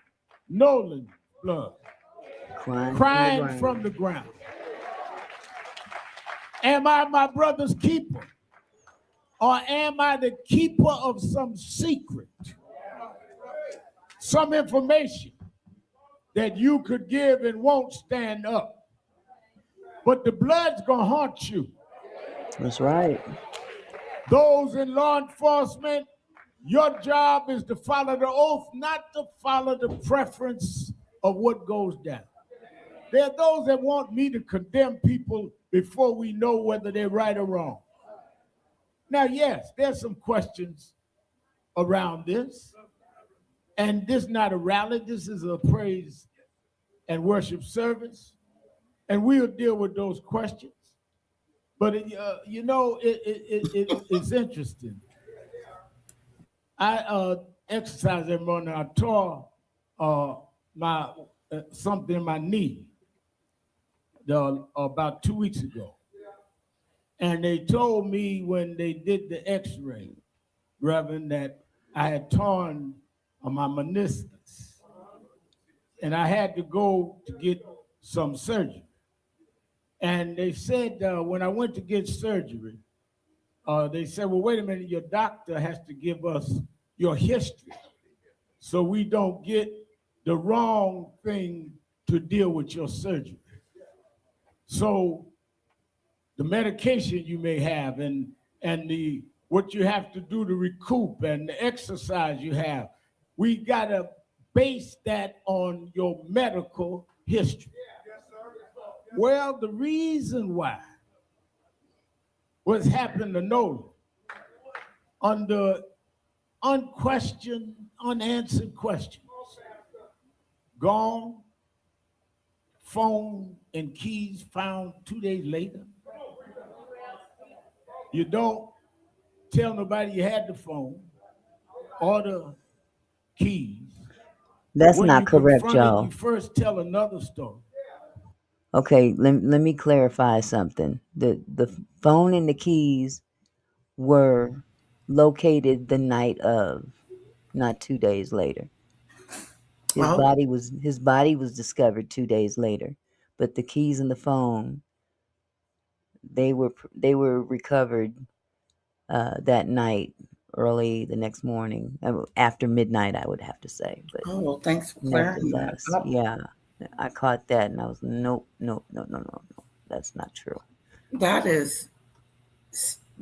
Nolan blood crying from the ground. Am I my brother's keeper? Or am I the keeper of some secret? Some information that you could give and won't stand up. But the blood's gonna haunt you. That's right. Those in law enforcement, your job is to follow the oath, not to follow the preference of what goes down. There are those that want me to condemn people before we know whether they're right or wrong. Now, yes, there's some questions around this. And this is not a rally, this is a praise and worship service. And we'll deal with those questions. But, it's interesting. I exercise every morning. I tore something in my knee about 2 weeks ago. And they told me when they did the x-ray, Reverend, that I had torn my meniscus. And I had to go to get some surgery. And they said when I went to get surgery, they said, well, wait a minute, your doctor has to give us your history so we don't get the wrong thing to deal with your surgery. So the medication you may have and what you have to do to recoup and the exercise you have, we gotta base that on your medical history. Well, the reason why what's happened to Nolan under unquestioned, unanswered questions, gone, phone and keys found 2 days later. You don't tell nobody you had the phone or the keys. That's When not you correct, confront it, y'all. you first tell another story. Okay, let me clarify something. The phone and the keys were located the night of, not 2 days later. His Oh. body was discovered 2 days later, but the keys and the phone, they were recovered that night, early the next morning, after midnight, I would have to say. But Oh, well, thanks for clearing that nevertheless, up. yeah, I caught that and I was nope, that's not true. That is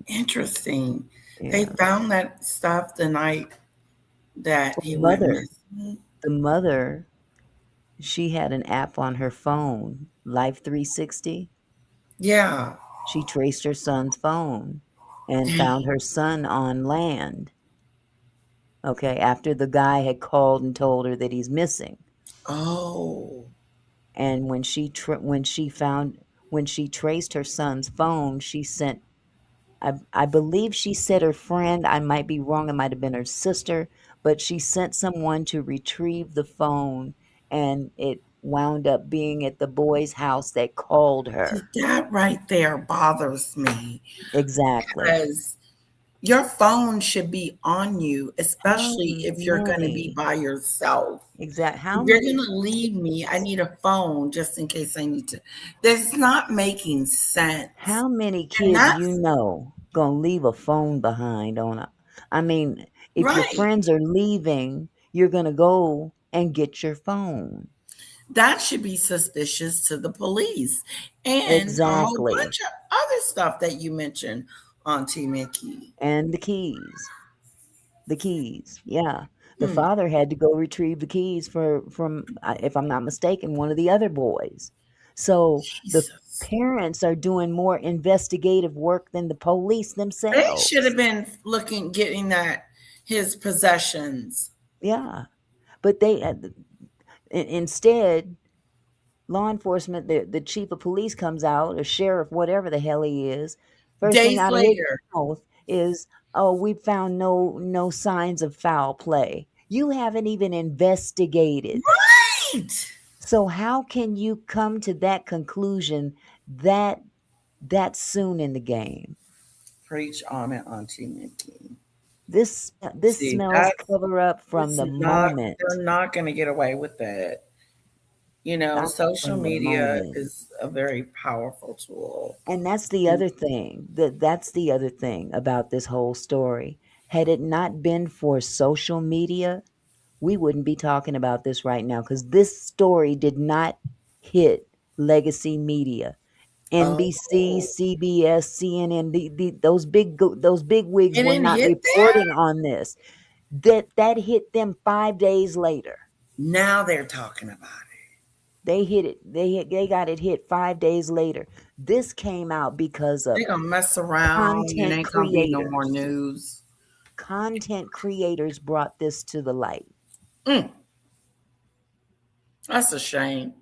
interesting. They Yeah. found that stuff the night that he went missing. The mother, she had an app on her phone, Life 360. Yeah. She traced her son's phone and found her son on land. Okay, after the guy had called and told her that he's missing. Oh. And when she traced her son's phone, she sent, I believe she said her friend, I might be wrong, it might have been her sister, but she sent someone to retrieve the phone, and it wound up being at the boy's house that called her. That right there bothers me. Exactly. Because your phone should be on you, especially if you're going to be many- by yourself. Exactly. How If you're many? going to leave me, I need a phone just in case I need to. That's not making sense. How many And kids that's you know gonna leave a phone behind on a? I mean, if your right. friends are leaving, you're gonna go and get your phone. That should be suspicious to the police. And a whole Exactly. bunch of other stuff that you mentioned, Auntie Mickey. And the keys. The keys. Yeah. The Hmm. father had to go retrieve the keys from, if I'm not mistaken, one of the other boys. So the Jesus. parents are doing more investigative work than the police They should themselves. have been getting that his possessions. Yeah, but they instead, law enforcement, the chief of police comes out, or sheriff, whatever the hell he is. First thing Days out of his later, mouth is, "Oh, we found no signs of foul play." You haven't even investigated. right? So how can you come to that conclusion that soon in the game? Preach on it, Auntie Nikki. This See, smells cover up from it's the not. moment. They're not going to get away with that. Not Social from the media moment. is a very powerful tool. And that's the other thing. That's the other thing about this whole story. Had it not been for social media, we wouldn't be talking about this right now, because this story did not hit legacy media. NBC, Oh, CBS, CNN, those big wigs it were didn't not hit there. reporting on this. That hit them 5 days later. Now they're talking about it. They hit it. They got it hit 5 days later. This came out because of They're gonna mess around and content ain't gonna be no more creators. news. Content creators brought this to the light. That's a shame.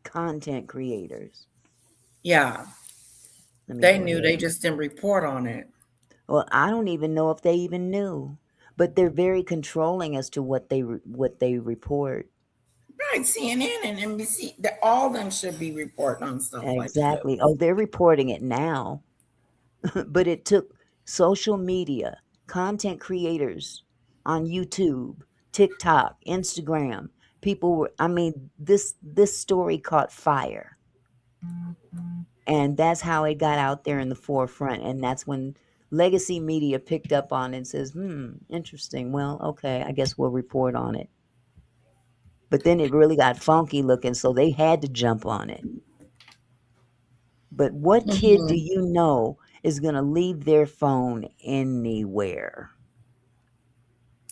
Content creators. Yeah, they knew. They just didn't report on it. Well, I don't even know if they even knew, but they're very controlling as to what they report. Right, CNN and NBC. All of them should be reporting on stuff like that. Exactly. Oh, they're reporting it now. But it took social media, content creators on YouTube, TikTok, Instagram. People were, I mean, this story caught fire. And that's how it got out there in the forefront. And that's when legacy media picked up on it and says, interesting. Well, okay, I guess we'll report on it. But then it really got funky looking, so they had to jump on it. But what kid do you know is going to leave their phone anywhere?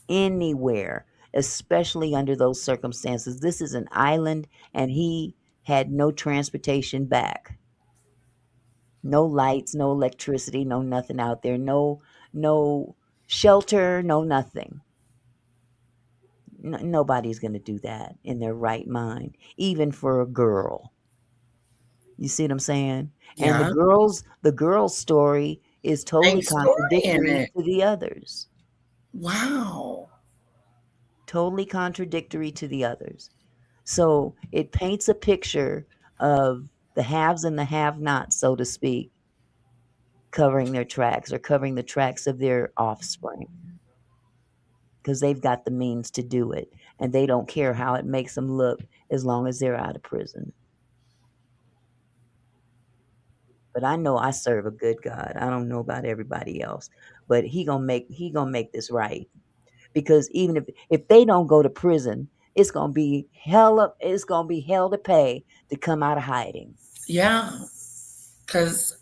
Anywhere, especially under those circumstances. This is an island, and he had no transportation back. No lights, no electricity, no nothing out there. No shelter, no nothing. Nobody's going to do that in their right mind, even for a girl. You see what I'm saying? And Yeah, the girl's story is totally same story in contradictory it. to the others. Wow. Totally contradictory to the others. So it paints a picture of the haves and the have-nots, so to speak, covering their tracks, or covering the tracks of their offspring, because they've got the means to do it, and they don't care how it makes them look as long as they're out of prison. But I know I serve a good God. I don't know about everybody else, but he gonna make this right. Because even if they don't go to prison, it's gonna be it's gonna be hell to pay to come out of hiding. Yeah, because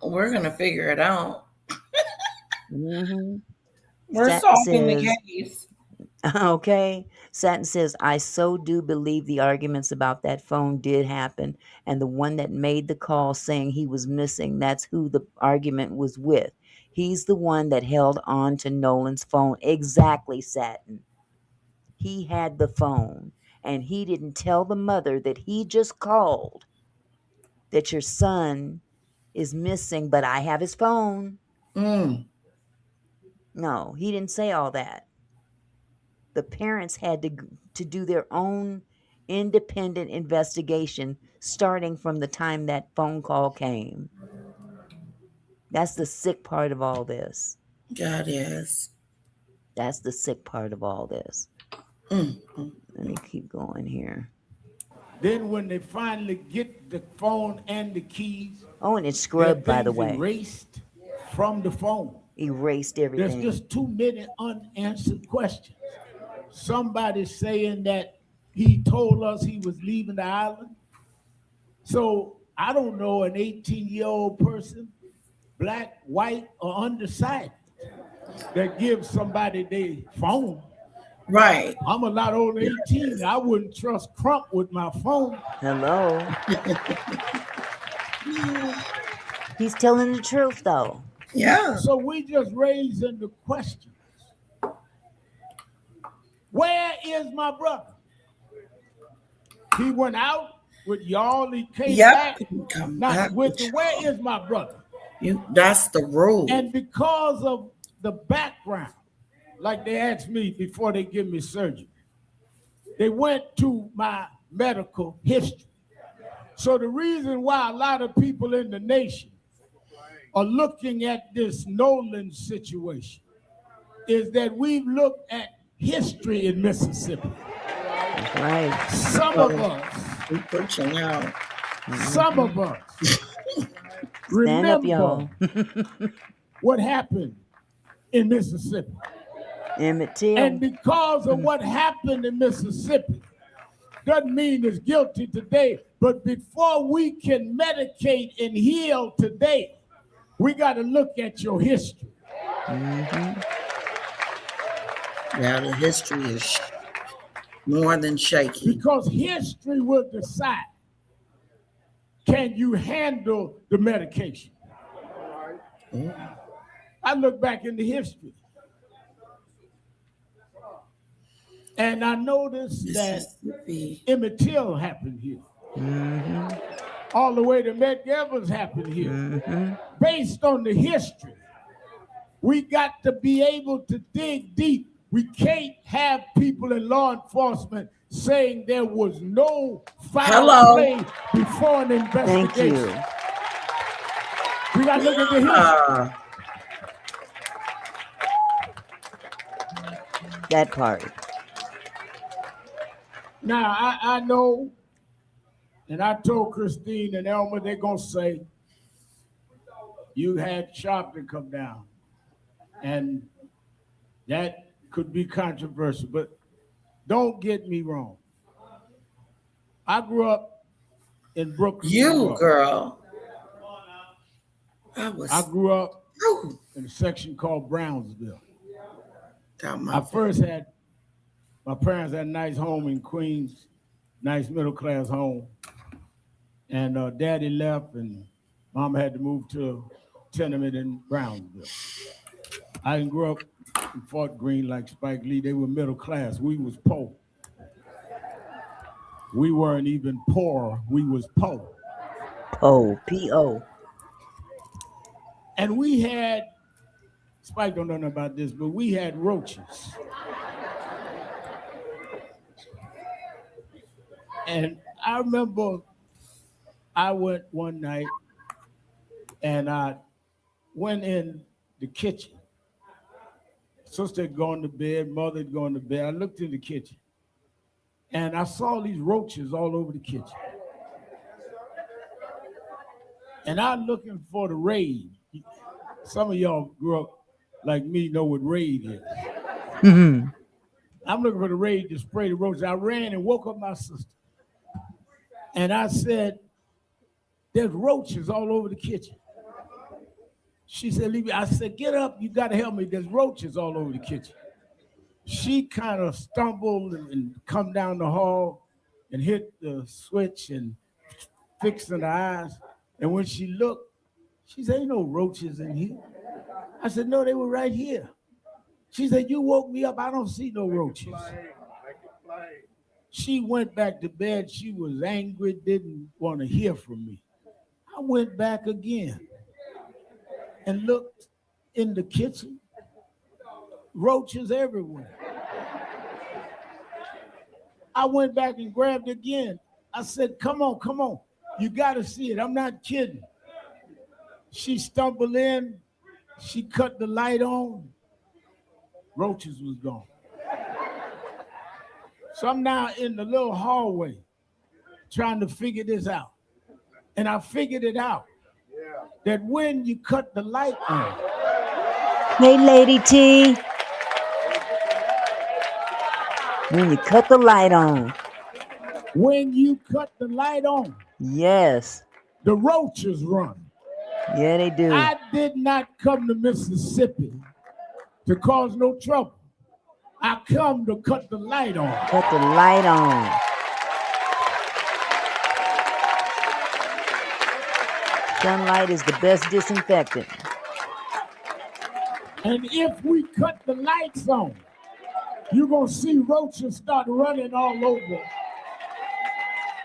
we're gonna figure it out. Mm-hmm. We're Satin solving the says, case. okay. Satin says, I so do believe the arguments about that phone did happen. And the one that made the call saying he was missing, that's who the argument was with. He's the one that held on to Nolan's phone. Exactly, Satin. He had the phone, and he didn't tell the mother that he just called that your son is missing, but I have his phone. Mm. No, he didn't say all that. The parents had to do their own independent investigation starting from the time that phone call came. That's the sick part of all this. God is. That's the sick part of all this. Mm. Let me keep going here. Then when they finally get the phone and the keys, Oh, and it's scrubbed, by the way. Erased from the phone. Erased everything. There's just too many unanswered questions. Somebody saying that he told us he was leaving the island. So I don't know an 18-year-old person, black, white, or undecided, that gives somebody their phone. Right. I'm a lot older than 18. I wouldn't trust Crump with my phone. Hello. He's telling the truth, though. Yeah. So we just raising the questions. Where is my brother? He went out with y'all. He came Yep. back. Come Now, back. with the where is my brother? That's the rule. And because of the background, like they asked me before they give me surgery, they went to my medical history. So the reason why a lot of people in the nation are looking at this Nolan situation is that we've looked at history in Mississippi. Right. Some of us, We preaching out. some of us Stand up, remember y'all. what happened in Mississippi. Emmett Till. And because of what happened in Mississippi, doesn't mean it's guilty today, but before we can medicate and heal today, we got to look at your history. Yeah, the history is more than shaky. Because history will decide, can you handle the medication? I look back into history, and I noticed that Emmett Till happened here. All the way to Medgar Evers happened here. Based on the history, we got to be able to dig deep. We can't have people in law enforcement saying there was no foul play before an investigation. Thank you. We got to look at the history. That part. Now, I know, and I told Christine and Elmer, they're going to say, you had Sharpton come down. And that could be controversial, but don't get me wrong. I grew up in Brooklyn. You, girl. I grew up in a section called Brownsville. My parents had a nice home in Queens, nice middle-class home. And Daddy left, and Mom had to move to a tenement in Brownsville. I didn't grow up in Fort Greene like Spike Lee. They were middle class. We was poor. We weren't even poor. We was poor. P-O. And we had, Spike don't know nothing about this, but we had roaches. And I remember I went one night and I went in the kitchen. Sister had gone to bed, mother had gone to bed. I looked in the kitchen and I saw these roaches all over the kitchen. And I'm looking for the raid. Some of y'all grew up like me, know what raid is. I'm looking for the raid to spray the roaches. I ran and woke up my sister. And I said, there's roaches all over the kitchen. She said, leave me. I said, get up, you gotta help me. There's roaches all over the kitchen. She kind of stumbled and come down the hall and hit the switch and fixing her eyes. And when she looked, she said, ain't no roaches in here. I said, no, they were right here. She said, you woke me up, I don't see no roaches. She went back to bed. She was angry, didn't want to hear from me. I went back again and looked in the kitchen. Roaches everywhere. I went back and grabbed again. I said, come on, come on. You got to see it. I'm not kidding. She stumbled in. She cut the light on. Roaches was gone. So I'm now in the little hallway trying to figure this out. And I figured it out. That when you cut the light on. Hey, Lady T. When you cut the light on. When you cut the light on. Yes. The roaches run. Yeah, they do. I did not come to Mississippi to cause no trouble. I come to cut the light on. Cut the light on. Sunlight is the best disinfectant. And if we cut the lights on, you're going to see roaches start running all over.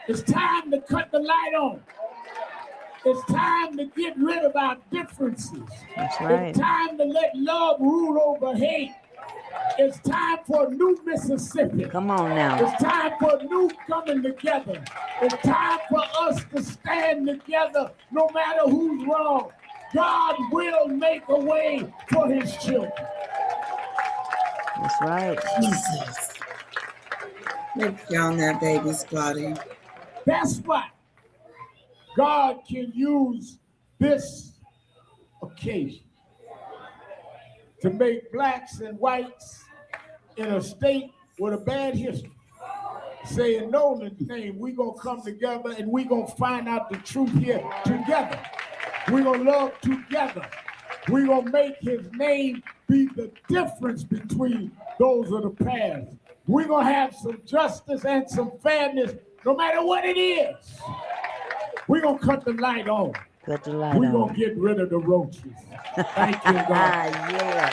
It's time to cut the light on. It's time to get rid of our differences. That's right. It's time to let love rule over hate. It's time for a new Mississippi. Come on now. It's time for a new coming together. It's time for us to stand together no matter who's wrong. God will make a way for his children. That's right. Jesus. Look down that baby's body. That's why God can use this occasion to make blacks and whites in a state with a bad history say in Nolan's name, we're going to come together and we're going to find out the truth here together. We're going to love together. We're going to make his name be the difference between those of the past. We're going to have some justice and some fairness no matter what it is. We're going to cut the light on. Cut the light We're on. going to get rid of the roaches. Thank you, God. Yeah.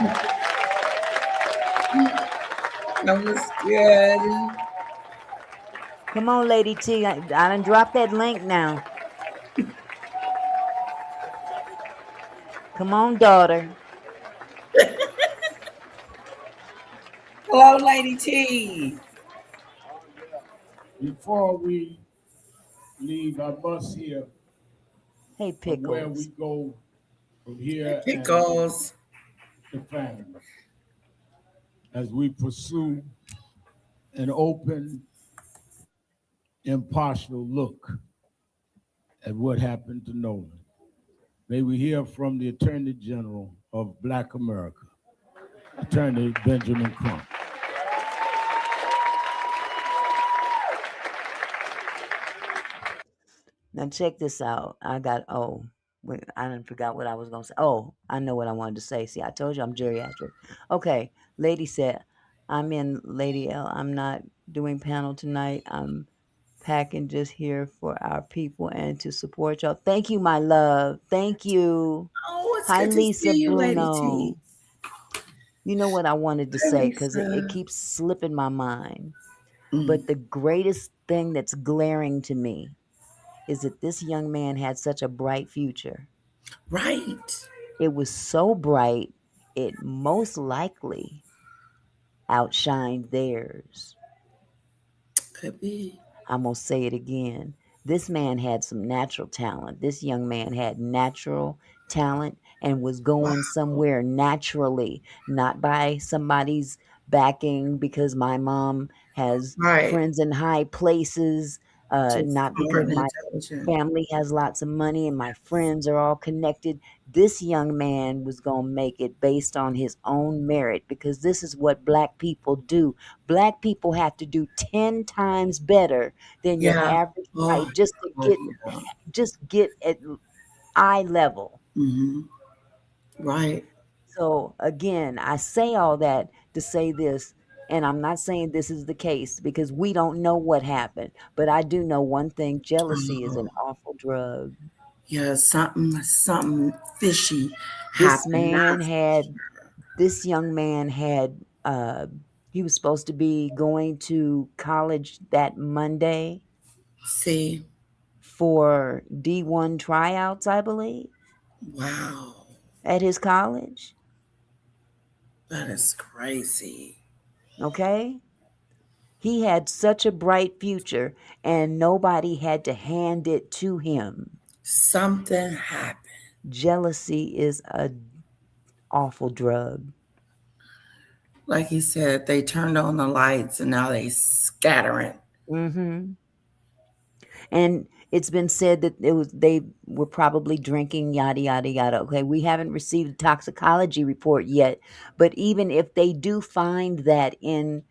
That was good. Come on, Lady T. I done dropped that link now. Come on, daughter. Hello, Lady T. Before we leave, I must hear Hey, from where Pickles. we go from here Pickles. and the family as we pursue an open, impartial look at what happened to Nolan. May we hear from the Attorney General of Black America, Attorney Benjamin Crump. Now check this out. I done forgot what I was gonna say. Oh, I know what I wanted to say. See, I told you I'm geriatric. Okay, lady said, I'm in Lady L. I'm not doing panel tonight. I'm packing just here for our people and to support y'all. Thank you, my love. Thank you. Oh, it's Hi, good to Lisa see you, Lady Bruno. T. You know what I wanted to Hi, say because Lisa. it keeps slipping my mind. Mm. But the greatest thing that's glaring to me is that this young man had such a bright future. Right. It was so bright, it most likely outshined theirs. Could be. I'm going to say it again. This man had some natural talent. This young man had natural talent and was going somewhere naturally, not by somebody's backing because my mom has Right. friends in high places, Just not smart because and my intelligent. family has lots of money and my friends are all connected. This young man was going to make it based on his own merit because this is what black people do. Black people have to do 10 times better than your Yeah. average Oh, white just to yeah. get at eye level. Mm-hmm. Right. So again, I say all that to say this, and I'm not saying this is the case because we don't know what happened, but I do know one thing: jealousy is an awful drug. Yeah, something fishy This happened. man That's had, this young man had, he was supposed to be going to college that Monday see. for D1 tryouts, I believe, Wow. at his college. That is crazy. Okay? He had such a bright future, and nobody had to hand it to him. Something happened. Jealousy is a awful drug. Like he said, they turned on the lights and now they scattering. Mm-hmm. And it's been said that they were probably drinking, yada yada yada. Okay, we haven't received a toxicology report yet, but even if they do find that in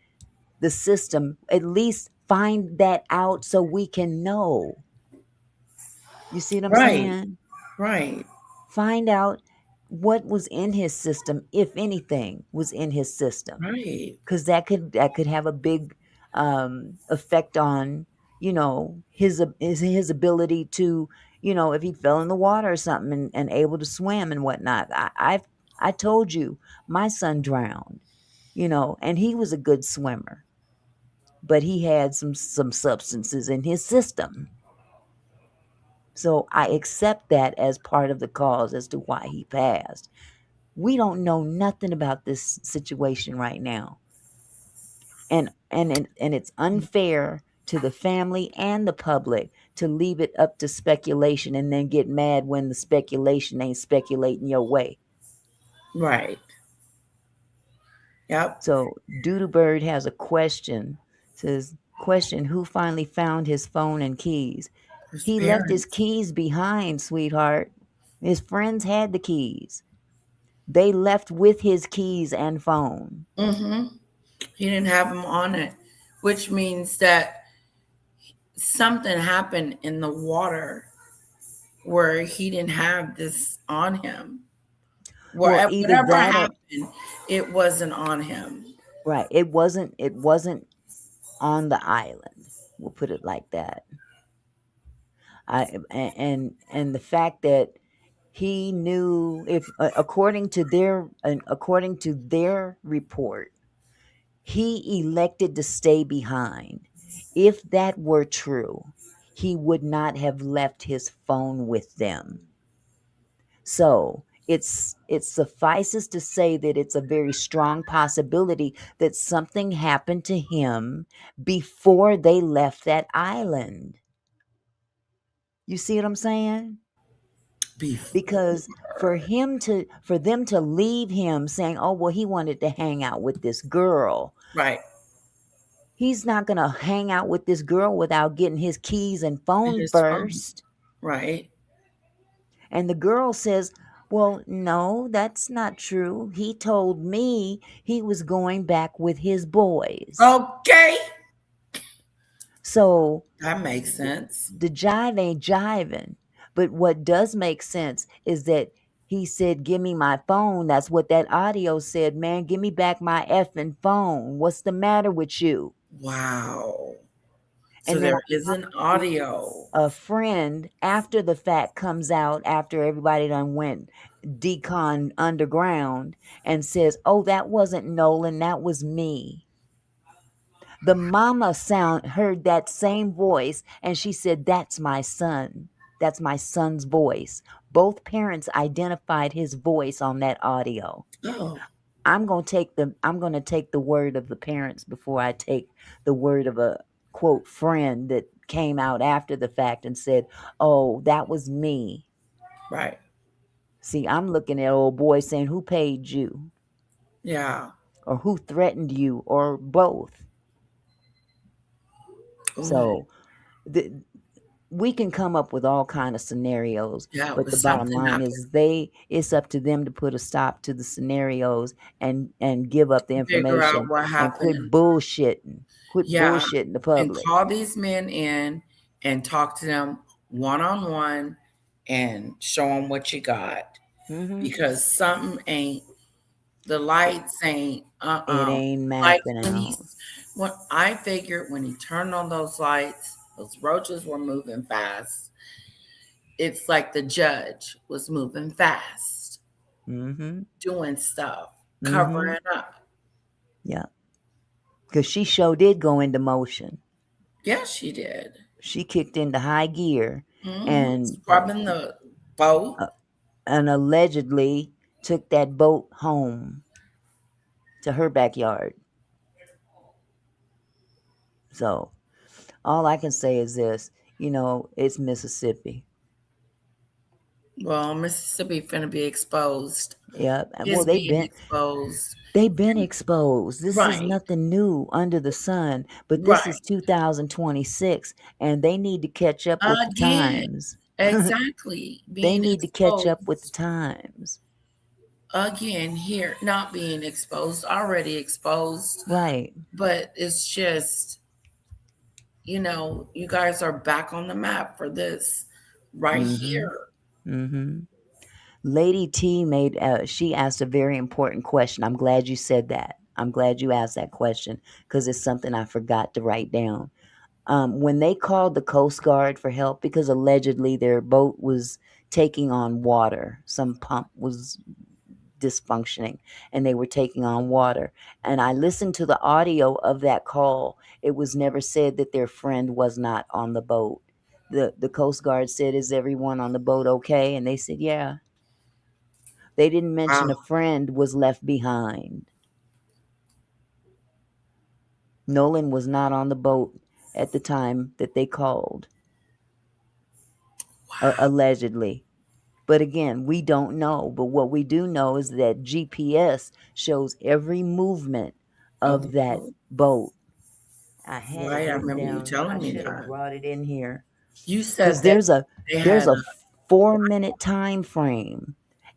the system, at least find that out so we can know. You see what I'm Right. saying? Right. Find out what was in his system, if anything was in his system, Right. because that could have a big effect on his ability to if he fell in the water or something and able to swim and whatnot. I told you my son drowned. and he was a good swimmer, but he had some substances in his system. So I accept that as part of the cause as to why he passed. We don't know nothing about this situation right now. And it's unfair to the family and the public to leave it up to speculation and then get mad when the speculation ain't speculating your way. Right. Yep. So Doodlebird has a question. Says, question, who finally found his phone and keys? He left his Disappearance. keys behind, sweetheart. His friends had the keys. They left with his keys and phone. Mm-hmm. He didn't have them on it, which means that something happened in the water where he didn't have this on him. Well, either Whatever that or happened, it wasn't on him. right. It wasn't on the island. We'll put it like that. And the fact that he knew, if according to their report, he elected to stay behind. If that were true, he would not have left his phone with them. So it suffices to say that it's a very strong possibility that something happened to him before they left that island. You see what I'm saying? Because for them to leave him saying, oh well, he wanted to hang out with this girl. Right. He's not going to hang out with this girl without getting his keys and phone His phone. first. Right. And the girl says, well, no, that's not true. He told me he was going back with his boys. Okay. So That makes sense. the jive ain't jiving. But what does make sense is that he said, give me my phone. That's what that audio said. Man, give me back my effing phone. What's the matter with you? Wow. So And then there is an audio. a friend after the fact comes out after everybody done went decon underground and says, oh, that wasn't Nolan, that was me. The mama heard that same voice and she said, that's my son. That's my son's voice. Both parents identified his voice on that audio. Oh. I'm going to take the word of the parents before I take the word of a quote friend that came out after the fact and said, oh, that was me. Right. See, I'm looking at old boy saying, who paid you? Yeah. Or who threatened you? Or both. Ooh. So we can come up with all kind of scenarios, Yeah, but but the bottom something line happened. is it's up to them to put a stop to the scenarios and give up the Figure out information what and quit happened. bullshitting. Quit Yeah. bullshitting the And public. call these men in and talk to them one-on-one and show them what you got. Mhm. Because something ain't, the lights ain't, It ain't like mapping out. when I figured when he turned on those lights, those roaches were moving fast. It's like the judge was moving fast, Mhm. doing stuff, Mhm. covering up. Yeah. Because she sure did go into motion. Yes, she did. She kicked into high gear and Scrubbing the boat. allegedly took that boat home to her backyard. So all I can say is this, it's Mississippi. Well, Mississippi finna be exposed. Yep. It's Well, being exposed. they've been exposed. This is Right. nothing new under the sun, but this Right. is 2026 and they need to catch up with the Again. times. Exactly. They Being need to catch up with the exposed. times. Again, here, not being exposed, already exposed. Right. But it's just, you guys are back on the map for this right here. Mm-hmm. Lady T she asked a very important question. I'm glad you said that. I'm glad you asked that question because it's something I forgot to write down. When they called the Coast Guard for help, because allegedly their boat was taking on water, some pump was dysfunctioning, and they were taking on water. And I listened to the audio of that call. It was never said that their friend was not on the boat. The Coast Guard said, "Is everyone on the boat okay?" And they said, "Yeah." They didn't mention Wow. a friend was left behind. Nolan was not on the boat at the time that they called, allegedly. But again, we don't know. But what we do know is that GPS shows every movement Of the of that boat. boat. I had Right. it I written remember you down. telling I me should have that. brought it in here. You Because said that they there's had a a 4-minute time frame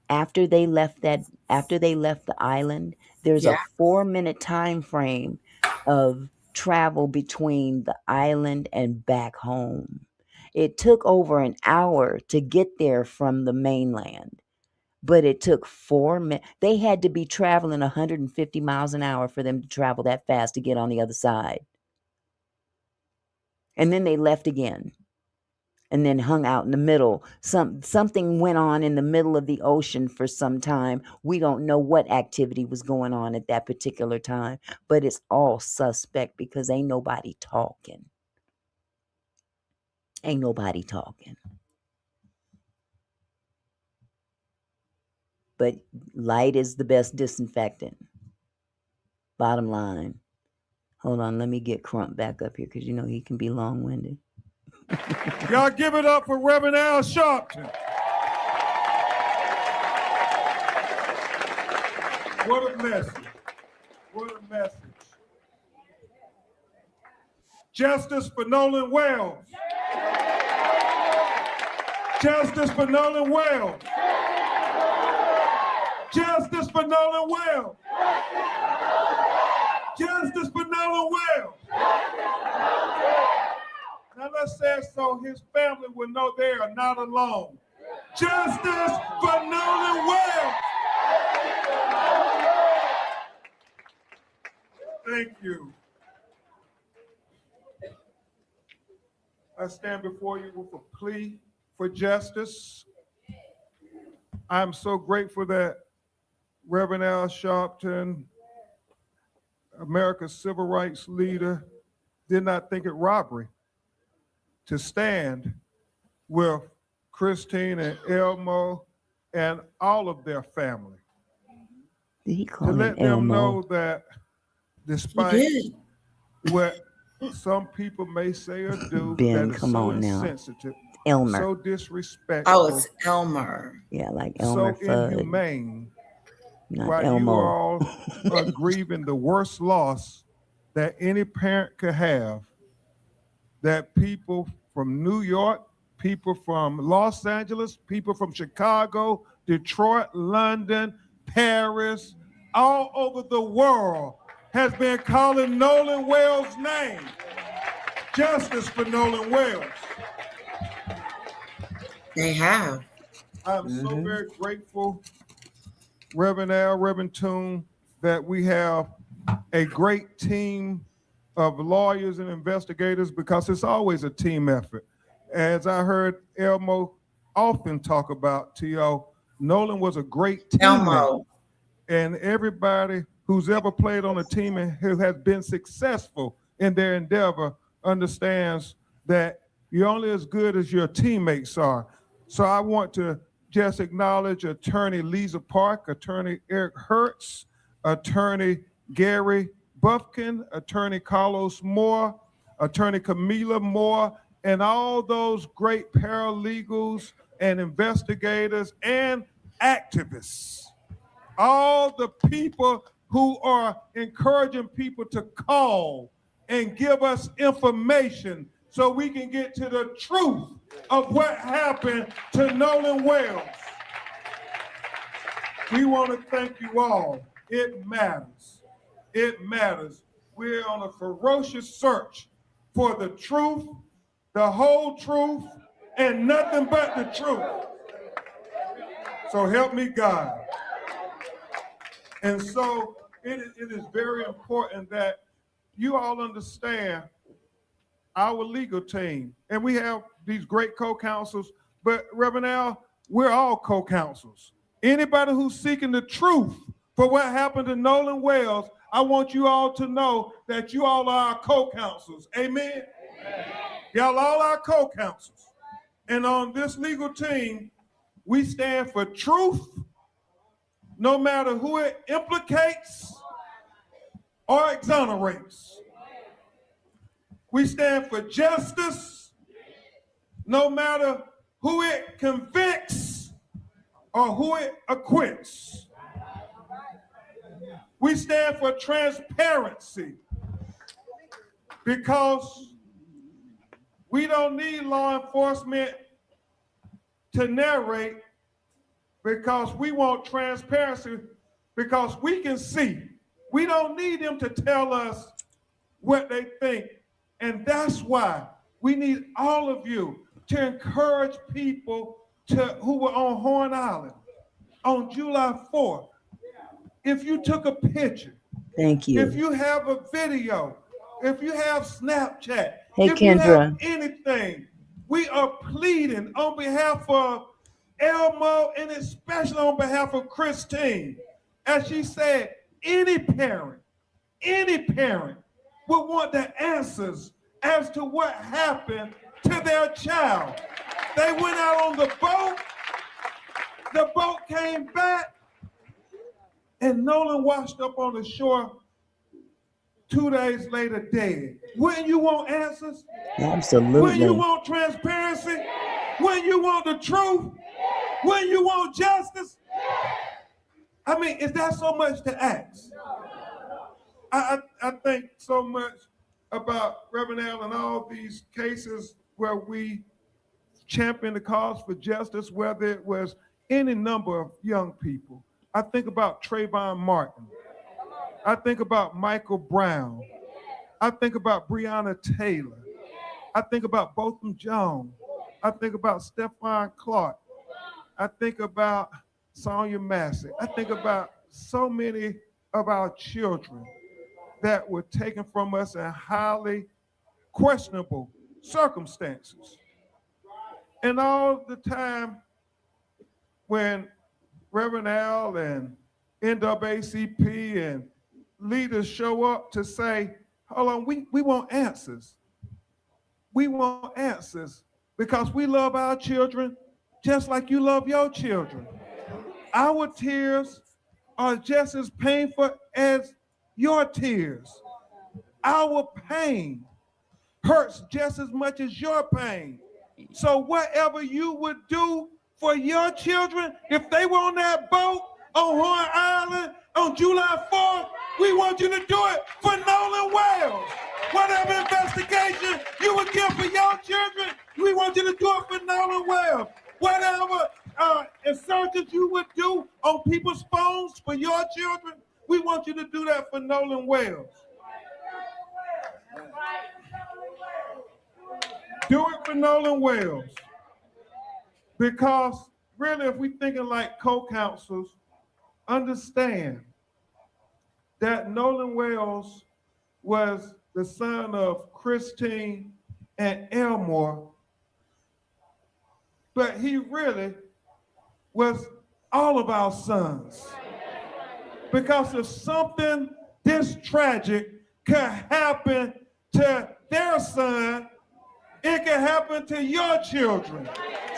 after they left the island. There's a yeah. 4-minute time frame of travel between the island and back home. It took over an hour to get there from the mainland, but it took 4 minutes. They had to be traveling 150 miles an hour for them to travel that fast to get on the other side. And then they left again and then hung out in the middle. Something went on in the middle of the ocean for some time. We don't know what activity was going on at that particular time, but it's all suspect because ain't nobody talking. Ain't nobody talking. But light is the best disinfectant. Bottom line. Hold on, let me get Crump back up here because you know he can be long-winded. Y'all give it up for Reverend Al Sharpton. What a message. What a message. Justice for Nolan Wells. Justice for Nolan Wells. Justice for Nolan Wells. Justice for Nolan Wells. Now let's say it so his family will know they are not alone. Justice for Nolan Wells. Thank you. I stand before you with a plea for justice. I'm so grateful that Reverend Al Sharpton, America's civil rights leader, did not think it robbery to stand with Christine and Elmo and all of their family. Did he call To him let them Elmo? know that He despite did. what some people may say or do Ben, that is come so on now. insensitive, Elmer. so Oh, disrespectful, it's Elmer. Yeah, like so Elmer Fudd. inhumane, Not while Elmo. you all are grieving the worst loss that any parent could have, that people from New York, people from Los Angeles, people from Chicago, Detroit, London, Paris, all over the world has been calling Nolan Wells' name. Justice for Nolan Wells. They have. I'm so very grateful, Reverend Al, Reverend Toon, that we have a great team of lawyers and investigators because it's always a team effort. As I heard Elmo often talk about, T.O., Nolan was a great teammate. Elmo. And everybody who's ever played on a team and who has been successful in their endeavor understands that you're only as good as your teammates are. So I want to just acknowledge Attorney Lisa Park, Attorney Eric Hertz, Attorney Gary Buffkin, Attorney Carlos Moore, Attorney Camila Moore, and all those great paralegals and investigators and activists. All the people who are encouraging people to call and give us information so we can get to the truth of what happened to Nolan Wells. We want to thank you all. It matters. It matters. We're on a ferocious search for the truth, the whole truth, and nothing but the truth. So help me God. And so it is very important that you all understand our legal team. And we have these great co-counsels, but Reverend Al, we're all co-counsels. Anybody who's seeking the truth for what happened to Nolan Wells, I want you all to know that you all are our co-counsels. Amen? Y'all all our co-counsels. And on this legal team, we stand for truth, no matter who it implicates or exonerates. We stand for justice, no matter who it convicts or who it acquits. We stand for transparency because we don't need law enforcement to narrate, because we want transparency because we can see. We don't need them to tell us what they think. And that's why we need all of you to encourage people who were on Horn Island on July 4th. If you took a picture, Thank you. if you have a video, if you have Snapchat, Hey, if you have Kendra. anything, we are pleading on behalf of Elmo and especially on behalf of Christine. As she said, any parent would want the answers as to what happened to their child. They went out on the boat came back, and Nolan washed up on the shore 2 days later dead. Wouldn't you want answers? Absolutely. Wouldn't you want transparency? Wouldn't you want the truth? Wouldn't you want justice? I mean, is that so much to ask? I think so much about Reverend Al and all these cases where we champion the cause for justice, whether it was any number of young people. I think about Trayvon Martin. I think about Michael Brown. I think about Breonna Taylor. I think about Botham Jones. I think about Stephon Clark. I think about Sonia Massey. I think about so many of our children that were taken from us in highly questionable circumstances. And all the time when Reverend Al and NAACP and leaders show up to say, hold on, we want answers. We want answers because we love our children just like you love your children. Our tears are just as painful as your tears. Our pain hurts just as much as your pain. So whatever you would do for your children, if they were on that boat on Horn Island on July 4th, we want you to do it for Nolan Wells. Whatever investigation you would give for your children, we want you to do it for Nolan Wells. Whatever insertions you would do on people's phones for your children, we want you to do that for Nolan Wells. Do it for Nolan Wells. Because really, if we're thinking like co-counsels, understand that Nolan Wells was the son of Christine and Elmore, but he really was all of our sons. Because if something this tragic could happen to their son, it can happen to your children.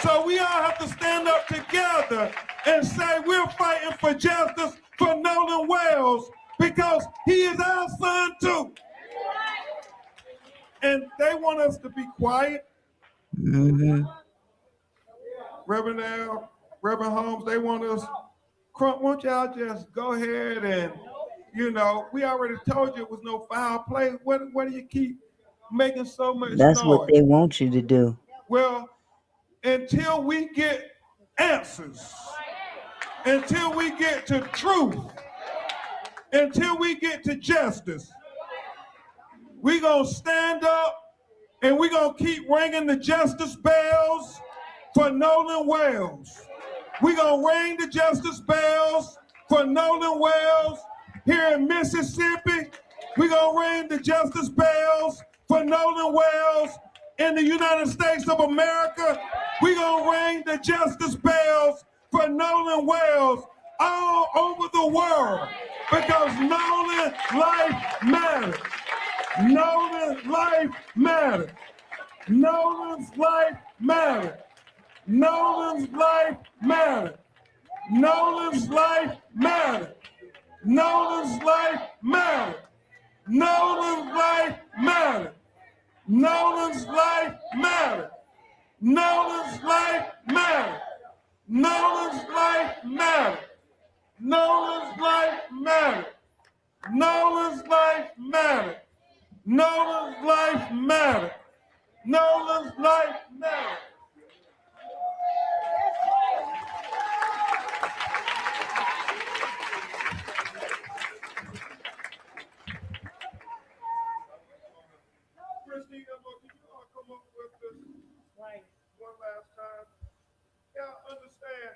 So we all have to stand up together and say we're fighting for justice for Nolan Wells because he is our son too. And they want us to be quiet. Mm-hmm. Reverend Al, Reverend Holmes, they want us, won't y'all just go ahead and, we already told you it was no foul play. What do you keep making so much That's noise? what they want you to do. Well, until we get answers, until we get to truth, until we get to justice, we're going to stand up and we're going to keep ringing the justice bells for Nolan Wells. We're going to ring the justice bells for Nolan Wells here in Mississippi. We're going to ring the justice bells for Nolan Wells in the United States of America. We're going to ring the justice bells for Nolan Wells all over the world because Nolan's life matters. Nolan's life matters. Nolan's life matters. Nolan's life matters. Nolan's life matters. Nolan's life matters. Nolan's life matters. Nolan's life matters. Nolan's life matters. Nolan's life matters. Nolan's life matters. Nolan's life matters. Nolan's life matters. Nolan's life matters. Christine, could you all come up with this one last time? Y'all understand,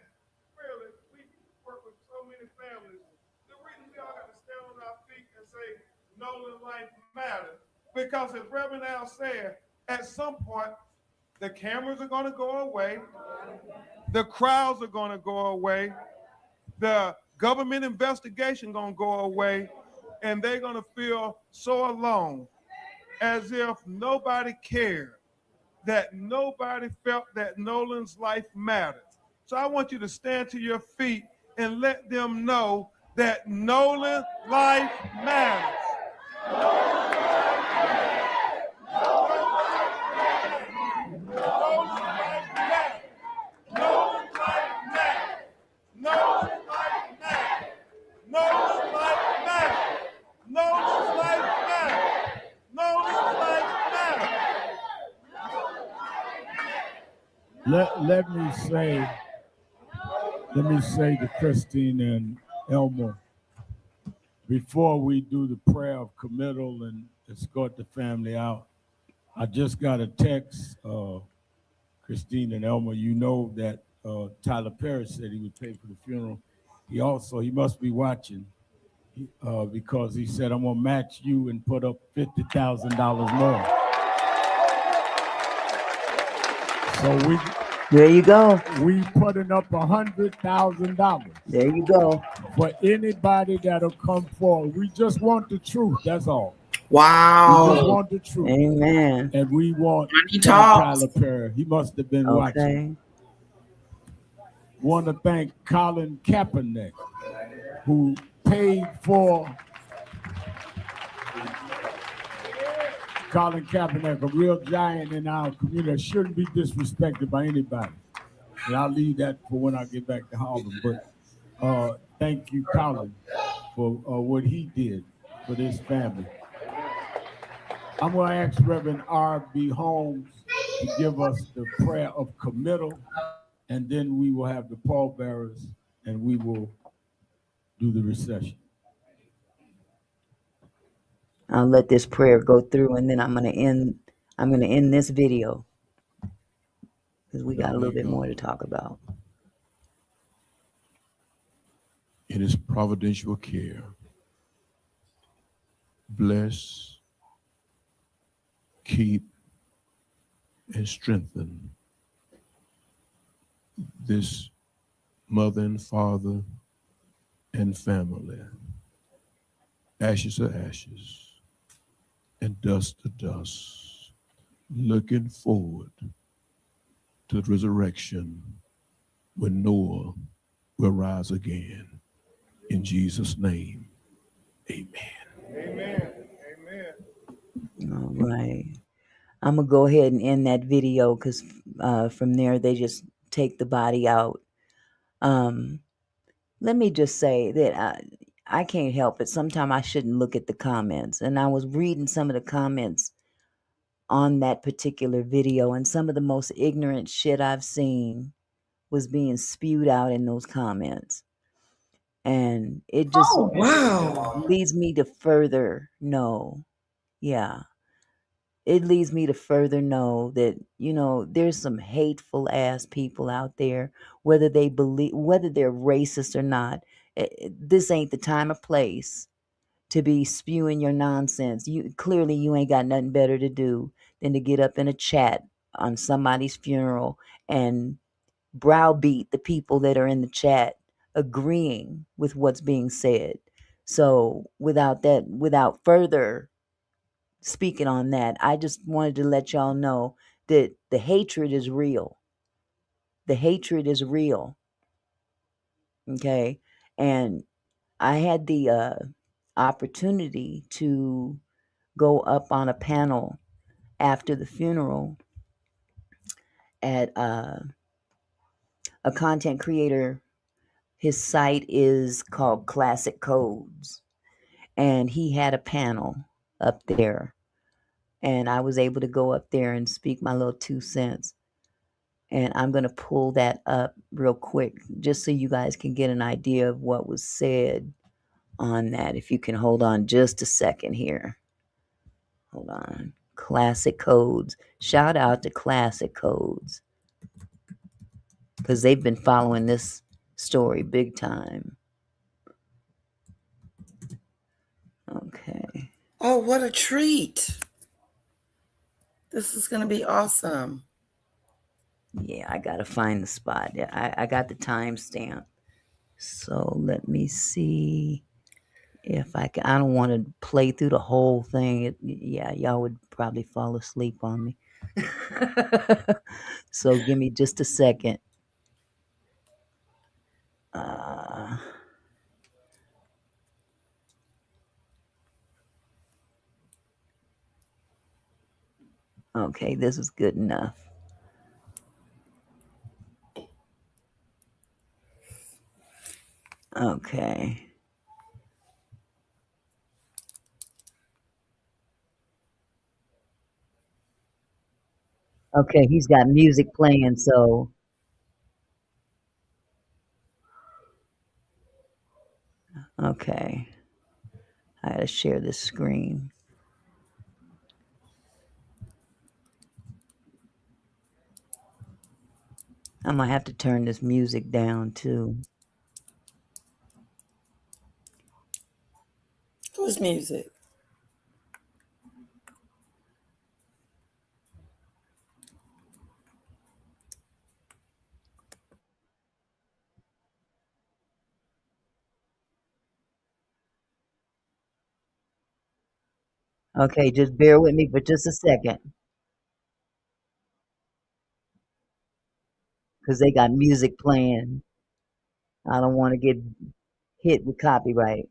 really, we work with so many families. The reason we all got to stand on our feet and say, Nolan life matters, because as Reverend Al said, at some point, the cameras are going to go away, the crowds are going to go away, the government investigation going to go away, and they're going to feel so alone, as if nobody cared, that nobody felt that Nolan's life mattered. So I want you to stand to your feet and let them know that Nolan's life matters. Nolan's life matters. Nolan's life matters. Nolan's life matters. Nolan's life matters. Nolan's life matters. Nolan's life matters. Nolan's life matters. Let me say to Christine and Elmer, before we do the prayer of committal and escort the family out, I just got a text, Christine and Elmer, you know that Tyler Perry said he would pay for the funeral. He must be watching because he said, I'm gonna match you and put up $50,000 more. So There you go. we putting up $100,000 There you go. for anybody that'll come forward. We just want the truth, that's all. We Wow. just want the truth. Amen. And we want Money talks. Tyler Perry. He must have been watching. Okay. Want to thank Colin Kaepernick, who paid for Colin Kaepernick, a real giant in our community, shouldn't be disrespected by anybody. And I'll leave that for when I get back to Harvard. But thank you, Colin, for what he did for this family. I'm going to ask Reverend R.B. Holmes to give us the prayer of committal, and then we will have the pallbearers, and we will do the recession. I'll let this prayer go through, and then I'm gonna end this video because we got a little bit more to talk about. In his providential care, bless, keep, and strengthen this mother and father and family, ashes to ashes and dust to dust, looking forward to the resurrection when Noah will rise again. In Jesus' name, amen. Amen. Amen. All right. I'm gonna go ahead and end that video because from there they just take the body out. Let me just say that I can't help it. Sometimes I shouldn't look at the comments, and I was reading some of the comments on that particular video, and some of the most ignorant shit I've seen was being spewed out in those comments. And it just Wow. leads me to further know, it leads me to further know that, there's some hateful ass people out there, whether they're racist or not. This ain't the time or place to be spewing your nonsense. Clearly you ain't got nothing better to do than to get up in a chat on somebody's funeral and browbeat the people that are in the chat agreeing with what's being said. So without further speaking on that, I just wanted to let y'all know that the hatred is real. The hatred is real. Okay. And I had the opportunity to go up on a panel after the funeral at a content creator. His site is called Classic Codes, and he had a panel up there, and I was able to go up there and speak my little 2 cents. And I'm going to pull that up real quick just so you guys can get an idea of what was said on that. If you can hold on just a second here. Hold on. Classic Codes. Shout out to Classic Codes, because they've been following this story big time. Okay. Oh, what a treat. This is going to be awesome. Yeah, I got to find the spot. I got the timestamp. So let me see if I can. I don't want to play through the whole thing. Yeah, y'all would probably fall asleep on me. So give me just a second. Okay, this is good enough. Okay. Okay, he's got music playing, so okay. I gotta share this screen. I might have to turn this music down too. Whose music? Okay, just bear with me for just a second, because they got music playing. I don't want to get hit with copyright.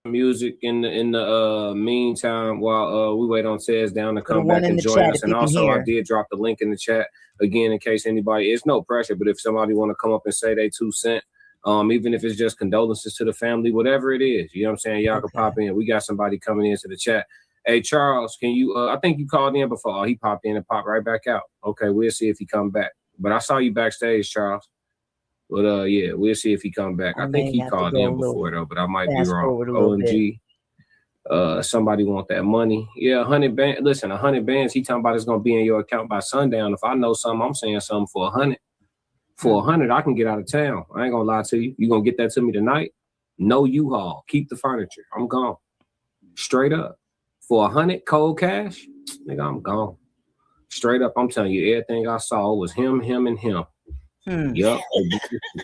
Music in the meantime while we wait on Tez down to Put a come back one in and the join chat us. if And you can also I hear. did drop the link in the chat again in case anybody, it's no pressure, but if somebody want to come up and say they 2 cents, even if it's just condolences to the family, whatever it is, you know what I'm saying, y'all can pop in. We got somebody coming into the chat. Hey Charles, can you I think you called in before. Oh, he popped in and popped right back out. Okay, we'll see if he come back, but I saw you backstage, Charles. But yeah, we'll see if he come back. I think may he have to called go a in little before though, but I might be fast wrong. forward a little bit. OMG. Somebody want that money. Yeah, 100 bands. Listen, 100 bands. He talking about it's gonna be in your account by sundown. If I know something, I'm saying something for 100. For 100, I can get out of town. I ain't gonna lie to you. You gonna get that to me tonight? No U-Haul. Keep the furniture. I'm gone. Straight up. For 100 cold cash, nigga, I'm gone. Straight up, I'm telling you, everything I saw was him, and him. Yup.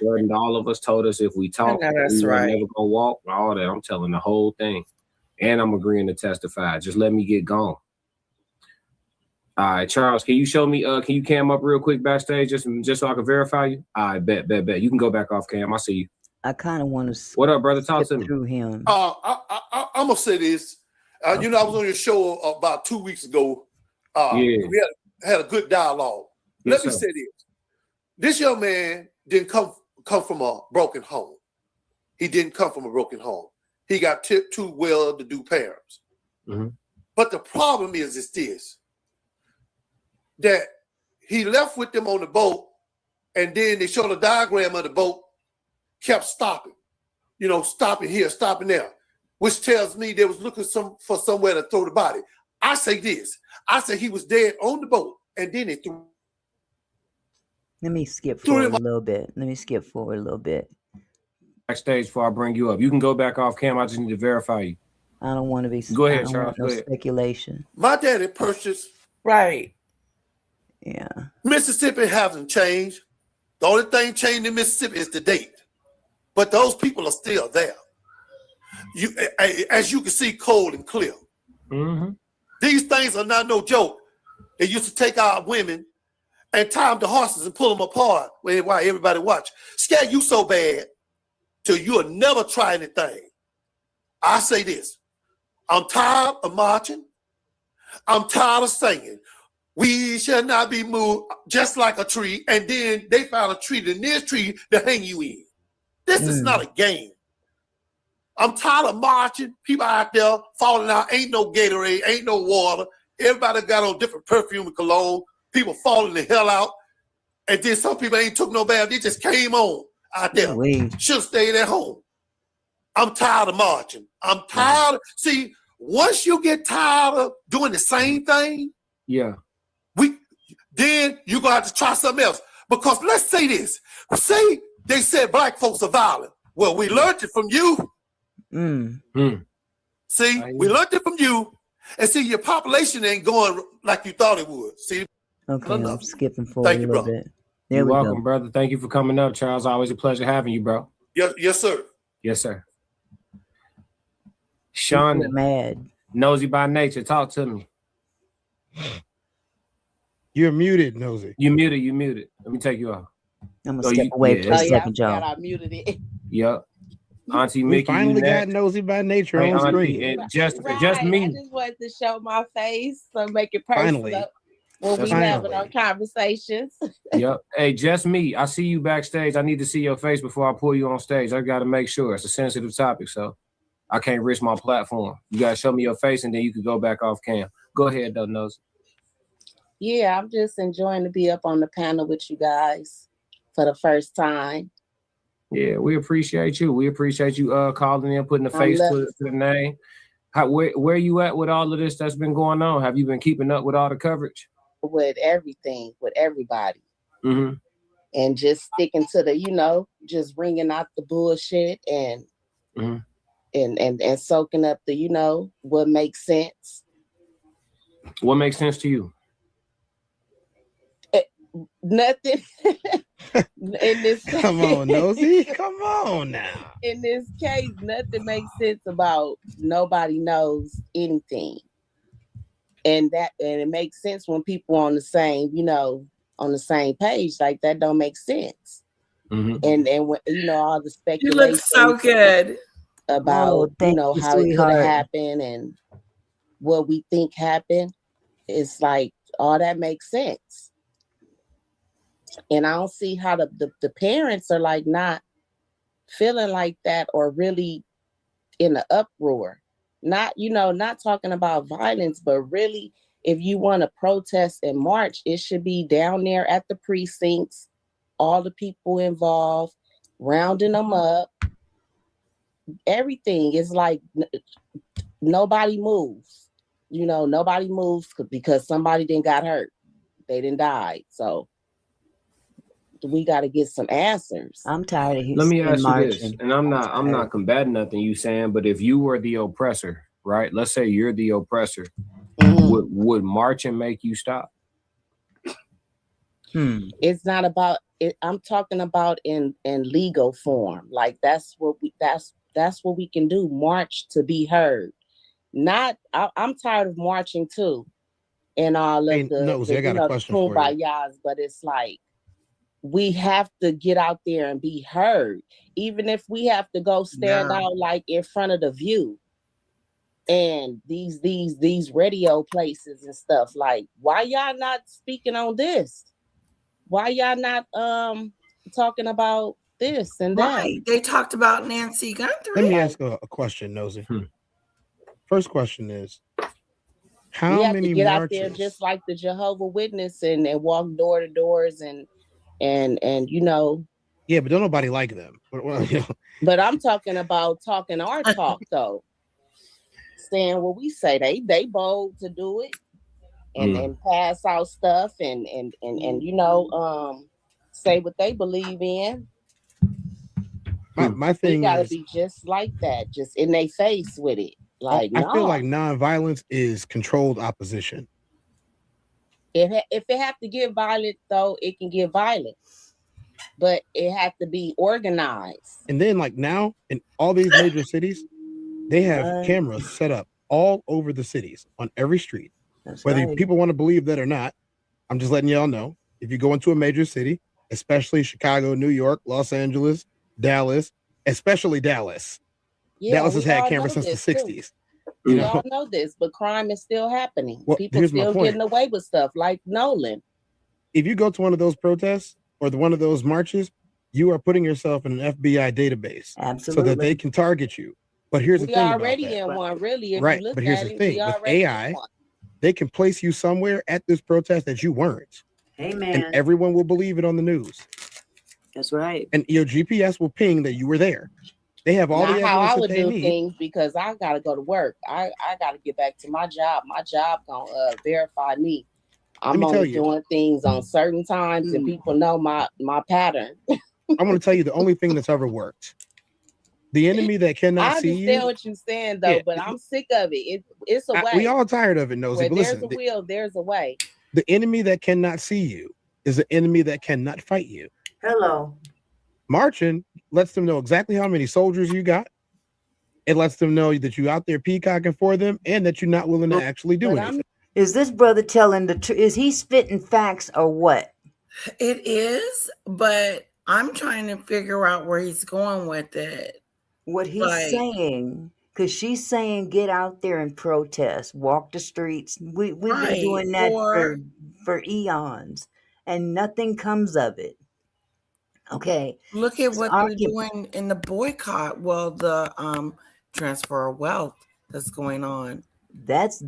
And all of us told us if we talk, we were never gonna walk. All that. I'm telling the whole thing. And I'm agreeing to testify. Just let me get gone. All right, Charles, can you show me, can you cam up real quick backstage just so I can verify you? All right, bet. You can go back off cam. I see you. I kind of want to. What up, brother? Talk to me. Through him. I'm gonna say this. You know, I was on your show about 2 weeks ago. We had a good dialogue. Yes, Let me say this. This young man didn't come from a broken home. He didn't come from a broken home. He got two well-to-do parents. Mm-hmm. But the problem is this, that he left with them on the boat, and then they showed a diagram of the boat, kept stopping. You know, stopping here, stopping there. which tells me they was looking for somewhere to throw the body. I say this. I say he was dead on the boat, and then they threw. Let me skip forward a little bit. Backstage before I bring you up. You can go back off cam. I just need to verify you. I don't want to be. Go ahead, I don't Charles. want no speculation. My daddy purchased. Right. Yeah. Mississippi hasn't changed. The only thing changed in Mississippi is the date. But those people are still there. As you can see, cold and clear. Mm-hmm. These things are not no joke. They used to take our women and tie them to horses and pull them apart while everybody watch. Scare you so bad till you'll never try anything. I say this. I'm tired of marching. I'm tired of singing. We shall not be moved just like a tree. And then they found a tree, the nearest tree to hang you in. This is not a game. I'm tired of marching. People out there falling out. Ain't no Gatorade, ain't no water. Everybody got on different perfume and cologne. People falling the hell out. And then some people ain't took no bath. They just came on out there. Should have stayed at home. I'm tired of marching. I'm tired. See, once you get tired of doing the same thing, then you're going to have to try something else. Because let's say this. Say they said black folks are violent. Well, we learned it from you. See, we learned it from you. And see, your population ain't going like you thought it would. See? Okay, I'm skipping forward a little bit. You're welcome, brother. Thank you for coming up, Charles. Always a pleasure having you, bro. Yes, sir. Yes, sir. Sean, mad. Nosy by nature. Talk to me. You're muted, Nosy. You muted. Let me take you off. I'm gonna step away for a second, John. I muted it. Yep. Auntie We Mickey, finally got Nosy by nature on screen. And just me. I just wanted to show my face, so make it personal Finally. when we having our conversations. Yep. Hey, just me. I see you backstage. I need to see your face before I pull you on stage. I got to make sure. It's a sensitive topic, so I can't risk my platform. You got to show me your face, and then you can go back off cam. Go ahead, though, Nosy. Yeah, I'm just enjoying to be up on the panel with you guys for the first time. Yeah, we appreciate you. We appreciate you calling in, putting a face to the name. Where you at with all of this that's been going on? Have you been keeping up with all the coverage? With everything, with everybody. Mm-hmm. And just sticking to the, just ringing out the bullshit and and soaking up the, what makes sense. What makes sense to you? Nothing. In this case, come on, Nosy. Come on now. In this case, nothing makes sense about nobody knows anything. And it makes sense when people on the same, on the same page. Like that don't make sense. Mm-hmm. And when, all the speculation. You look so good. About, you, how it could have happened and what we think happened. It's like all that makes sense. And I don't see how the parents are like not feeling like that or really in an uproar. Not, not talking about violence, but really, if you want to protest and march, it should be down there at the precincts, all the people involved, rounding them up. Everything is like nobody moves. Nobody moves because somebody didn't got hurt. They didn't die. So we got to get some answers. I'm tired of Let me ask you this, and I'm not combating nothing you saying, but if you were the oppressor, right? Let's say you're the oppressor, would marching make you stop? It's not about it. I'm talking about in legal form. Like that's what we can do. March to be heard. I'm tired of marching too, and all of I got a question for you. But it's like, we have to get out there and be heard, even if we have to go stand out like in front of the View and these radio places and stuff. Like, why y'all not speaking on this? Why y'all not talking about this and that? Right. They talked about Nancy Guthrie. Let me ask a question, Nosy. First question is, how we have many to get marches? out there just like the Jehovah Witness and walk door to doors and Yeah, but don't nobody like them. But I'm talking about talking our talk though. saying what we say. They bold to do it and pass out stuff and say what they believe in. My thing we gotta is, be just like that, just in their face with it. Like, I no. feel like nonviolence is controlled opposition. If it have to get violent, though, it can get violent, but it have to be organized. And then, like now, in all these major cities, they have cameras set up all over the cities on every street. That's Whether right. people want to believe that or not, I'm just letting y'all know. If you go into a major city, especially Chicago, New York, Los Angeles, Dallas, especially Dallas. Yeah, Dallas has we had all cameras know since the this, 60s. We all know this, but crime is still happening. Well, People here's my still point. getting away with stuff like Nolan. If you go to one of those protests or one of those marches, you are putting yourself in an FBI database so that they can target you. But here's the We thing already about that. in one, really. If Right, you look but here's at the it, thing. we With already AI, in one. they can place you somewhere at this protest that you weren't. Amen. And everyone will believe it on the news. That's right. And your GPS will ping that you were there. They have all Not the how evidence I that would they do need. things, because I gotta go to work. I gotta get back to my job. My job gonna verify me. I'm only doing things on certain times, and people know my pattern. I'm going to tell you the only thing that's ever worked. The enemy that cannot I see understand you. what you're saying, though, but I'm sick of it. It's a way. We all tired of it, Nosy. Where But there's listen, a will, there's a way. the enemy that cannot see you is the enemy that cannot fight you. Hello. Marching lets them know exactly how many soldiers you got. It lets them know that you're out there peacocking for them and that you're not willing to actually do anything. Is this brother telling the truth? Is he spitting facts or what? It is, but I'm trying to figure out where he's going with it. What he's saying, because she's saying get out there and protest, walk the streets. We've been doing that for eons, and nothing comes of it. Okay. Look at what they're doing in the boycott. Well, the transfer of wealth that's going on. That's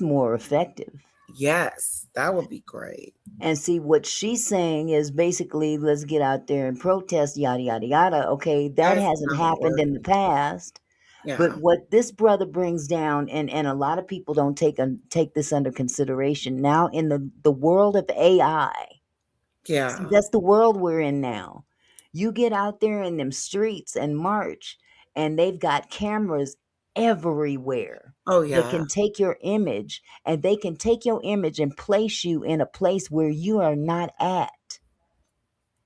more effective. Yes, that would be great. And see, what she's saying is basically, let's get out there and protest, yada, yada, yada. Okay, that hasn't happened in the past. Yeah. But what this brother brings down, and a lot of people don't take this under consideration now in the world of AI. Yeah. See, that's the world we're in now. You get out there in them streets and march, and they've got cameras everywhere. Oh, They yeah. can take your image, and they can take your image and place you in a place where you are not at.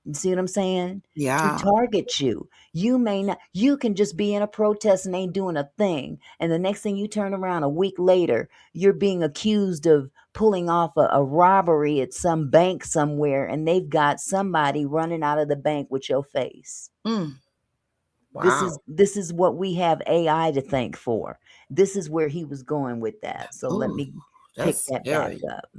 You see what I'm saying? Yeah. To target you. You may not, you can just be in a protest and ain't doing a thing. And the next thing you turn around a week later, you're being accused of pulling off a robbery at some bank somewhere, and they've got somebody running out of the bank with your face. Wow. This is what we have AI to thank for. This is where he was going with that. So let me pick that back up.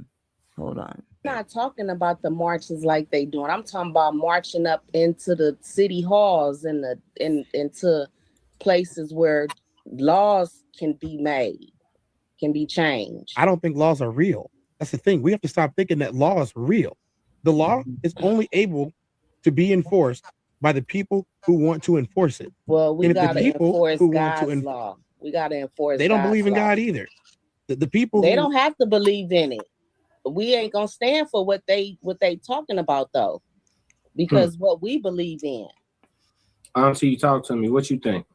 Hold on. I'm not talking about the marches like they doing. I'm talking about marching up into the city halls and into places where laws can be made, can be changed. I don't think laws are real. That's the thing. We have to stop thinking that law is real. The law is only able to be enforced by the people who want to enforce it. Well, we got to enforce who God's law. We got to enforce. They don't God's believe in law. God either. The people They don't have to believe in it. We ain't gonna stand for what they talking about though, because what we believe in. Auntie, you talk to me. What you think?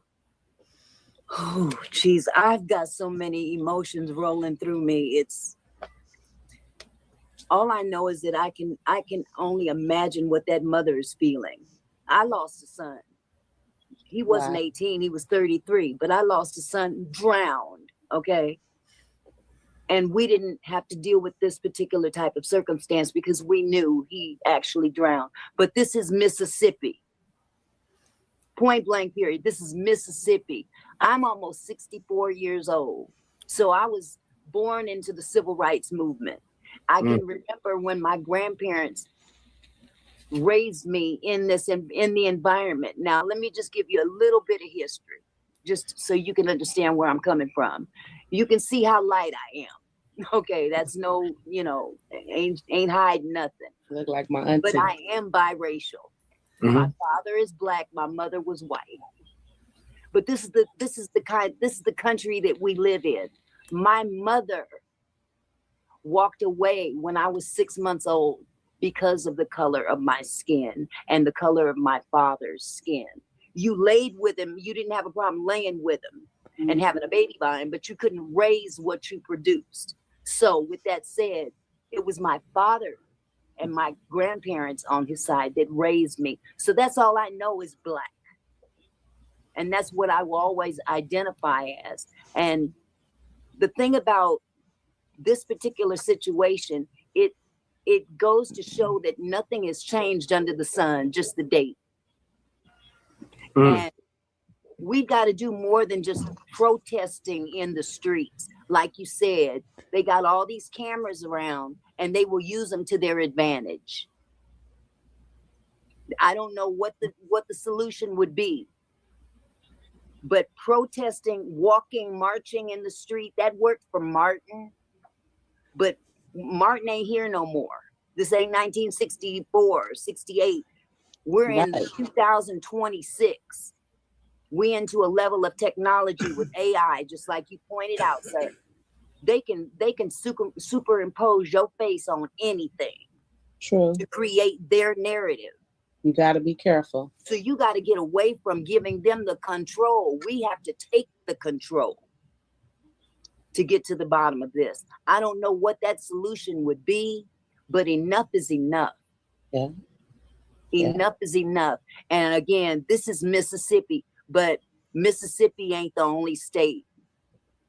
Oh, geez, I've got so many emotions rolling through me. It's all I know is that I can only imagine what that mother is feeling. I lost a son. He wasn't 18, he was 33, but I lost a son drowned, okay? And we didn't have to deal with this particular type of circumstance because we knew he actually drowned. But this is Mississippi. Point blank period. This is Mississippi. I'm almost 64 years old. So I was born into the civil rights movement. I can remember when my grandparents raised me in the environment. Now, let me just give you a little bit of history, just so you can understand where I'm coming from. You can see how light I am. Okay, that's no, ain't hiding nothing. Look like my auntie. But I am biracial. My father is black, my mother was white. But this is the country that we live in. My mother walked away when I was 6 months old because of the color of my skin and the color of my father's skin. You laid with him, you didn't have a problem laying with him and having a baby by him, but you couldn't raise what you produced. So with that said, it was my father and my grandparents on his side that raised me. So that's all I know is Black. And that's what I will always identify as. And the thing about this particular situation, it goes to show that nothing has changed under the sun, just the date. And we've got to do more than just protesting in the streets. Like you said, they got all these cameras around and they will use them to their advantage. I don't know what the solution would be. But protesting, walking, marching in the street, that worked for Martin. But Martin ain't here no more. This ain't 1964, 68. We're in 2026. We into a level of technology with AI, just like you pointed out, sir. They can superimpose your face on anything. True. To create their narrative. You got to be careful. So you got to get away from giving them the control. We have to take the control to get to the bottom of this. I don't know what that solution would be, but enough is enough. Yeah. Enough is enough. And again, this is Mississippi, but Mississippi ain't the only state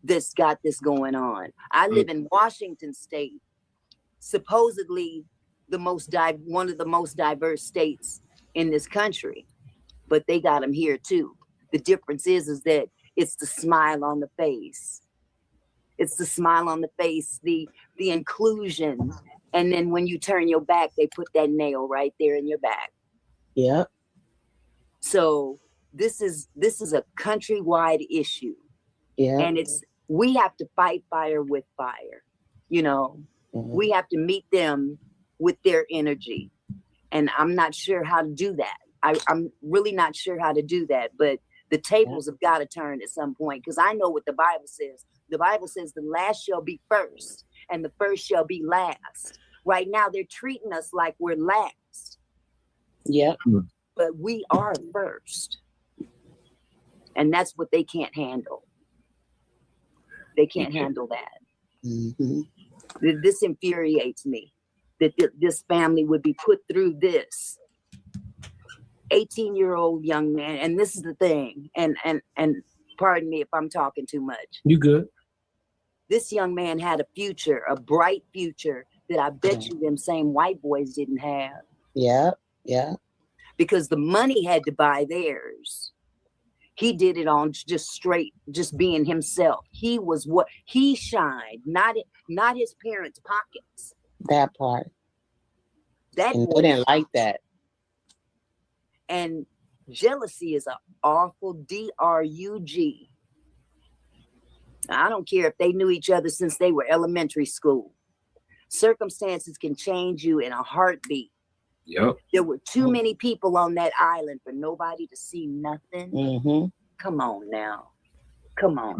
that's got this going on. I live in Washington State, supposedly one of the most diverse states in this country, but they got them here too. The difference is that it's the smile on the face. It's the smile on the face, the inclusion. And then when you turn your back, they put that nail right there in your back. Yeah. So this is a countrywide issue. Yeah. And we have to fight fire with fire. You know, we have to meet them with their energy. And I'm not sure how to do that. I'm really not sure how to do that, but the tables have got to turn at some point, because I know what the Bible says. The Bible says the last shall be first and the first shall be last. Right now, they're treating us like we're last. Yeah. But we are first. And that's what they can't handle. They can't handle that. Mm-hmm. This infuriates me, that this family would be put through this. 18-year-old young man, and this is the thing, and pardon me if I'm talking too much. You good. This young man had a future, a bright future that I bet you them same white boys didn't have. Yeah, yeah. Because the money had to buy theirs. He did it on just being himself. He was what he shined, not his parents' pockets. That part. That and boy they didn't like that. And jealousy is an awful D-R-U-G. I don't care if they knew each other since they were elementary school. Circumstances can change you in a heartbeat. Yep. There were too many people on that island for nobody to see nothing. Mm-hmm. Come on now. Come on.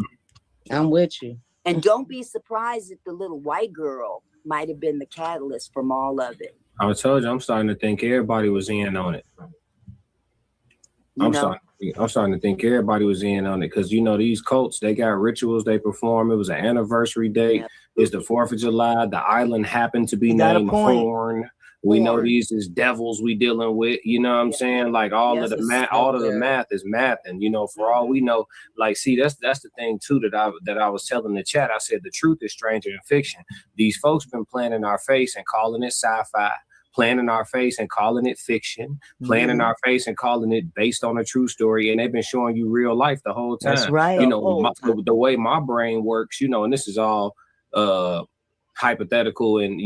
I'm with you. And don't be surprised if the little white girl might have been the catalyst from all of it. I told you, I'm starting to think everybody was in on it. I'm starting to think everybody was in on it, because these cults, they got rituals they perform. It was an anniversary date. Yep. It's the 4th of July. The island happened to be named Horn. We know these is devils we dealing with. You know what I'm saying? Like all of the math is math, and for all we know, like, see, that's the thing too that I was telling the chat. I said the truth is stranger than fiction. These folks been playing in our face and calling it sci-fi. Playing in our face and calling it fiction, playing in our face and calling it based on a true story, and they've been showing you real life the whole time. That's right. The way my brain works, and this is all hypothetical and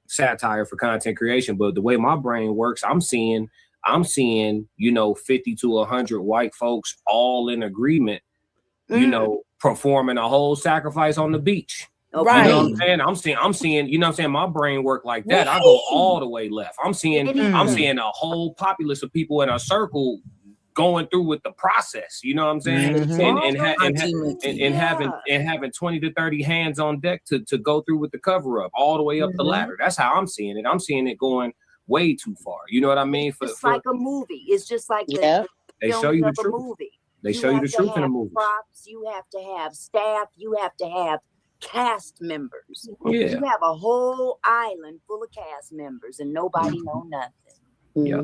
satire for content creation, but the way my brain works, I'm seeing 50 to 100 white folks all in agreement, performing a whole sacrifice on the beach. Right. You know what I'm saying? I'm seeing, my brain work like that. I go all the way left. I'm seeing a whole populace of people in a circle going through with the process. You know what I'm saying? Mhm. And having 20 to 30 hands on deck to go through with the cover up all the way up the ladder. That's how I'm seeing it. I'm seeing it going way too far. You know what I mean? It's like a movie. It's just like the they show filming you the of a truth. movie. They show you the have to truth in the have movies. Props. You have to have staff. You have to have cast members. Yeah. You have a whole island full of cast members and nobody know nothing. Yeah.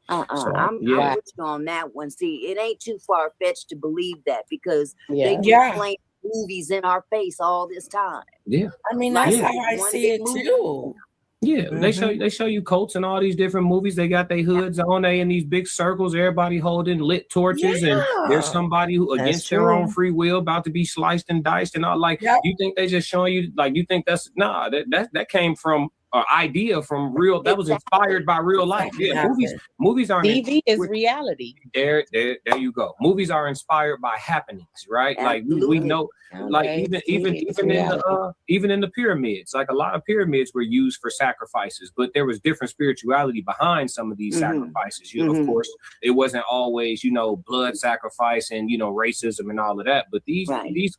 I'm with you on that one. See, it ain't too far fetched to believe that because they keep playing movies in our face all this time. Yeah. I mean, that's how I see it too. Yeah, they show you Colts and all these different movies. They got their hoods on, they in these big circles, everybody holding lit torches, and there's somebody who against their own free will about to be sliced and diced and all. Like, you think they just showing you? Like, you think that's that came from an idea from real, that was inspired by real life. Yeah, movies aren't. TV is reality. There you go. Movies are inspired by happenings, right? Absolutely. Like we know, like even in the pyramids, like a lot of pyramids were used for sacrifices, but there was different spirituality behind some of these sacrifices. You know, of course, it wasn't always, you know, blood sacrifice and, you know, racism and all of that. But these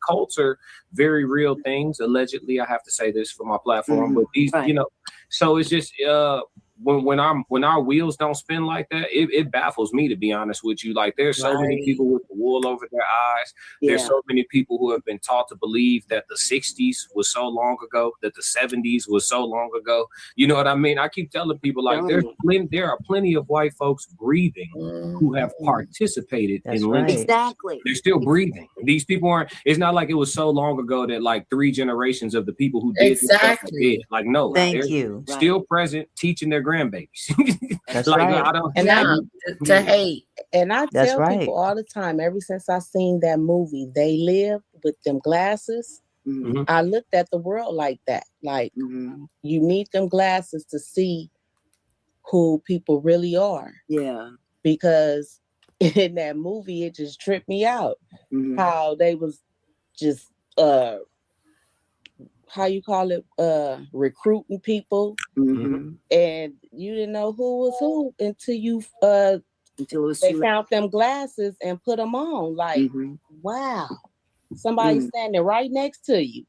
cults are very real things. Allegedly, I have to say this for my platform, but these, you know, so it's just when our wheels don't spin like that, it baffles me, to be honest with you. Like, there's so many people with the wool over their eyes. There's so many people who have been taught to believe that the 60s was so long ago, that the 70s was so long ago. You know what I mean? I keep telling people, like, there are plenty of white folks breathing who have participated in lynching. Exactly. They're still breathing. These people aren't, it's not like it was so long ago that like 3 generations of the people who did this stuff were dead. Like, no, Thank they're you. still present, teaching their grandbabies. That's like, right. I don't, to hate. And I That's tell right. people all the time, ever since I seen that movie, They Live, with them glasses, I looked at the world like that. Like, you need them glasses to see who people really are. Yeah. Because in that movie, it just tripped me out. How they was just how you call it, recruiting people, and you didn't know who was who until they found them glasses and put them on. Like, wow, somebody standing right next to you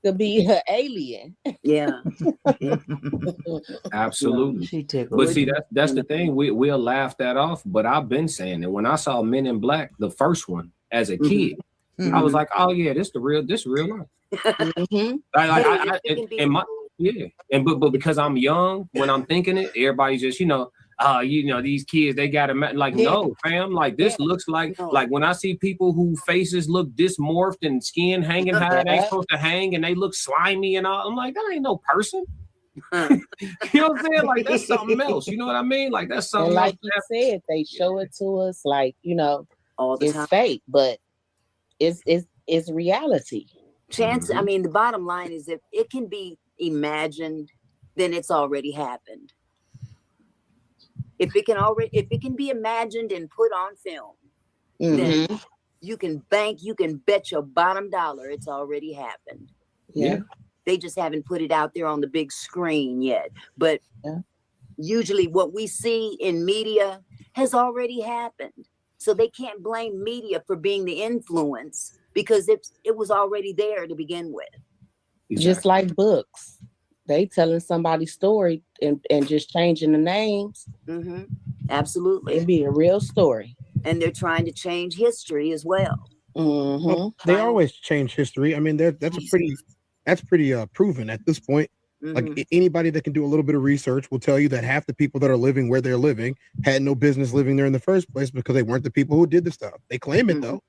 could be an alien. Yeah. absolutely. But see, that's the thing. We'll laugh that off. But I've been saying that when I saw Men in Black, the first one, as a kid, I was like, oh yeah, this real life. But because I'm young, when I'm thinking it, everybody's just, you know, these kids, they got to no, fam, like this looks like when I see people who faces look dysmorphed and skin hanging how they supposed to hang and they look slimy and all, I'm like, that ain't no person. You know what I'm saying? Like, that's something else. You know what I mean? Like, that's something and like else. you said, they show it to us like, you know, all the time. Fake, but it's reality. I mean, the bottom line is, if it can be imagined, then it's already happened. If it can be imagined and put on film, then you can bet your bottom dollar it's already happened. Yeah. They just haven't put it out there on the big screen yet. But usually what we see in media has already happened. So they can't blame media for being the influence, because it was already there to begin with. Exactly. Just like books. They telling somebody's story and just changing the names. Absolutely. It'd be a real story. And they're trying to change history as well. Well, they always change history. I mean, that's pretty proven at this point. Like, anybody that can do a little bit of research will tell you that half the people that are living where they're living had no business living there in the first place, because they weren't the people who did the stuff. They claim it though.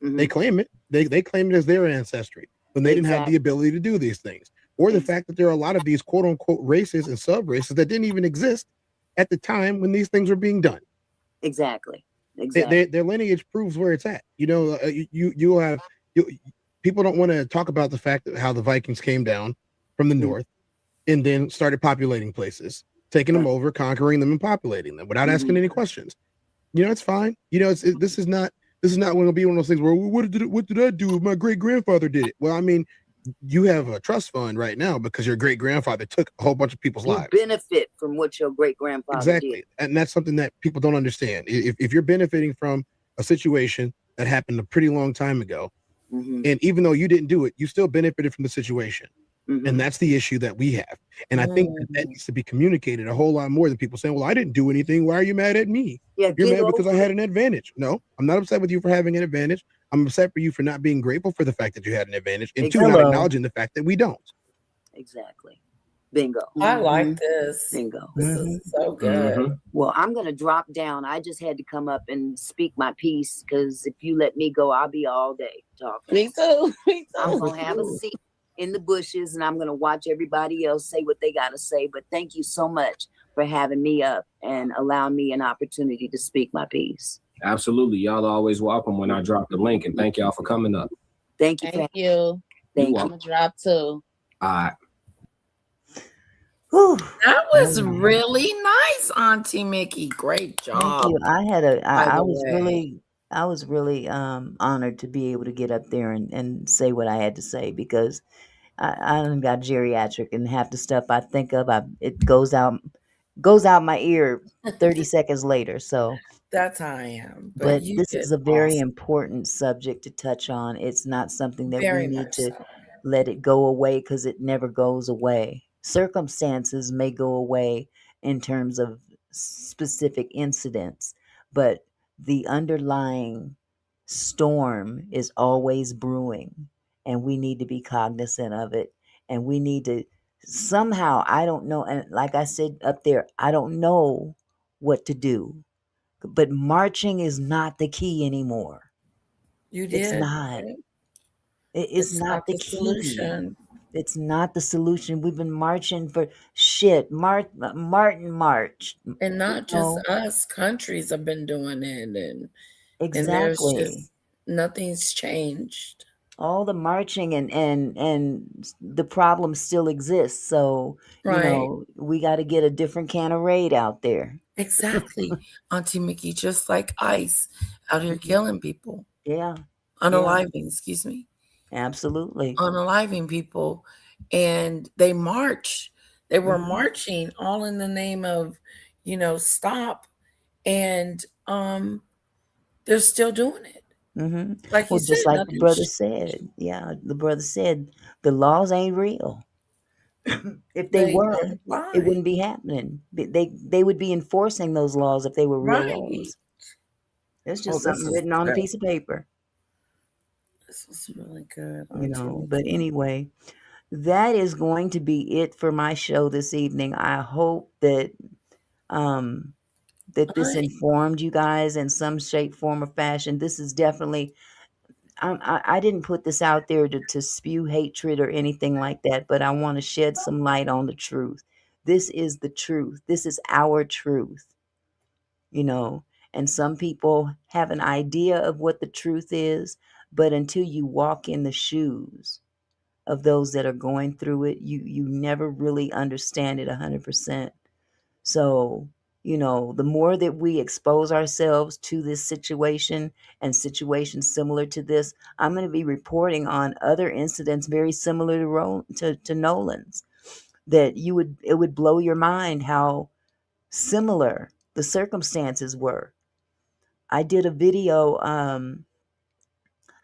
They claim it. They claim it as their ancestry when they didn't have the ability to do these things. Or the fact that there are a lot of these quote unquote races and sub races that didn't even exist at the time when these things were being done. Exactly. Their lineage proves where it's at. You know, people don't want to talk about the fact that how the Vikings came down from the north and then started populating places, taking them over, conquering them, and populating them without asking any questions. You know, it's fine. You know, this is not going to be one of those things where what did I do if my great grandfather did it? Well, I mean, you have a trust fund right now because your great grandfather took a whole bunch of people's You lives. benefit from what your great grandfather Exactly. did. And that's something that people don't understand. If you're benefiting from a situation that happened a pretty long time ago, Mhm. and even though you didn't do it, you still benefited from the situation. Mhm. And that's the issue that we have. And I think that needs to be communicated a whole lot more than people saying, well, I didn't do anything. Why are you mad at me? Yeah, You're get mad because I over had it. an advantage. No, I'm not upset with you for having an advantage. I'm upset for you for not being grateful for the fact that you had an advantage, and two, not Hello. acknowledging the fact that we don't. Exactly. Bingo. I like this. Bingo. This is so good. Well, I'm going to drop down. I just had to come up and speak my piece because if you let me go, I'll be all day talking. Me too. Me I'm too. going to have a seat in the bushes and I'm going to watch everybody else say what they got to say. But thank you so much for having me up and allowing me an opportunity to speak my piece. Absolutely. Y'all are always welcome when I drop the link. And thank y'all for coming up. Thank you. Thank you. Thank I'm you. gonna drop too. All right. That was really nice, Auntie Mickey. Great job. Thank you. by I the was way. really honored to be able to get up there and say what I had to say because I done got geriatric and half the stuff I think of, it goes out my ear 30 seconds later. So, That's how I am. But but you this did is a very awesome. important subject to touch on. It's not something that we Very need much to so. let it go away because it never goes away. Circumstances may go away in terms of specific incidents, but the underlying storm is always brewing, and we need to be cognizant of it. And we need to somehow, I don't know, and like I said up there, I don't know what to do, but marching is not the key anymore. You It's did. not. Right? It's It's not not the the key. solution. It's not the solution. We've been marching for shit. Martin marched. And not just No, us, countries have been doing it and there's exactly. just nothing's changed. All the marching and the problem still exists. So, Right. we got to get a different can of raid out there. Exactly. Auntie Mickey, just like ICE out here Mhm. killing people. Yeah. Unaliving, excuse me. Absolutely. Unaliving people. And they march. They were Mhm. marching all in the name of, stop. And they're still doing it. Like you Well, just said, like the nothing's brother said. Yeah, the brother said the laws ain't real. If they they were, don't it apply. wouldn't be happening. They would be enforcing those laws if they were real Right. laws. It's Oh, just this something is written on a good. piece of paper, This was really good, Auntie But Mickey. anyway, that is going to be it for my show this evening. I hope that that this I informed you guys in some shape, form, or fashion. This is definitely I didn't put this out there to spew hatred or anything like that, but I want to shed some light on the truth. This is the truth. This is our truth, and some people have an idea of what the truth is, but until you walk in the shoes of those that are going through it, you never really understand it 100%. So, the more that we expose ourselves to this situation and situations similar to this, I'm going to be reporting on other incidents very similar to Nolan's. That it would blow your mind how similar the circumstances were. I did a video.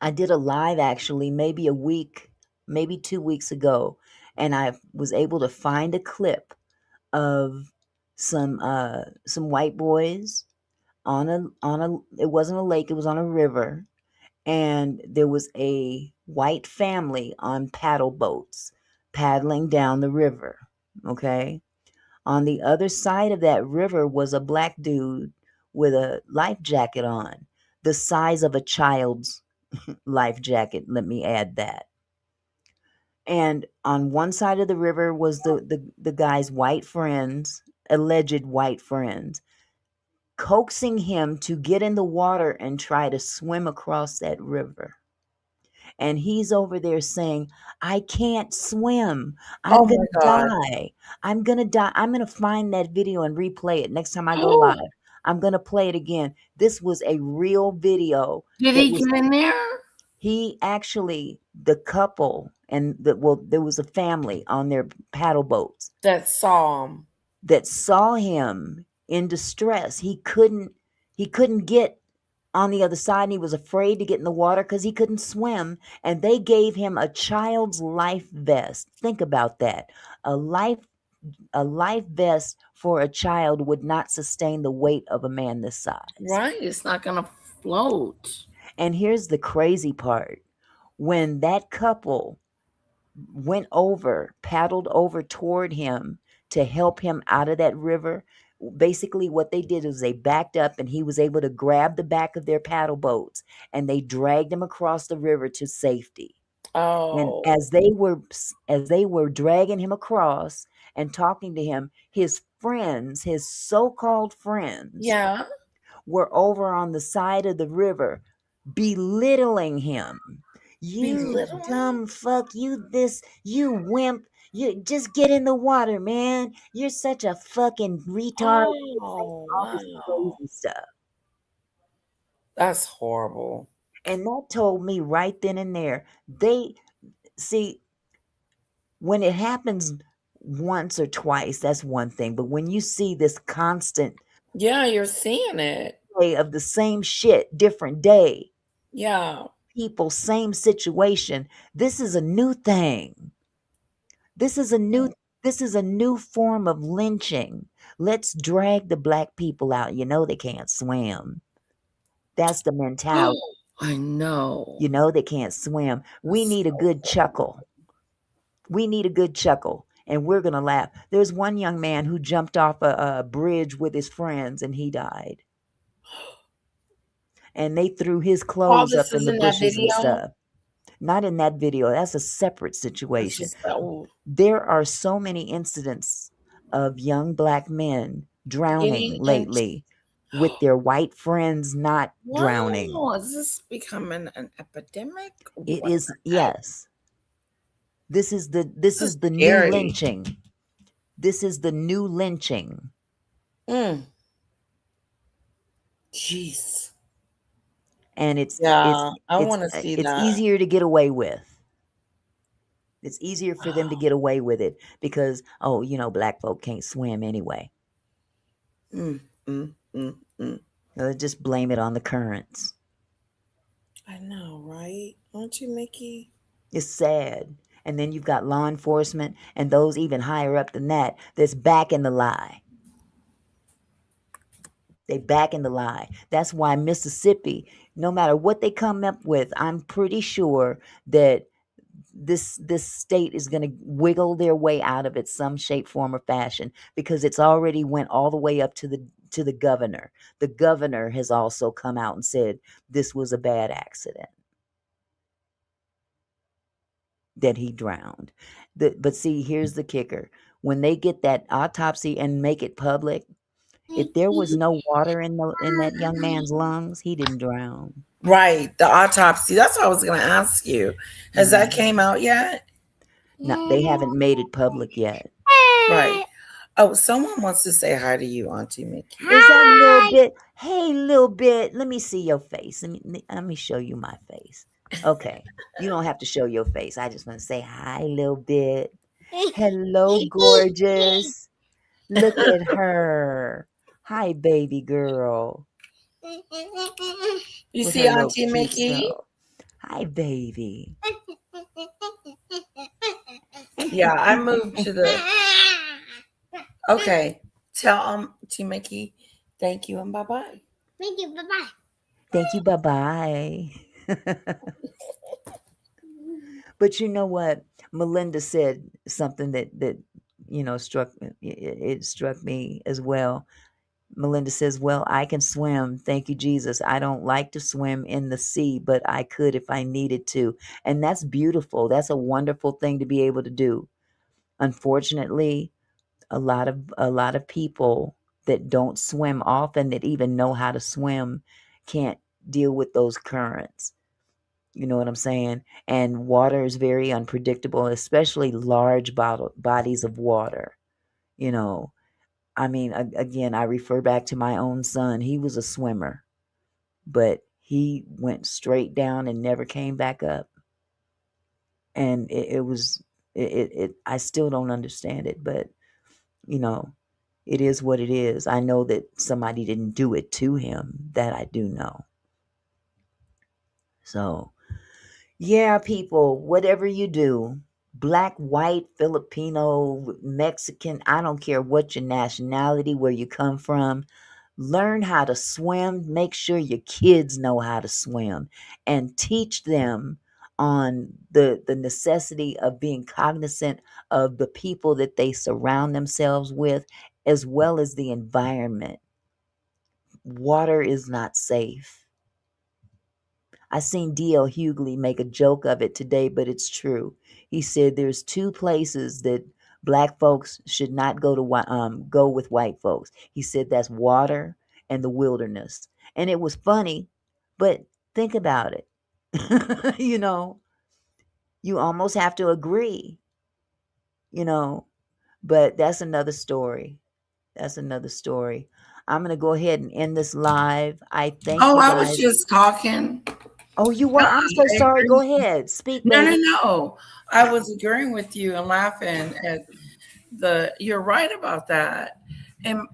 I did a live actually, maybe a week, maybe 2 weeks ago, and I was able to find a clip of some white boys on a it wasn't a lake, it was on a river, and there was a white family on paddle boats paddling down the river. Okay, on the other side of that river was a black dude with a life jacket on, the size of a child's life jacket, let me add that. And on one side of the river was the guy's white friends, alleged white friends, coaxing him to get in the water and try to swim across that river. And he's over there saying, I can't swim. I'm Oh my going to God. die. I'm going to die. I'm going to find that video and replay it next time I go Oh, live. I'm going to play it again. This was a real video did that he was get in there? He actually, the couple, there was a family on their paddle boats That saw him. that saw him in distress. He couldn't get on the other side, and he was afraid to get in the water because he couldn't swim. And they gave him a child's life vest. Think about that. A life vest for a child would not sustain the weight of a man this size. Right. It's not gonna float. And here's the crazy part. When that couple paddled over toward him to help him out of that river, basically what they did is they backed up, and he was able to grab the back of their paddle boats, and they dragged him across the river to safety. And Oh. as they were dragging him across and talking to him, his friends, his so-called friends, Yeah. were over on the side of the river belittling him. You Belittling? dumb fuck, you wimp, you just get in the water, man. You're such a fucking retard. Oh, All this wow. crazy stuff. That's horrible. And that told me right then and there, when it happens once or twice, that's one thing. But when you see this constant Yeah, you're seeing it. play of the same shit, different day, Yeah. people, same situation, this is a new thing. This is a new form of lynching. Let's drag the black people out. You know they can't swim. That's the mentality. I know. You know they can't swim. We need a good chuckle. We need a good chuckle, and we're going to laugh. There's one young man who jumped off a bridge with his friends, and he died. And they threw his clothes up this in is the in that bushes and video? stuff. Not in that video. That's a separate situation. It's just, oh, There are so many incidents of young black men drowning Getting lately with their white friends not drowning. wow, is this becoming an epidemic? It What is, the heck? yes. This is the new scary. lynching. This is the new lynching. Jeez. And it's Yeah, I wanna see it's that. easier to get away with. It's easier for them to get away with it because, oh, black folk can't swim anyway. They'll just blame it on the currents. I know, right? Aren't you, Mickey? It's sad. And then you've got law enforcement and those even higher up than that that's backing the lie. They backing the lie. That's why Mississippi, no matter what they come up with, I'm pretty sure that this state is going to wiggle their way out of it some shape, form, or fashion, because it's already went all the way up to the governor. The governor has also come out and said this was a bad accident, that he drowned. But see, here's the kicker. When they get that autopsy and make it public, if there was no water in that young man's lungs, he didn't drown. Right, the autopsy. That's what I was going to ask you. Has that came out yet? No, they haven't made it public yet. Right. Oh, someone wants to say hi to you, Auntie Mickey. Is that little bit? Hey, little bit. Let me see your face. Let me show you my face. Okay. You don't have to show your face. I just want to say hi, little bit. Hello, gorgeous. Look at her. Hi, baby girl. You With see her little Auntie cute Mickey? self. Hi, baby. Yeah, I moved to the. Okay, tell Auntie Mickey thank you and bye bye. Thank you. Bye bye. Thank you. Bye bye. But you know what? Melinda said something that struck me as well. Melinda says, well, I can swim. Thank you, Jesus. I don't like to swim in the sea, but I could if I needed to. And that's beautiful. That's a wonderful thing to be able to do. Unfortunately, a lot of people that don't swim often, that even know how to swim, can't deal with those currents. You know what I'm saying? And water is very unpredictable, especially large bodies of water. I mean, again, I refer back to my own son. He was a swimmer, but he went straight down and never came back up. And I still don't understand it, but you know, it is what it is. I know that somebody didn't do it to him. That I do know. So, yeah, people, whatever you do, black, white, Filipino, Mexican, I don't care what your nationality, where you come from, learn how to swim. Make sure your kids know how to swim and teach them on the necessity of being cognizant of the people that they surround themselves with, as well as the environment. Water is not safe. I seen D.L. Hughley make a joke of it today, but it's true. He said there's two places that black folks should not go to go with white folks. He said that's water and the wilderness. And it was funny, but think about it. You know, you almost have to agree, you know, but that's another story. That's another story. I'm going to go ahead and end this live. I thank Oh, you I was guys. just talking. Oh, you were? I'm so I sorry. agree. Go ahead. Speak, No, baby. no. I was agreeing with you and laughing at you're right about that. And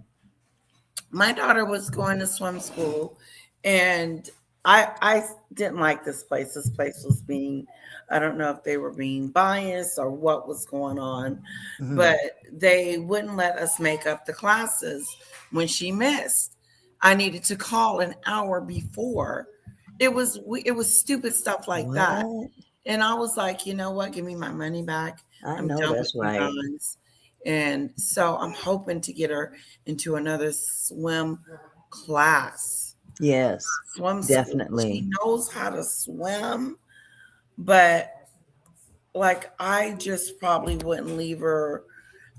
my daughter was going to swim school, and I didn't like this place. This place was being, I don't know if they were being biased or what was going on, but they wouldn't let us make up the classes when she missed. I needed to call an hour before. It was stupid stuff like that. What? And I was like, you know what? Give me my money back. I I'm know done that's with you right. guys. And so I'm hoping to get her into another swim class. Yes, Swim school. She definitely. knows how to swim, but like I just probably wouldn't leave her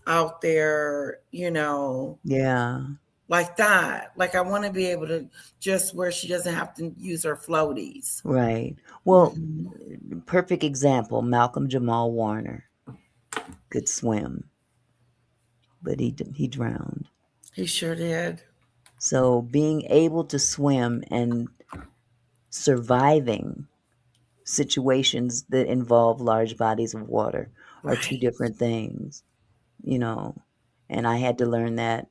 out there, you know, Yeah. like that. Like I want to be able to just where she doesn't have to use her floaties. Right. Well, perfect example, Malcolm Jamal Warner could swim, but he drowned. He sure did. So being able to swim and surviving situations that involve large bodies of water are two different things, you know. And I had to learn that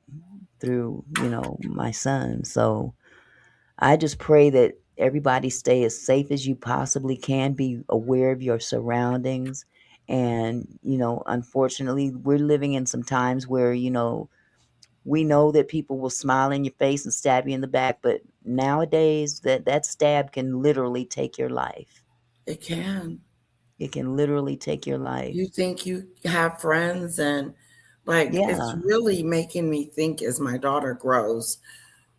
through, you know, my son. So I just pray that everybody stay as safe as you possibly can, be aware of your surroundings. And, you know, unfortunately, we're living in some times where, you know, we know that people will smile in your face and stab you in the back, but nowadays that stab can literally take your life. It can. It can literally take your life. You think you have friends, and like it's really making me think as my daughter grows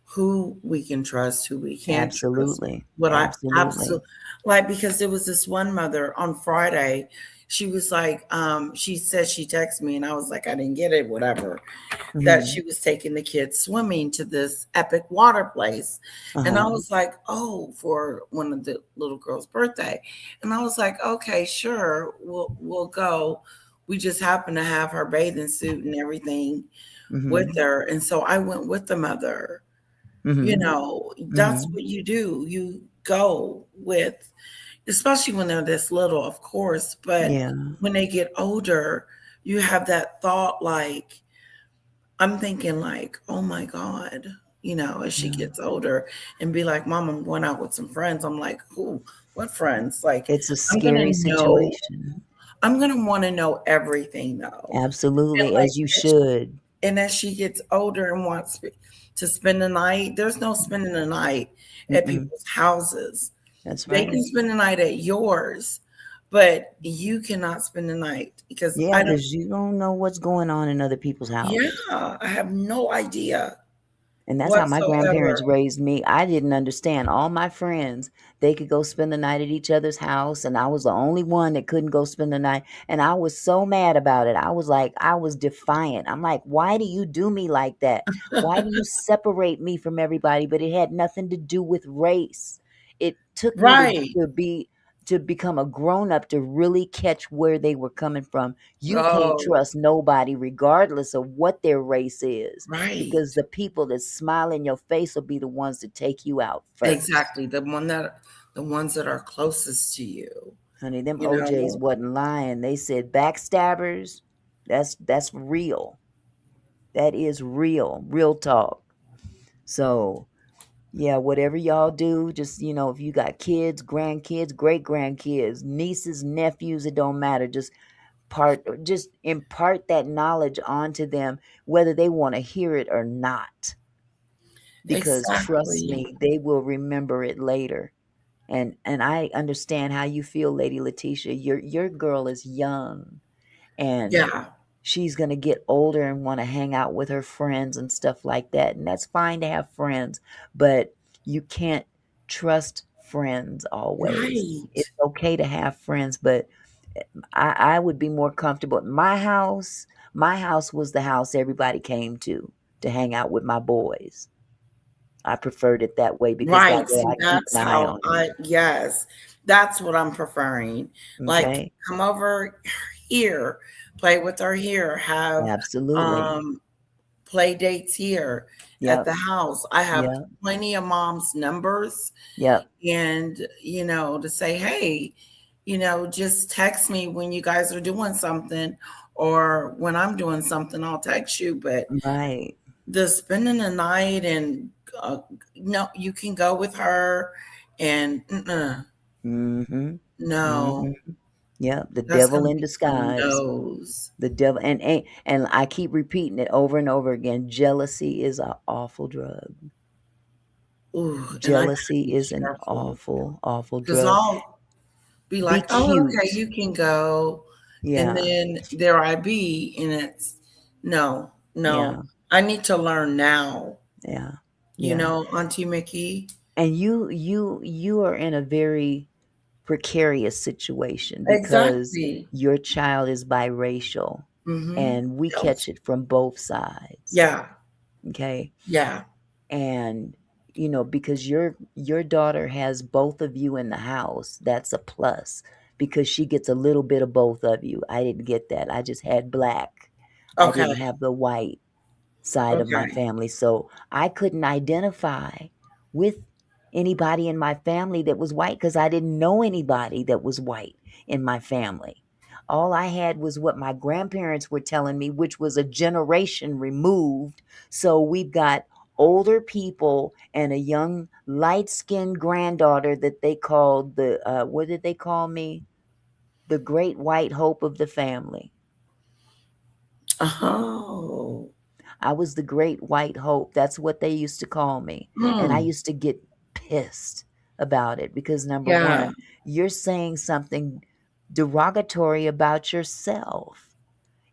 who we can trust, who we can't Absolutely. trust. Like, because there was this one mother on Friday, she was like, she said she texted me and I was like, I didn't get it, whatever, that she was taking the kids swimming to this epic water place. And I was like, oh, for one of the little girl's birthday. And I was like, okay, sure, we'll go. We just happened to have her bathing suit and everything with her. And so I went with the mother. You know, that's what you do. You go with, especially when they're this little, of course, but when they get older, you have that thought, like, I'm thinking like, oh my God, you know, as she gets older and be like, Mom, I'm going out with some friends. I'm like, who, what friends? Like, it's a scary situation. I'm going to want to know everything though. Absolutely, like, as you should. And as she gets older and wants to spend the night, there's no spending the night at people's houses. That's right. They can spend the night at yours, but you cannot spend the night because you don't know what's going on in other people's houses. Yeah, I have no idea. And that's how my grandparents raised me. I didn't understand. All my friends, they could go spend the night at each other's house, and I was the only one that couldn't go spend the night. And I was so mad about it. I was defiant. I'm like, why do you do me like that? Why do you separate me from everybody? But it had nothing to do with race. It took me to be to become a grown up to really catch where they were coming from. You can't Oh, trust nobody, regardless of what their race is, right. because the people that smile in your face will be the ones that take you out first. Exactly. The ones that are closest to you. Honey, them You OJs know? wasn't lying. They said backstabbers. That's real. That is real talk. So yeah, whatever y'all do, just if you got kids, grandkids, great grandkids, nieces, nephews, it don't matter. Just impart that knowledge onto them, whether they want to hear it or not. Because trust Exactly. me, they will remember it later. And I understand how you feel, Lady Letitia. Your girl is young, and Yeah. she's going to get older and want to hang out with her friends and stuff like that. And that's fine to have friends, but you can't trust friends always. Right. It's okay to have friends, but I would be more comfortable. My house was the house everybody came to hang out with my boys. I preferred it that way because that Right. way See, I keep that's an eye how on them. yes, that's what I'm preferring. Like, Okay? come over here, play with her here, have Absolutely. play dates here at Yep. the house. I have Yep. plenty of mom's numbers, Yep. and to say, hey, just text me when you guys are doing something, or when I'm doing something, I'll text you. But Right. the spending the night and no, you can go with her and Mm-hmm. no, Mm-hmm. Yep. The that's devil gonna in be some disguise. no's. The devil, and I keep repeating it over and over again. Jealousy is an awful drug. Ooh, and I gotta Jealousy be is an careful awful because drug. I'll be Be like, oh, okay, cute. you can go, and Yeah. then there I be, and it's no. Yeah. I need to learn now. Yeah. Yeah. Auntie Mickey. And you are in a very precarious situation because Exactly. your child is biracial, Mm-hmm. and we catch it from both sides. Yeah. Okay? Yeah. And because your daughter has both of you in the house, that's a plus, because she gets a little bit of both of you. I didn't get that. I just had black. I Okay. didn't have the white side of my Okay. family, so I couldn't identify with anybody in my family that was white because I didn't know anybody that was white in my family. All I had was what my grandparents were telling me, which was a generation removed. So we've got older people and a young light-skinned granddaughter that they called what did they call me? The great white hope of the family. Oh. I was the great white hope. That's what they used to call me. And I used to get pissed about it because number Yeah. one, you're saying something derogatory about yourself.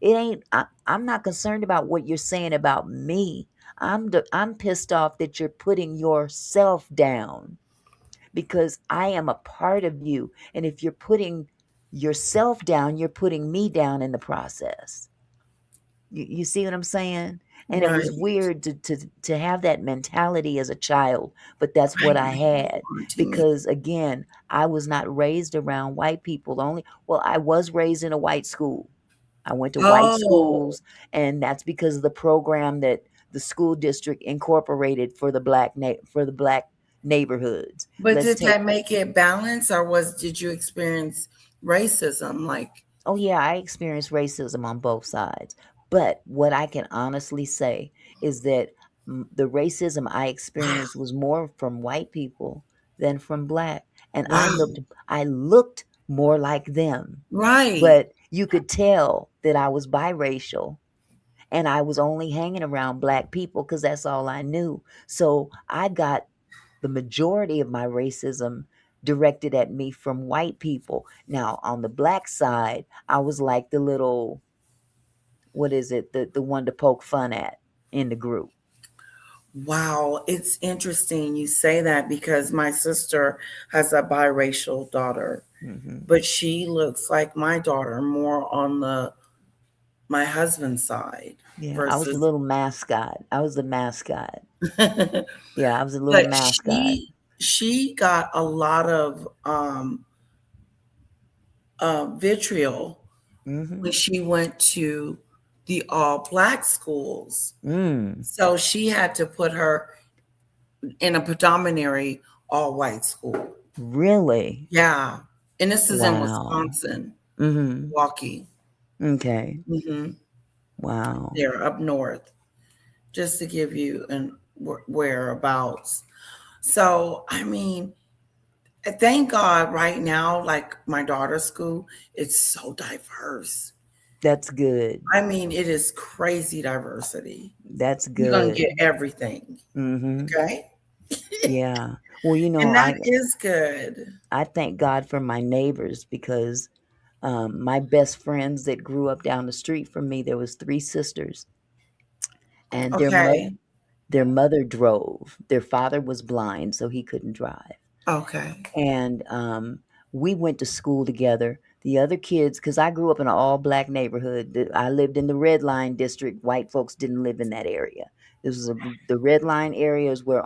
It ain't I'm not concerned about what you're saying about me. I'm pissed off that you're putting yourself down because I am a part of you. And if you're putting yourself down, you're putting me down in the process. You see what I'm saying? And it Right. was weird to have that mentality as a child, but that's what I had because again, I was not raised around white people. I was raised in a white school. I went to white Oh. schools, and that's because of the program that the school district incorporated for the black neighborhoods. But Let's did take that make it balanced, or did you experience racism? Like, Oh, yeah, I experienced racism on both sides. But what I can honestly say is that the racism I experienced was more from white people than from black. And wow. I looked more like them. Right. But you could tell that I was biracial, and I was only hanging around black people because that's all I knew. So I got the majority of my racism directed at me from white people. Now, on the black side, I was like the little, what is it, the one to poke fun at in the group. Wow. It's interesting you say that because my sister has a biracial daughter, but she looks like my daughter more on my husband's side Yeah, I was the versus. little mascot. I was the mascot. Yeah, I was a little But mascot. she got a lot of vitriol Mm-hmm. when she went to the all black schools. Mm. So she had to put her in a predominantly all white school. Really? Yeah. And this is in Wow. Wisconsin, Mm-hmm. Milwaukee. Okay. Hmm. Wow. There up north, just to give you an whereabouts. So, I mean, thank God right now, like my daughter's school, it's so diverse. That's good. I mean, it is crazy diversity. That's You're going to good. get everything. Mm-hmm. Okay. Yeah. Well, And that is good. I thank God for my neighbors because my best friends that grew up down the street from me, there was 3 sisters, and Okay. their mother drove. Their father was blind, so he couldn't drive. Okay. And we went to school together. The other kids, because I grew up in an all-black neighborhood. I lived in the Red Line district. White folks didn't live in that area. This was the Red Line area is where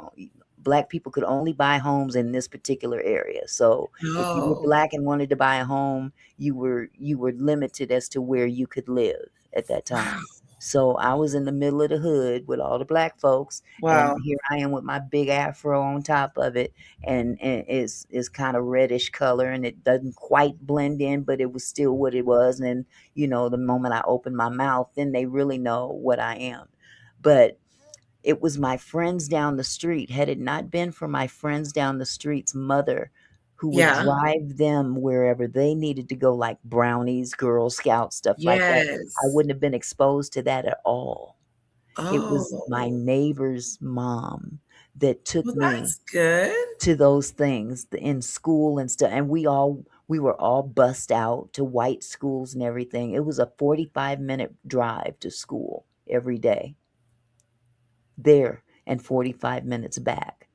black people could only buy homes in this particular area. So if you were Oh, black and wanted to buy a home, you were limited as to where you could live at that time. So I was in the middle of the hood with all the black folks, and wow. here I am with my big afro on top of it, and it's kind of reddish color, and it doesn't quite blend in, but it was still what it was. And the moment I open my mouth, then they really know what I am. But it was my friends down the street. Had it not been for my friends down the street's mother, who would Yeah. drive them wherever they needed to go, like brownies, Girl Scouts, stuff like that, I Yes. wouldn't have been exposed to that at all. It was my Oh, neighbor's mom that took well, me that's good. to those things in school and stuff, and we were all bussed out to white schools and everything. It was a 45-minute drive to school every day there and 45 minutes back.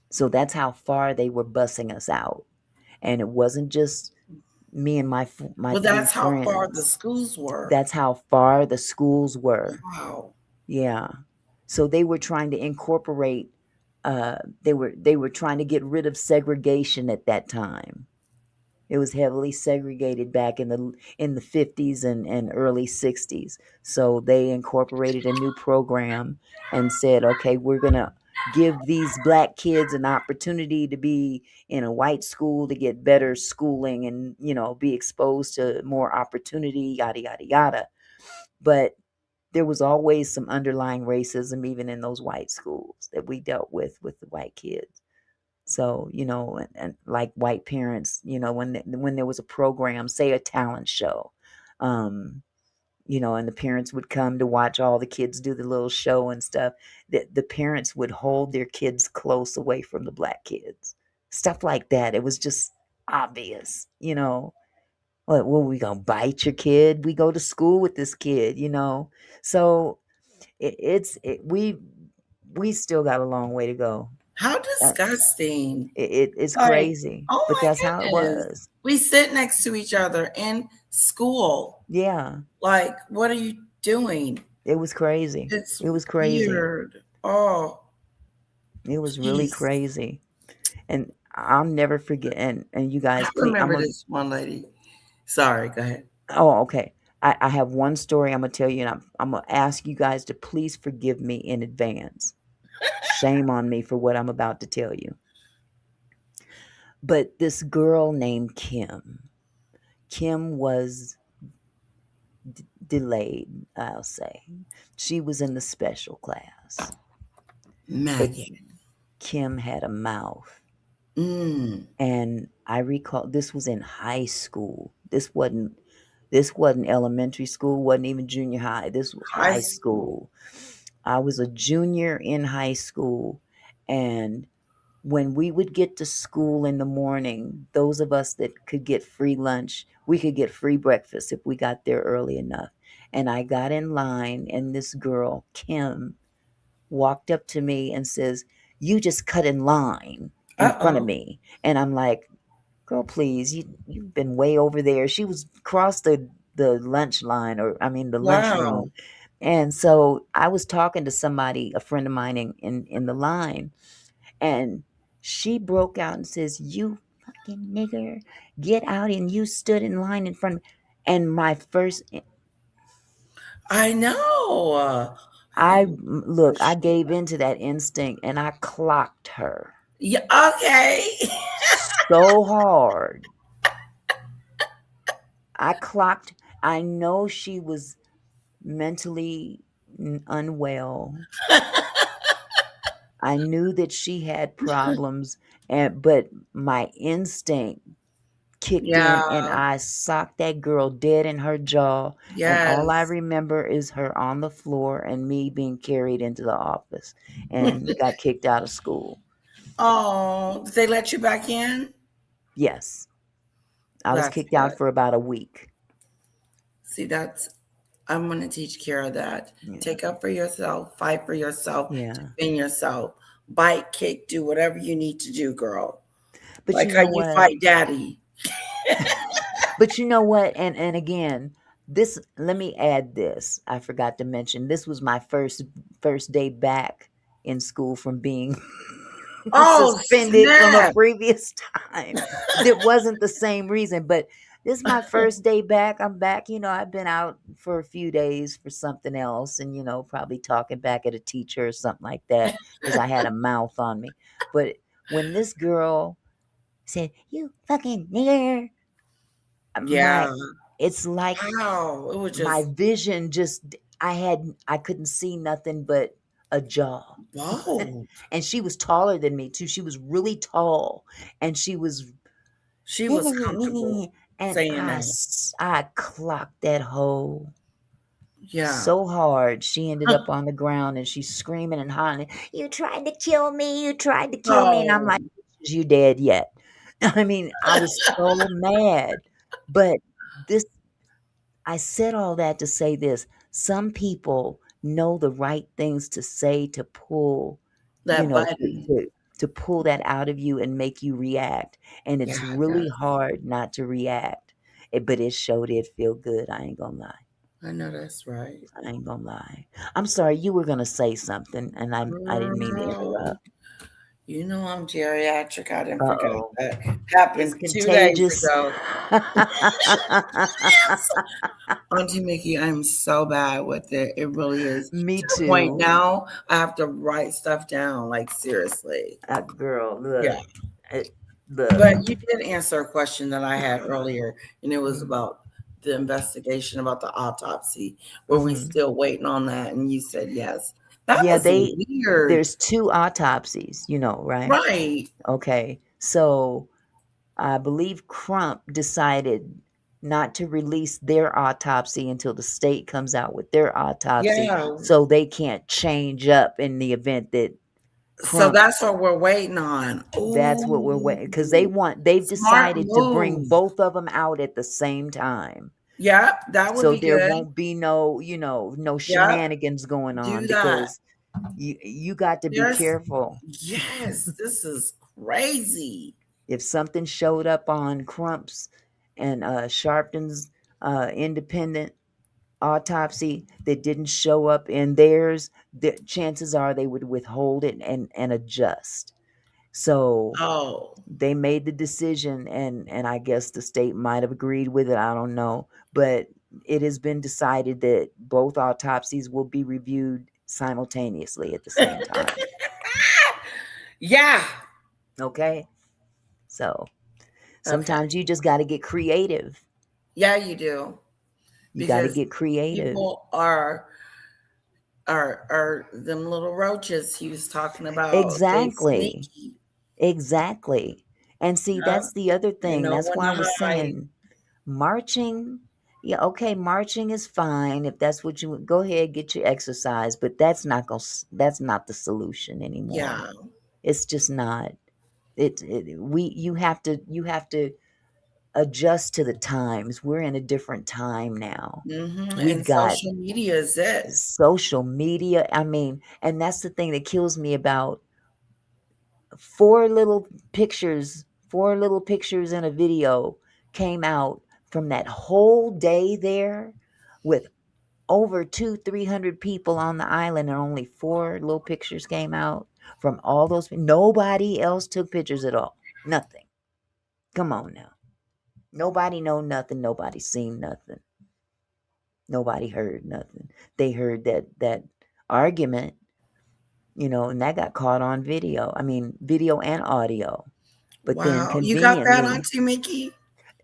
So that's how far they were bussing us out. And it wasn't just me and my Well, 3 that's how far the friends. schools were. That's how far the schools were. Wow. Yeah. So they were trying to incorporate they were trying to get rid of segregation at that time. It was heavily segregated back in the 50s and early 60s. So they incorporated a new program and said, okay, we're going to give these black kids an opportunity to be in a white school to get better schooling and, be exposed to more opportunity, yada, yada, yada. But there was always some underlying racism even in those white schools that we dealt with the white kids. So, and like white parents, when there was a program, say a talent show, and the parents would come to watch all the kids do the little show and stuff, the parents would hold their kids close away from the black kids. Stuff like that. It was just obvious, What, we gonna bite your kid? We go to school with this kid, So we still got a long way to go. How Uh, disgusting. it's Like, crazy, oh but my that's how it goodness. was. We sit next to each other in school. Yeah, Like, what are you doing? it was crazy. It's It was crazy. weird. Oh, It was really jeez. crazy, and I'll never forget. And you I guys, please, remember this one lady. Sorry, go ahead. Oh, okay. I have one story I'm gonna tell you, and I'm gonna ask you guys to please forgive me in advance. Shame on me for what I'm about to tell you. But this girl named Kim was delayed, I'll say. She was in the special class. But Megan. Kim had a mouth. Mm. And I recall this was in high school. This wasn't elementary school, wasn't even junior high. This was high school. I was a junior in high school, and when we would get to school in the morning, those of us that could get free lunch, we could get free breakfast if we got there early enough. And I got in line, and this girl, Kim, walked up to me and says, "You just cut in line in front of Uh-oh. me." And I'm like, "Girl, please, you've been way over there." She was across the lunch line, the Wow. lunchroom. And so I was talking to somebody, a friend of mine in the line, and she broke out and says, "You fucking nigger, get out. And you stood in line in front of me. And my first, I know. look, I gave into that instinct and I clocked her Yeah, okay. so hard. I know she was mentally unwell. I knew that she had problems, but my instinct kicked in and Yeah. I socked that girl dead in her jaw. And all I Yes. remember is her on the floor and me being carried into the office and got kicked out of school. Oh, did they let you back in? Yes. I was That's kicked good. out for about a week. See, I'm going to teach Kara that. Yeah. Take up for yourself, fight for yourself, Yeah. defend yourself, bite, kick, do whatever you need to do, girl. But Like you how know you what? fight daddy. But you know what? And again, let me add this. I forgot to mention this was my first day back in school from being Oh, suspended from a snap. previous time. It wasn't the same reason, but this is my first day back. I'm back. I've been out for a few days for something else and, probably talking back at a teacher or something like that because I had a mouth on me. But when this girl said, "You fucking nigger," Yeah. it's like Wow. It was my just, vision I couldn't see nothing but a jaw. whoa. And she was taller than me too. She was really tall and she was She was comfortable and saying that. I clocked that hoe Yeah. so hard. She ended up on the ground and she's screaming and hollering, "You tried to kill me. You tried to kill me." And I'm like, Oh, "Is you dead yet?" I mean, I was so mad. But this I said all that to say this. Some people know the right things to say to pull, that button. to pull that out of you and make you react. And it's Yeah, really yes. hard not to react. But it sure did feel good. I ain't gonna lie. I know that's right. I ain't gonna lie. I'm sorry, you were gonna say something and I didn't mean to Girl, interrupt. you know I'm geriatric. I didn't forget Uh-oh. that It's happened 2 days contagious. ago. Auntie Mickey, I'm so bad with it. It really is. Me To the point too. now, I have to write stuff down. Like seriously. Girl, look. Yeah. Look. But you did answer a question that I had earlier, and it was Mhm. about the investigation about the autopsy. Were we Mhm. still waiting on that? And you said yes. That Yeah, was weird. there's 2 autopsies, right? Right. Okay. So, I believe Crump decided not to release their autopsy until the state comes out with their autopsy, Yeah. so they can't change up in the event that So Crump that's what we're waiting on. that's what we're waiting because Ooh, they've smart decided to bring move. both of them out at the same time. Yep, that would So be there good. won't be no, no Yep, shenanigans going on do that. because you got to be There's careful. yes, this is crazy. If something showed up on Crump's and Sharpton's independent autopsy that didn't show up in theirs, the chances are they would withhold it and adjust. So Oh, they made the decision and I guess the state might have agreed with it. I don't know. But it has been decided that both autopsies will be reviewed simultaneously at the same time. yeah. Okay? So Okay. sometimes you just got to get creative. Yeah, you do. You got to Because get creative. people are them little roaches he was talking about. They Exactly. sneaky. Exactly. And see, Yeah. that's the other They thing. know That's when why to I was hide. saying marching. Yeah, okay, marching is fine if that's what you go ahead get your exercise, but that's not the solution anymore. Yeah. It's just not. You have to adjust to the times. We're in a different time now. We've And got social media is it. social media. I mean, and that's the thing that kills me about four little pictures in a video came out from that whole day there with over 300 people on the island and only 4 little pictures came out from all those. Nobody else took pictures at all. Nothing. Come on now. Nobody know nothing. Nobody seen nothing. Nobody heard nothing. They heard that argument, and that got caught on video. I mean, video and audio. But then Wow. You got that, conveniently, Auntie Mickey?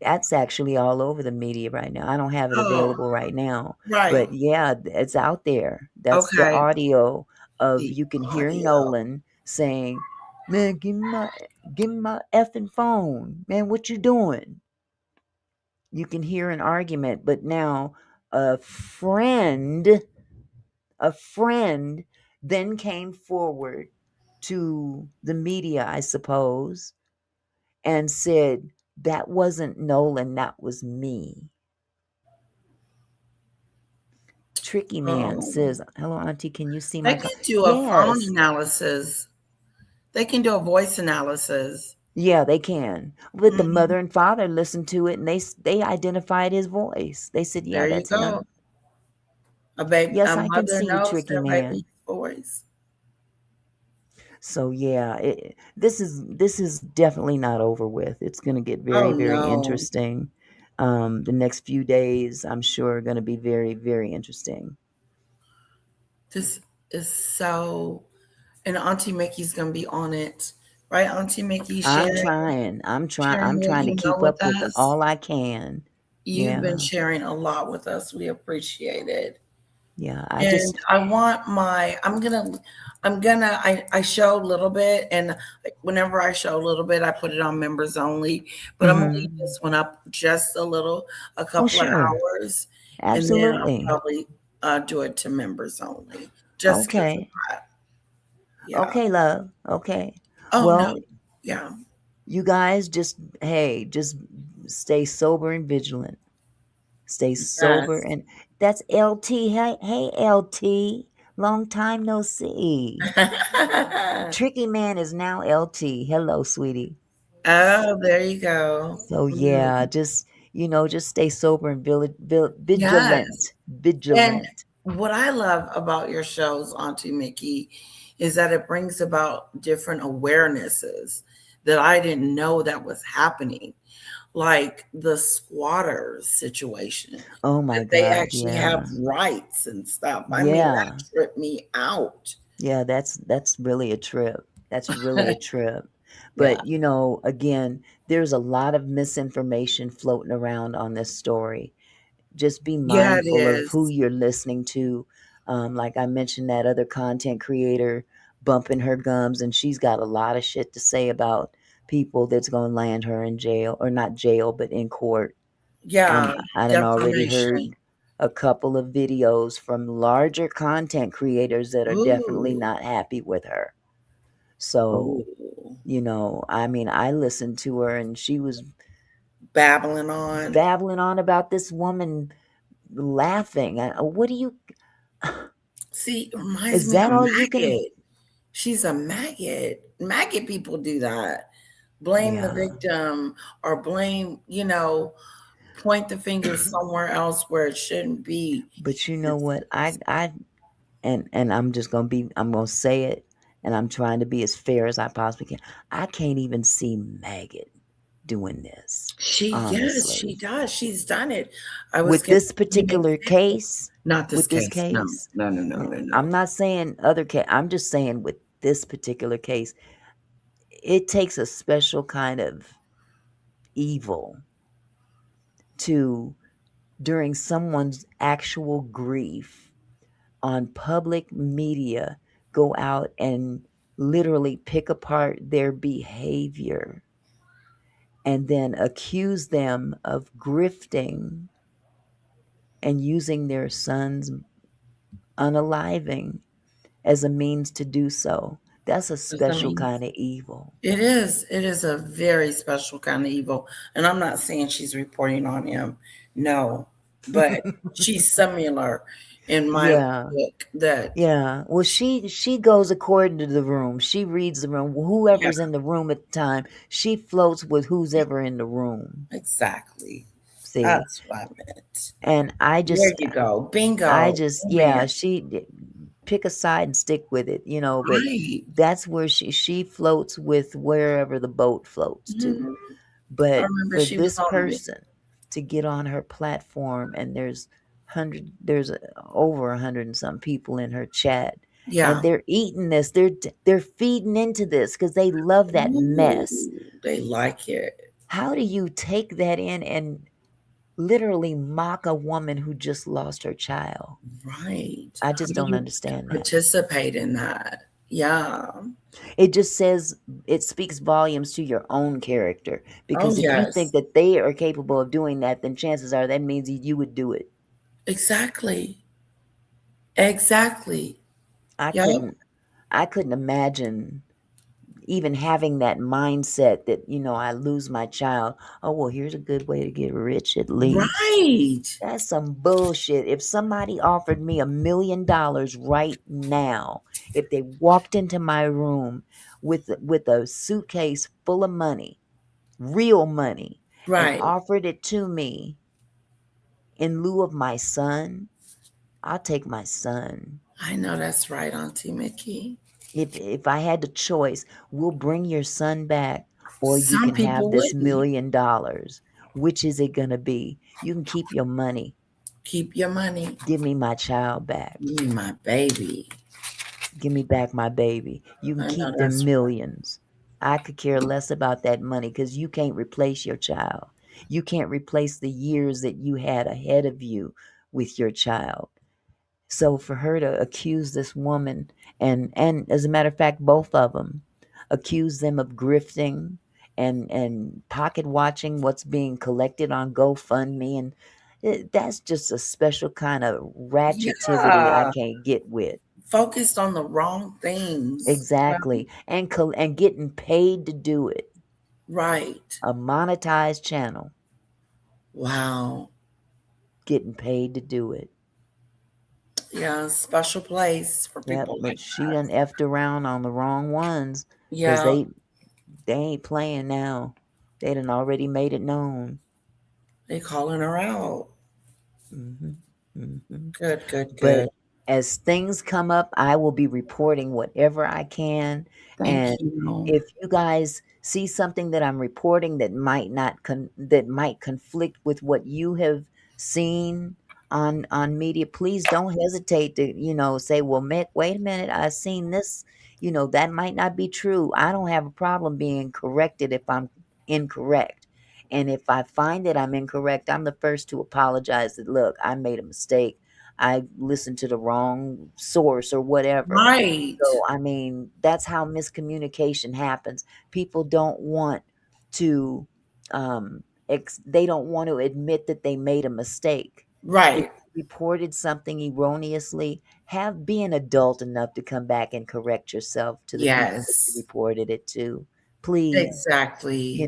that's actually all over the media right now. I don't have it Oh, available right now, right. but yeah, it's out there. That's the Okay. audio of The you can hear audio. Nolan saying, "Man, give me my effing phone, man. What you doing?" You can hear an argument, but now a friend then came forward to the media, I suppose, and said, "That wasn't Nolan, that was me." Tricky Man Oh. says, "Hello, Auntie, can you see They my can phone?" do a phone Yes. analysis. They can do a voice analysis. Yeah, they can. But the Mhm. mother and father listened to it, and they identified his voice. They said, "Yeah, There you that's go. him." A Yes, I can mother see you, knows Tricky their baby's Man. voice. So yeah, this is definitely not over with. It's going to get very, Oh very no. interesting. The next few days, I'm sure, are going to be very, very interesting. This is so, and Auntie Mickey's gonna be on it, right? Auntie Mickey, I'm sharing trying. I'm sharing what trying to you know keep with up with us. all I can. You've been Yeah. sharing a lot with us. We appreciate it. Yeah, And I want I show a little bit, and whenever I show a little bit, I put it on members only. But I'm gonna leave Mhm. this one up just a Oh, couple of sure. hours, and then I'll Absolutely. probably do it to members only, just because of Okay. that. Yeah. Okay, love. Okay. Oh no. Well, Yeah. you guys just stay sober and vigilant. Stay sober, Yes. and that's LT. Hey, LT. Long time no see. Tricky Man is now LT. Hello, sweetie. Oh, there you go. So yeah, just stay sober and Yes. vigilant. And Vigilant. what I love about your shows, Auntie Mickey, is that it brings about different awarenesses that I didn't know that was happening, like the squatters situation, Oh my that they God, actually have yeah. rights and stuff. I mean, that Yeah. tripped me out. Yeah, that's really a trip. That's really a trip. Yeah. But, again, there's a lot of misinformation floating around on this story. Just be Yeah, it mindful of who is. you're listening to. Like I mentioned, that other content creator bumping her gums, and she's got a lot of shit to say about people that's going to land her in jail, or not jail, but in court. Yeah, I done already defamation. heard a couple of videos from larger content creators that are definitely Ooh. not happy with her. So, Oh. I mean, I listened to her, and she was Babbling on. babbling on about this woman laughing. What do you? See, it reminds Is me of that all you can? maggot. She's a maggot. Maggot people do that. Blame the Yeah, victim, or point the finger somewhere else where it shouldn't be. but you know It's, what? And I'm gonna say it, and I'm trying to be as fair as I possibly can. I can't even see Maggot doing this, yes, she honestly. does. She's done it. I was With gonna this give you an particular example. case, Not this with this case. No, case, no, no, no, no, no. I'm not saying other case. I'm just saying with this particular case, it takes a special kind of evil to, during someone's actual grief, on public media, go out and literally pick apart their behavior and then accuse them of grifting and using their son's unaliving as a means to do so. That's a Because, I special mean, kind of evil. it is. It is a very special kind of evil. And I'm not saying she's reporting on him. No. But she's similar in my Yeah. book that, Yeah. Well, she goes according to the room. She reads the room. yeah, Whoever's in the room at the time, she floats with who's ever in the room. exactly. See? That's what I meant. And There you go. Bingo. yeah, Amen. pick a side and stick with it, but Right. that's where she floats with wherever the boat floats to. Mhm. But remember for she was this on it. person to get on her platform, and there's over 100 and some people in her chat, Yeah. and they're eating this, they're feeding into this because they love that mess. Ooh, they like it. How do you take that in and literally mock a woman who just lost her child? Right. I How just do don't you understand that. participate in that? Yeah. It just says, it speaks volumes to your own character, Oh, because if you think yes. that they are capable of doing that, then chances are that means you would do it. Exactly. Exactly. I Yep. couldn't imagine even having that mindset that, I lose my child. Oh, well, here's a good way to get rich at least. Right. That's some bullshit. If somebody offered me $1 million right now, if they walked into my room with a suitcase full of money, real money, and Right. offered it to me in lieu of my son, I'll take my son. I know that's right, Auntie Mickey. If I had the choice, we'll bring your son back, or you Some can have people this $1 wouldn't. million. Which is it gonna be? You can keep your money. Keep your money. Give me my child back. Give me my baby. Give me back my baby. You can I know keep that's them millions. I could care less about that money, because you can't replace your child. You can't replace the years that you had ahead of you with your child. So for her to accuse this woman, and as a matter of fact, both of them, accuse them of grifting and pocket watching what's being collected on GoFundMe, and that's just a special kind of ratchetivity I Yeah. can't get with. Focused on the wrong things. Exactly. And getting paid to do it. Right. A monetized channel. Wow. Getting paid to do it. Yeah, special place for Yep, people but like she that. done effed around on the wrong ones, because Yeah. they ain't playing now. They done already made it known. They calling her out. hmm hmm Good, good, But good. as things come up, I will be reporting whatever I can. Thank And you. if you guys see something that I'm reporting that might not that might conflict with what you have seen on media, please don't hesitate to say, well, Mick, wait a minute, I seen this. That might not be true. I don't have a problem being corrected if I'm incorrect. And if I find that I'm incorrect, I'm the first to apologize that, look, I made a mistake. I listened to the wrong source or whatever. Right. So, I mean, that's how miscommunication happens. People don't want to, they don't want to admit that they made a mistake. If Right. you reported something erroneously, be an adult enough to come back and correct yourself to the people that you Yes. reported it to. Please, Exactly.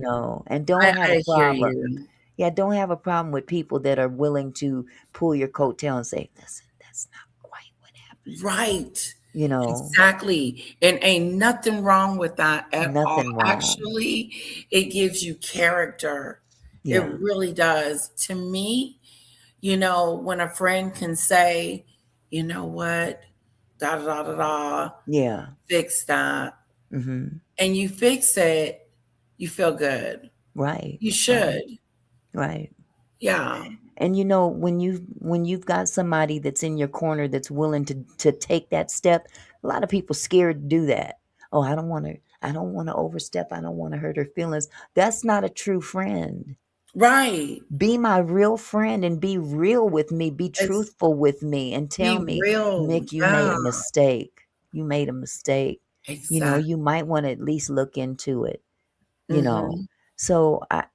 and don't have a I hear problem. you. Yeah, don't have a problem with people that are willing to pull your coattail and say, listen, that's not quite what happened. Right. You Exactly. And ain't nothing wrong with that at all. Nothing wrong. Actually, it gives you character. It Yeah. really does. To me, when a friend can say, you know what, da da da da da, Yeah. fix that, hmm and you fix it, you feel good. Right. You should. Right. Yeah. And when you've got somebody that's in your corner that's willing to take that step, a lot of people scared to do that. Oh, I don't want to overstep. I don't want to hurt her feelings. That's not a true friend. Right. Be my real friend and be real with me. Be truthful with me and tell Be me, real. Nick, you made Yeah. a mistake. You made a mistake. Exactly. You might want to at least look into it. Mm-hmm. So I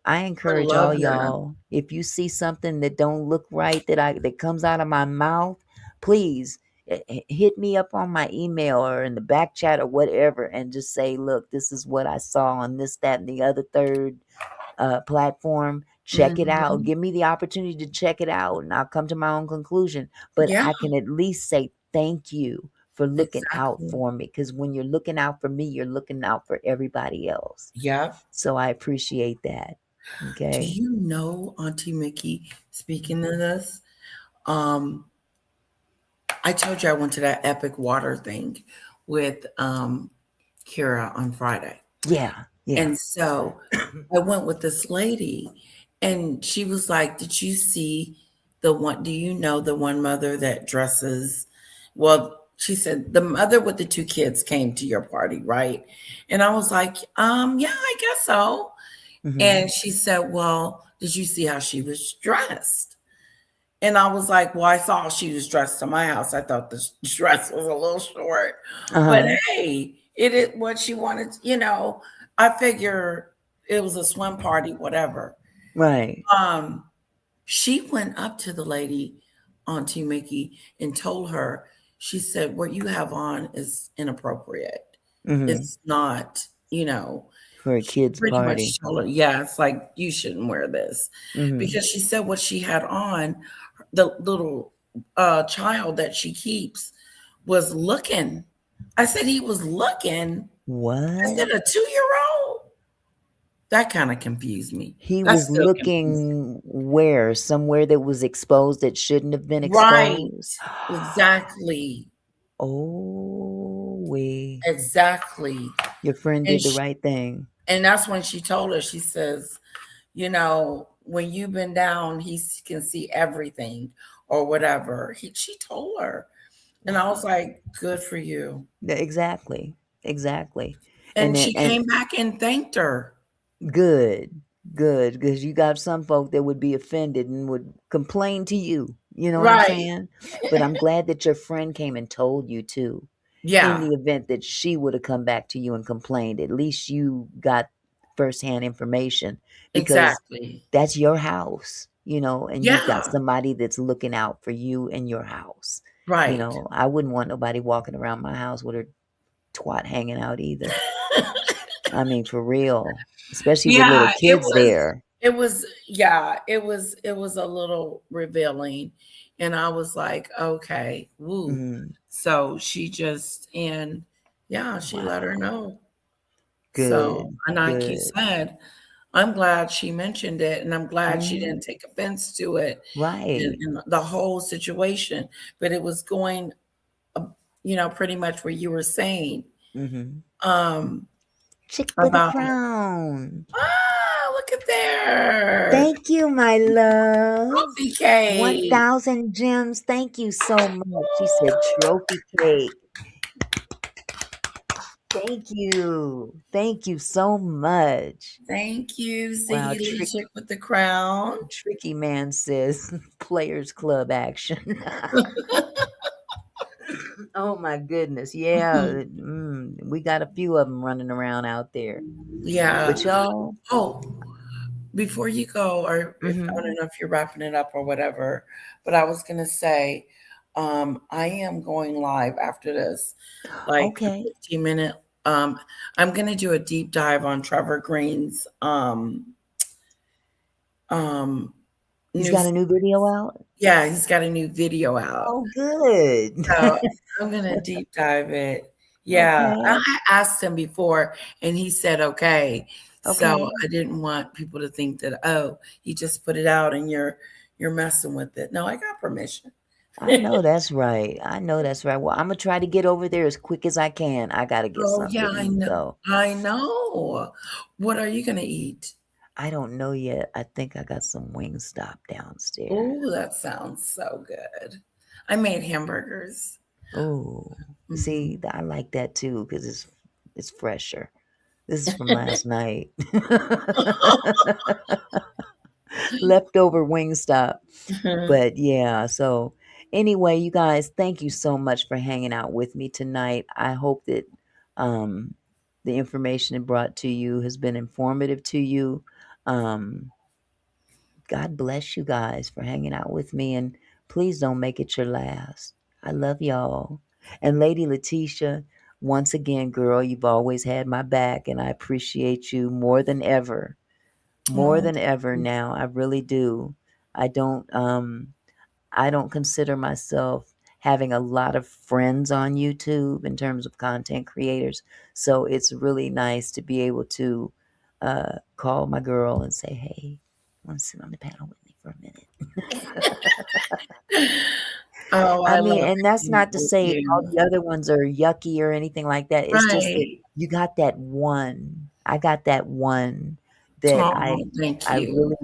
I encourage all love that. y'all, if you see something that don't look right that comes out of my mouth, please hit me up on my email or in the back chat or whatever, and just say, look, this is what I saw on this, that, and the other third platform. Check it out. Mhm. Give me the opportunity to check it out, and I'll come to my own conclusion. But Yeah. I can at least say thank you for looking out Exactly. for me, because when you're looking out for me, you're looking out for everybody else. Yep. So I appreciate that. Do Okay. you know, Auntie Mickey, speaking of this, I told you I went to that epic water thing with Kira on Friday. Yeah. Yeah. And so I went with this lady, and she was like, "Did you see the one? Do you know the one mother that dresses?" Well, she said the mother with the two kids came to your party, right? And I was like, yeah, I guess so. Mhm. And she said, "Well, did you see how she was dressed?" And I was like, "Well, I saw she was dressed to my house. I thought the dress was a little short, but Uh-huh. hey, it is what she wanted. I figure it was a swim party, whatever." Right. She went up to the lady, Auntie Mickey, and told her, she said, "What you have on is inappropriate. Mhm. It's not, For a she kid's pretty party. much told her, yeah, it's like you shouldn't wear this." Mhm. Because she said what she had on, the little child that she keeps was looking. I said, "He was looking." I What? said, "A 2-year-old?" That kind of confused me. He That was still confused me. looking where? Somewhere that was exposed that shouldn't have been Right. exposed? Exactly. Oh, we. Exactly. Your friend And did the she, right thing. and that's when she told her, she says, "When you've been down, he can see everything or whatever." She told her. And I was like, "Good for you." Yeah, exactly. Exactly. And And then she came back and thanked her. good. Good, because you got some folk that would be offended and would complain to you. You know what I'm Right. saying? But I'm glad that your friend came and told you too. In Yeah, the event that she would have come back to you and complained, at least you got firsthand information because exactly. that's your house, and you've got Yeah, somebody that's looking out for you and your house. right. I wouldn't want nobody walking around my house with her twat hanging out either. I mean, for real, especially with little Yeah, kids there. it was a little revealing. And I was like, "Okay, woo." Mhm. So she just, and yeah, she let her Wow. know. So, Good, and like you good. said, I'm glad she mentioned it, and I'm glad she Mhm. didn't take offense to it and, Right. and the whole situation. But it was going, uh, pretty much where you were saying, Mhm. um, Chick with a about, crown. look at there, Thank you, my love. trophy cake. 1,000 gems. Thank you so much. She said trophy cake. Thank you. Thank you so much. Thank you, Wow, Ziggy Lee Chick with the crown. Tricky Man says Players Club action. Oh my goodness. Yeah. We got a few of them running around out there. Yeah. But y'all, Oh, before you go, or if I don't know if you're wrapping it up or whatever, but I was gonna say, I am going live after this, like the okay. 15-minute. I'm gonna do a deep dive on Trevor Green's um He's new. got a new video out? Yeah, he's got a new video out. Oh, good. So I'm gonna deep dive it. Yeah, Okay. I asked him before, and he said okay. So Okay. I didn't want people to think that, oh, he just put it out and you're messing with it. No, I got permission. I know that's right. I know that's right. Well, I'm gonna try to get over there as quick as I can. I gotta get Oh something yeah, to I eat know. though. I know. What are you gonna eat? I don't know yet. I think I got some Wingstop downstairs. Oh, that sounds so good. I made hamburgers. Oh, Mhm. see, I like that too because it's fresher. This is from last night. Leftover Wingstop. But yeah, so anyway, you guys, thank you so much for hanging out with me tonight. I hope that um, the information it brought to you has been informative to you. Um, God bless you guys for hanging out with me, and please don't make it your last. I love y'all. And Lady Letitia, once again, girl, you've always had my back, and I appreciate you more than ever. More Oh, than ever now. I really do. I don't consider myself having a lot of friends on YouTube in terms of content creators. So it's really nice to be able to call my girl and say, hey, want to sit on the panel with me for a minute? oh, I I mean, love and that's being not to with say all you. the other ones are yucky or anything like that. It's just that Right. you got that one. I got that one that Oh, thank I you.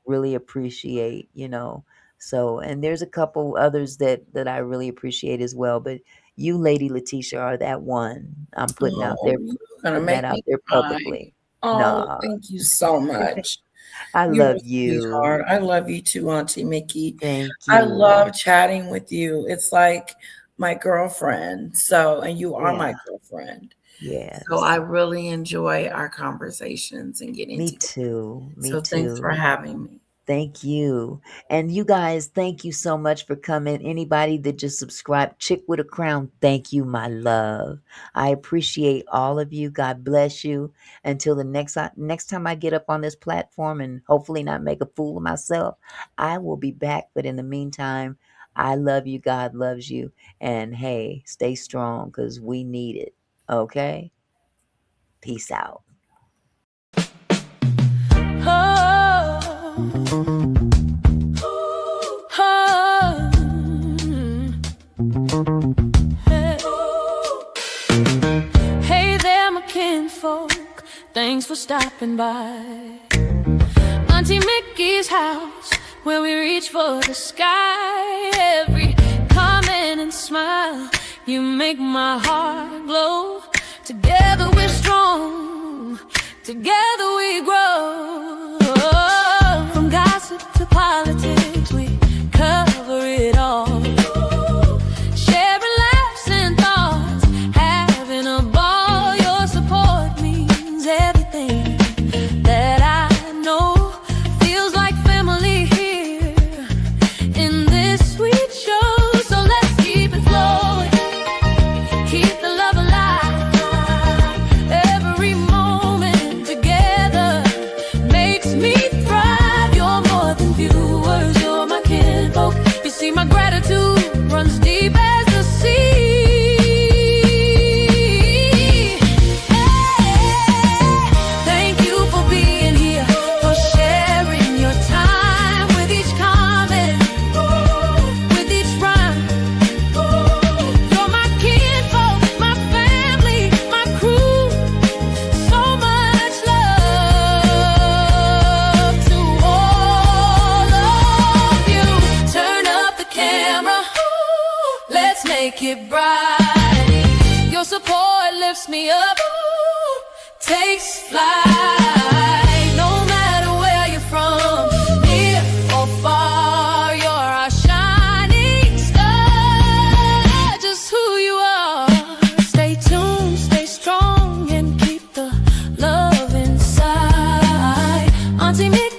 really appreciate, you know. So, and there's a couple others that I really appreciate as well, but you, Lady Letitia, are that one I'm putting out there, Oh, you're gonna putting that make out me there cry. publicly. Oh, Nah, thank you so much. I You're a love you. sweetheart. I love you too, Auntie Mickey. Thank I you. love chatting with you. It's like my girlfriend. So, and you are Yeah. my girlfriend. So Yes. I really enjoy our conversations and getting Me together. too. Me So thanks for too. having me. Thank you. And you guys, thank you so much for coming. Anybody that just subscribed, Chick with a Crown, thank you, my love. I appreciate all of you. God bless you. Until the next time I get up on this platform and hopefully not make a fool of myself, I will be back. But in the meantime, I love you. God loves you. And hey, stay strong because we need it. Okay? Peace out. Hey there, my kinfolk. Thanks for stopping by. Auntie Mickey's house, where we reach for the sky. Every comment and smile, you make my heart glow. Together we're strong, together we grow. From gossip to politics, we cover it all. Sharing laughs and thoughts, having a ball. Your support means everything that I know. Feels like family here in this sweet show. So let's keep it flowing, keep the love alive. Every moment together makes me thrive. You're more than viewers, you're my kinfolk. You see, my gratitude runs deep as the sea. Thank you for being here, for sharing your time with each comment, with each rhyme. You're my kinfolk, my family, my crew. So much love to all of you. Turn up the camera, let's make it bright. Your support lifts me up, takes flight. No matter where you're from, near or far, you're our shining star. Just who you are. Stay tuned, stay strong, and keep the love inside. Auntie Mickey.